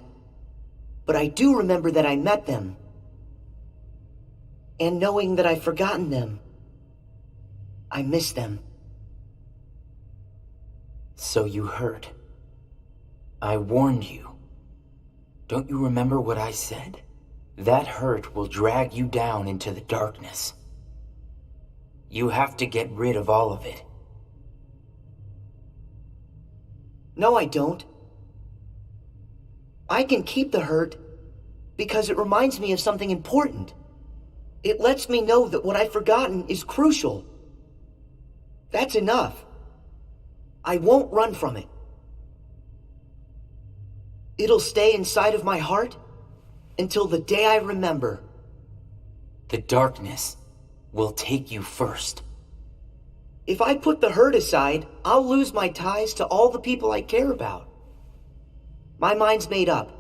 but I do remember that I met them. And knowing that I've forgotten them, I miss them. So you heard. I warned you. Don't you remember what I said? That hurt will drag you down into the darkness. You have to get rid of all of it. No, I don't. I can keep the hurt because it reminds me of something important. It lets me know that what I've forgotten is crucial. That's enough. I won't run from it. It'll stay inside of my heart until the day I remember. The darkness will take you first. If I put the hurt aside, I'll lose my ties to all the people I care about. My mind's made up.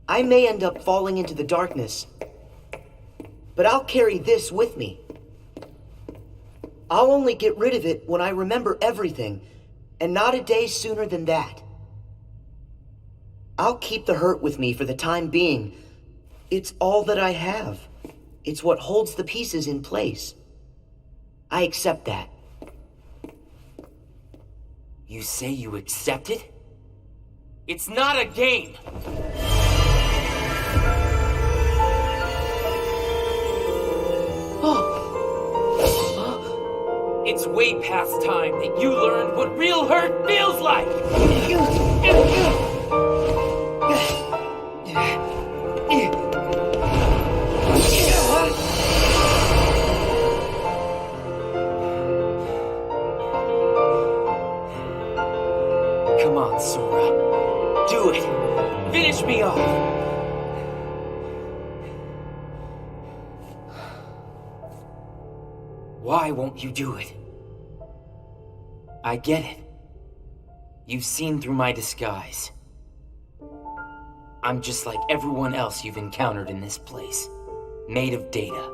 I may end up falling into the darkness, but I'll carry this with me. I'll only get rid of it when I remember everything, and not a day sooner than that. I'll keep the hurt with me for the time being. It's all that I have. It's what holds the pieces in place. I accept that. You say you accept it? It's not a game! It's way past time that you learned what real hurt feels like! Come on, Sora. Do it! Finish me off! Why won't you do it? I get it. You've seen through my disguise. I'm just like everyone else you've encountered in this place, made of data.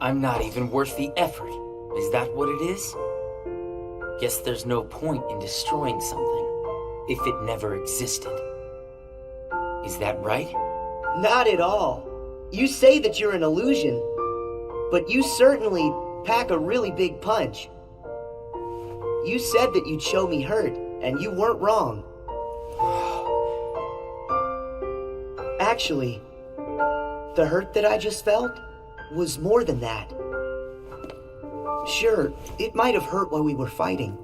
I'm not even worth the effort. Is that what it is? Guess there's no point in destroying something if it never existed. Is that right? Not at all. You say that you're an illusion, but you certainly pack a really big punch. You said that you'd show me hurt, And you weren't wrong. Actually, the hurt that I just felt was more than that. Sure, it might have hurt while we were fighting,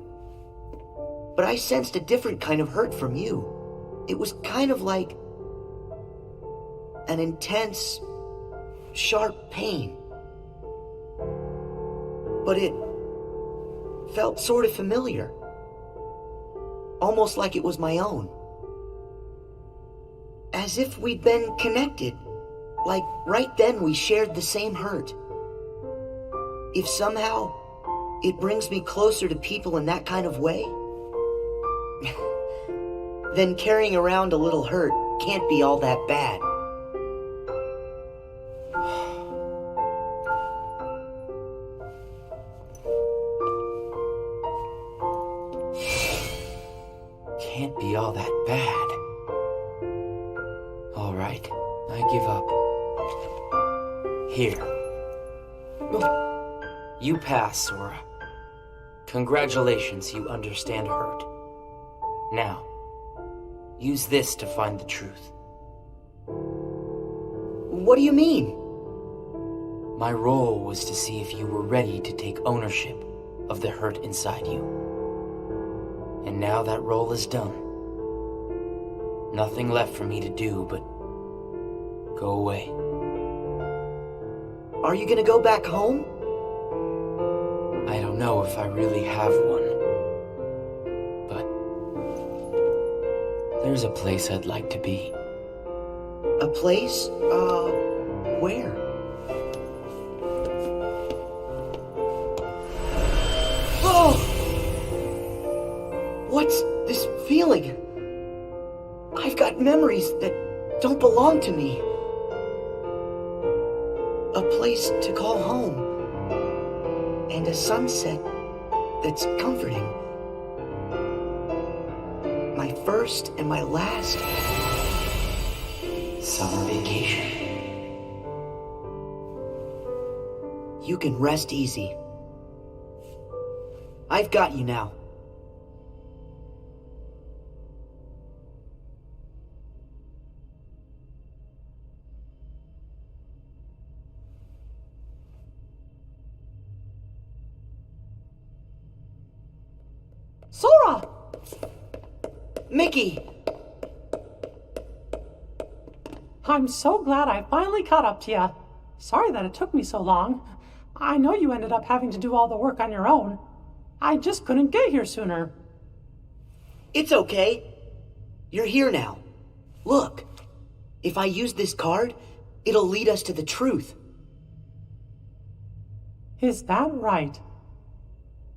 but I sensed a different kind of hurt from you. It was kind of like an intense, sharp pain. But it felt sort of familiar. Almost like it was my own. As if we'd been connected. Like right then we shared the same hurt. If somehow it brings me closer to people in that kind of way, then carrying around a little hurt can't be all that bad. Can't be all that bad. All right, I give up. Here. You pass, Sora. Congratulations, you understand hurt. Now, use this to find the truth. What do you mean? My role was to see if you were ready to take ownership of the hurt inside you. And now that role is done. Nothing left for me to do but go away. Are you gonna go back home? I don't know if I really have one. But there's a place I'd like to be. A place? Where? Oh! What's this feeling? I've got memories that don't belong to me. A place to call home. And a sunset that's comforting. My first and my last summer vacation. You can rest easy. I've got you now. Sora! Mickey! I'm so glad I finally caught up to you. Sorry that it took me so long. I know you ended up having to do all the work on your own. I just couldn't get here sooner. It's okay. You're here now. Look, if I use this card, it'll lead us to the truth. Is that right?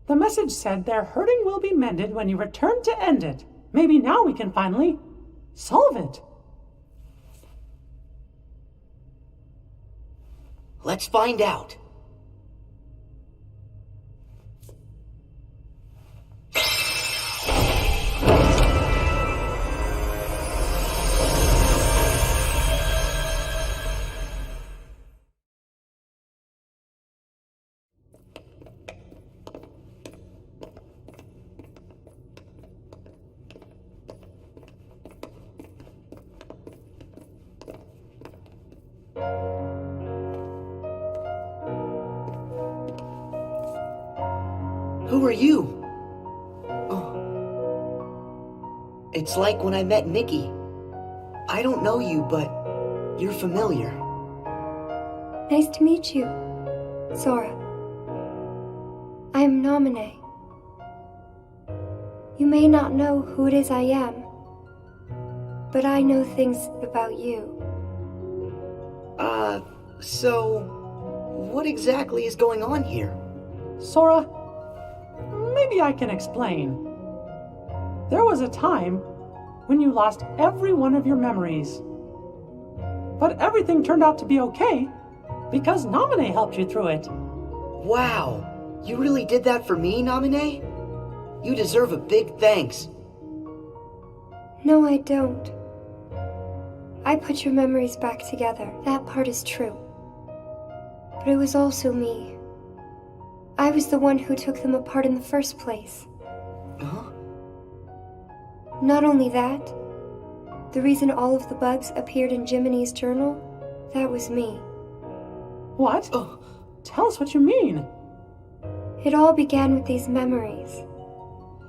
The message said their hurting will be mended when you return to end it. Maybe now we can finally solve it. Let's find out. Who are you? Oh. It's like when I met Mickey. I don't know you, but you're familiar. Nice to meet you, Sora. I am Naminé. You may not know who it is I am, but I know things about you. So what exactly is going on here? Sora, maybe I can explain. There was a time when you lost every one of your memories. But everything turned out to be okay because Naminé helped you through it. Wow, you really did that for me, Naminé? You deserve a big thanks. No, I don't. I put your memories back together. That part is true. But it was also me. I was the one who took them apart in the first place. Huh? Not only that, the reason all of the bugs appeared in Jiminy's journal, that was me. What? Tell us what you mean. It all began with these memories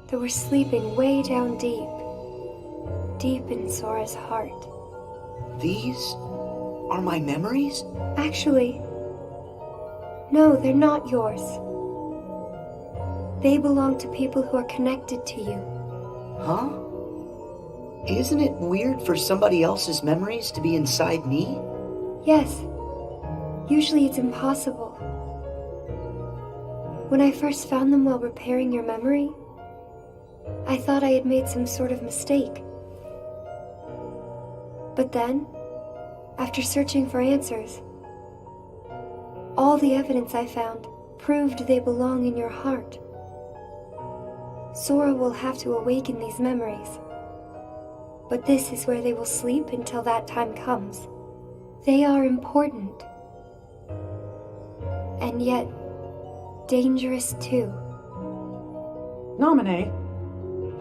that were sleeping way down deep, deep in Sora's heart. These are my memories? Actually, no, they're not yours. They belong to people who are connected to you. Huh? Isn't it weird for somebody else's memories to be inside me? Yes. Usually it's impossible. When I first found them while repairing your memory, I thought I had made some sort of mistake. But then, after searching for answers, all the evidence I found proved they belong in your heart. Sora will have to awaken these memories, but this is where they will sleep until that time comes. They are important, and yet dangerous too. Naminé,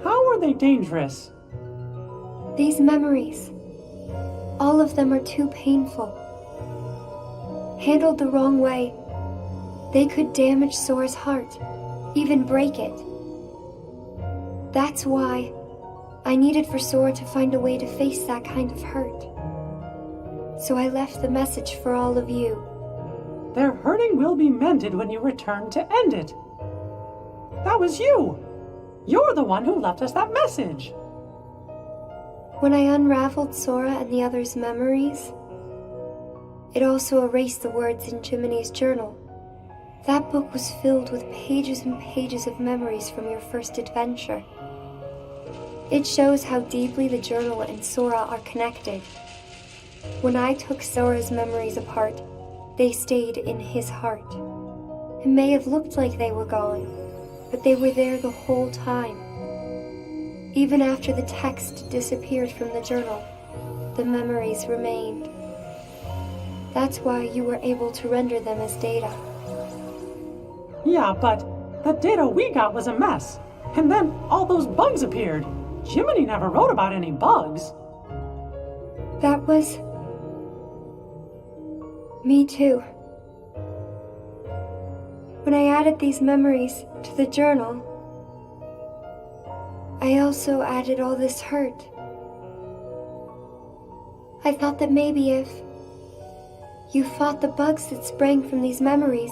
how are they dangerous? These memories, all of them are too painful. Handled the wrong way, they could damage Sora's heart, even break it. That's why I needed for Sora to find a way to face that kind of hurt. So I left the message for all of you. Their hurting will be mended when you return to end it. That was you. You're the one who left us that message. When I unraveled Sora and the others' memories, it also erased the words in Jiminy's journal. That book was filled with pages and pages of memories from your first adventure. It shows how deeply the journal and Sora are connected. When I took Sora's memories apart, they stayed in his heart. It may have looked like they were gone, but they were there the whole time. Even after the text disappeared from the journal, the memories remained. That's why you were able to render them as data. Yeah, but the data we got was a mess. And then all those bugs appeared. Jiminy never wrote about any bugs. That was... me too. When I added these memories to the journal, I also added all this hurt. I thought that maybe if you fought the bugs that sprang from these memories,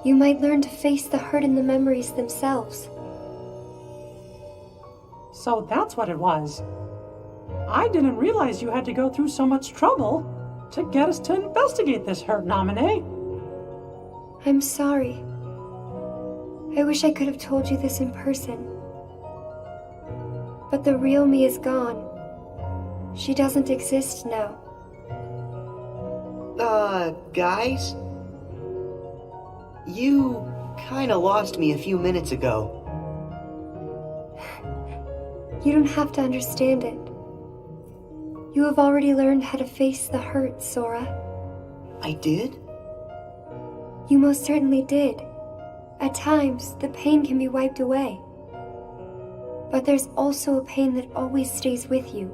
you might learn to face the hurt in the memories themselves. So that's what it was. I didn't realize you had to go through so much trouble to get us to investigate this hurt, Naminé. I'm sorry. I wish I could have told you this in person. But the real me is gone. She doesn't exist now. Guys? You kinda lost me a few minutes ago. You don't have to understand it. You have already learned how to face the hurt, Sora. I did? You most certainly did. At times, the pain can be wiped away. But there's also a pain that always stays with you.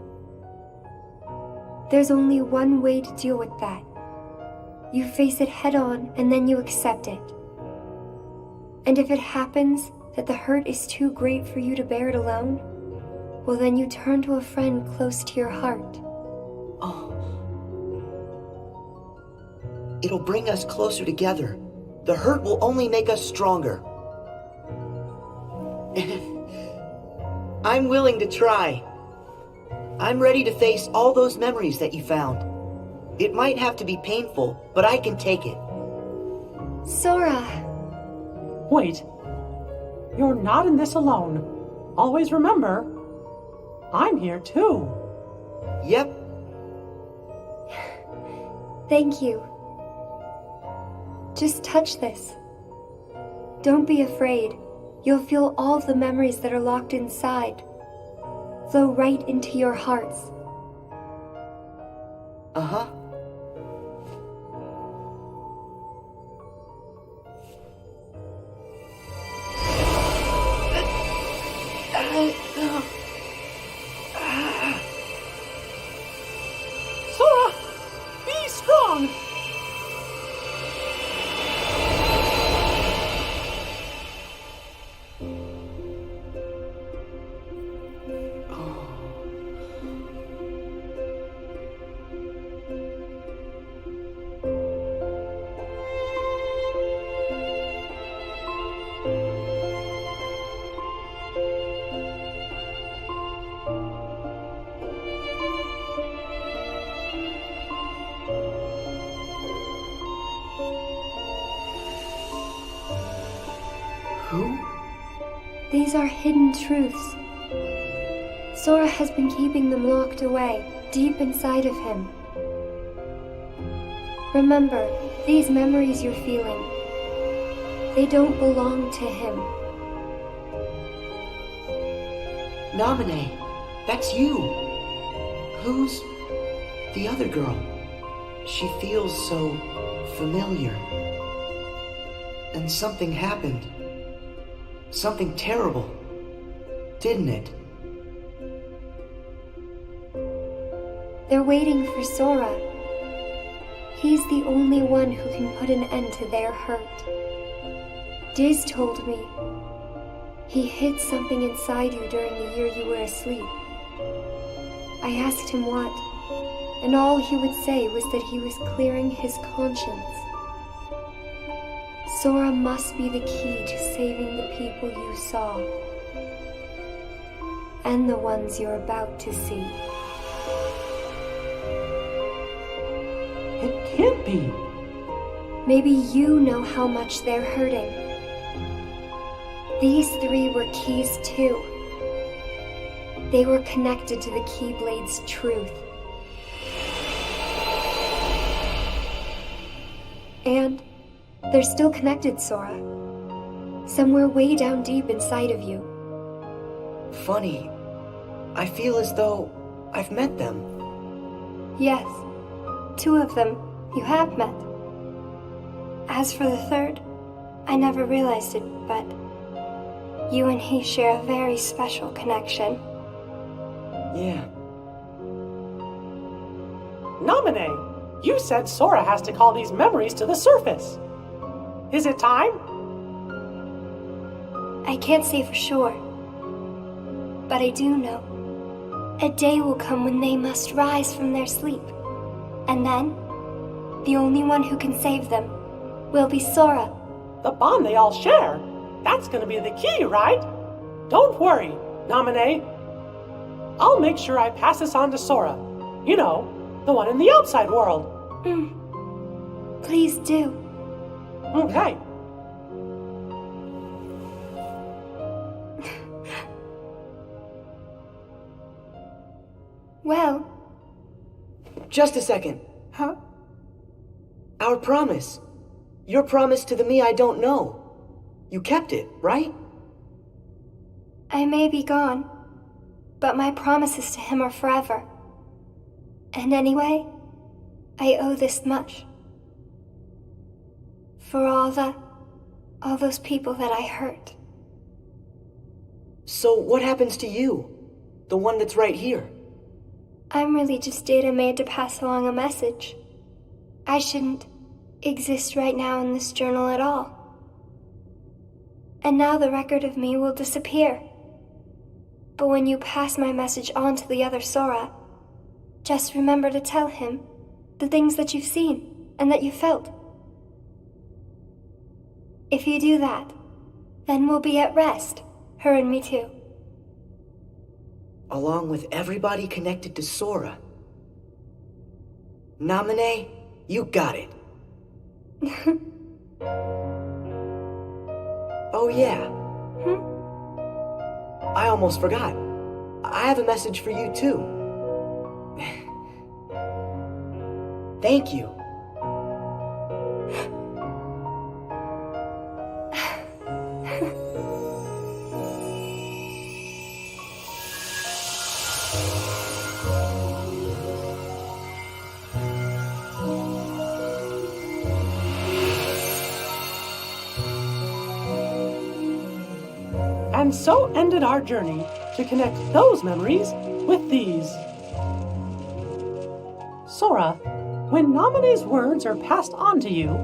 There's only one way to deal with that. You face it head on, and then you accept it. And if it happens that the hurt is too great for you to bear it alone, well, then you turn to a friend close to your heart. Oh. It'll bring us closer together. The hurt will only make us stronger. I'm willing to try. I'm ready to face all those memories that you found. It might have to be painful, but I can take it. Sora! Wait. You're not in this alone. Always remember, I'm here too. Yep. Thank you. Just touch this. Don't be afraid. You'll feel all of the memories that are locked inside flow right into your hearts. Uh-huh. Who? These are hidden truths. Sora has been keeping them locked away, deep inside of him. Remember, these memories you're feeling, they don't belong to him. Naminé, that's you. Who's the other girl? She feels so familiar. And something happened. Something terrible, didn't it? They're waiting for Sora. He's the only one who can put an end to their hurt. Diz told me he hid something inside you during the year you were asleep. I asked him what, and all he would say was that he was clearing his conscience. Sora must be the key to saving the people you saw, and the ones you're about to see. It can't be. Maybe you know how much they're hurting. These three were keys too. They were connected to the Keyblade's truth. And they're still connected, Sora. Somewhere way down deep inside of you. Funny. I feel as though I've met them. Yes, 2 of them you have met. As for the third, I never realized it, but you and he share a very special connection. Yeah. Naminé, you said Sora has to call these memories to the surface. Is it time? I can't say for sure, but I do know. A day will come when they must rise from their sleep, and then the only one who can save them will be Sora. The bond they all share, that's gonna be the key, right? Don't worry, Naminé. I'll make sure I pass this on to Sora. You know, the one in the outside world. Please do. Okay. Well... Just a second. Huh? Our promise. Your promise to the me I don't know. You kept it, right? I may be gone, but my promises to him are forever. And anyway, I owe this much. For all those people that I hurt. So what happens to you? The one that's right here? I'm really just data made to pass along a message. I shouldn't exist right now in this journal at all. And now the record of me will disappear. But when you pass my message on to the other Sora, just remember to tell him the things that you've seen and that you felt. If you do that, then we'll be at rest, her and me too. Along with everybody connected to Sora. Naminé, you got it. Oh yeah. I almost forgot. I have a message for you too. Thank you. And so ended our journey to connect those memories with these. Sora, when Naminé's words are passed on to you,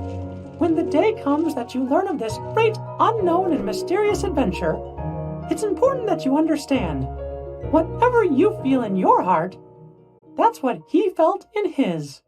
when the day comes that you learn of this great, unknown, and mysterious adventure, it's important that you understand, whatever you feel in your heart, that's what he felt in his.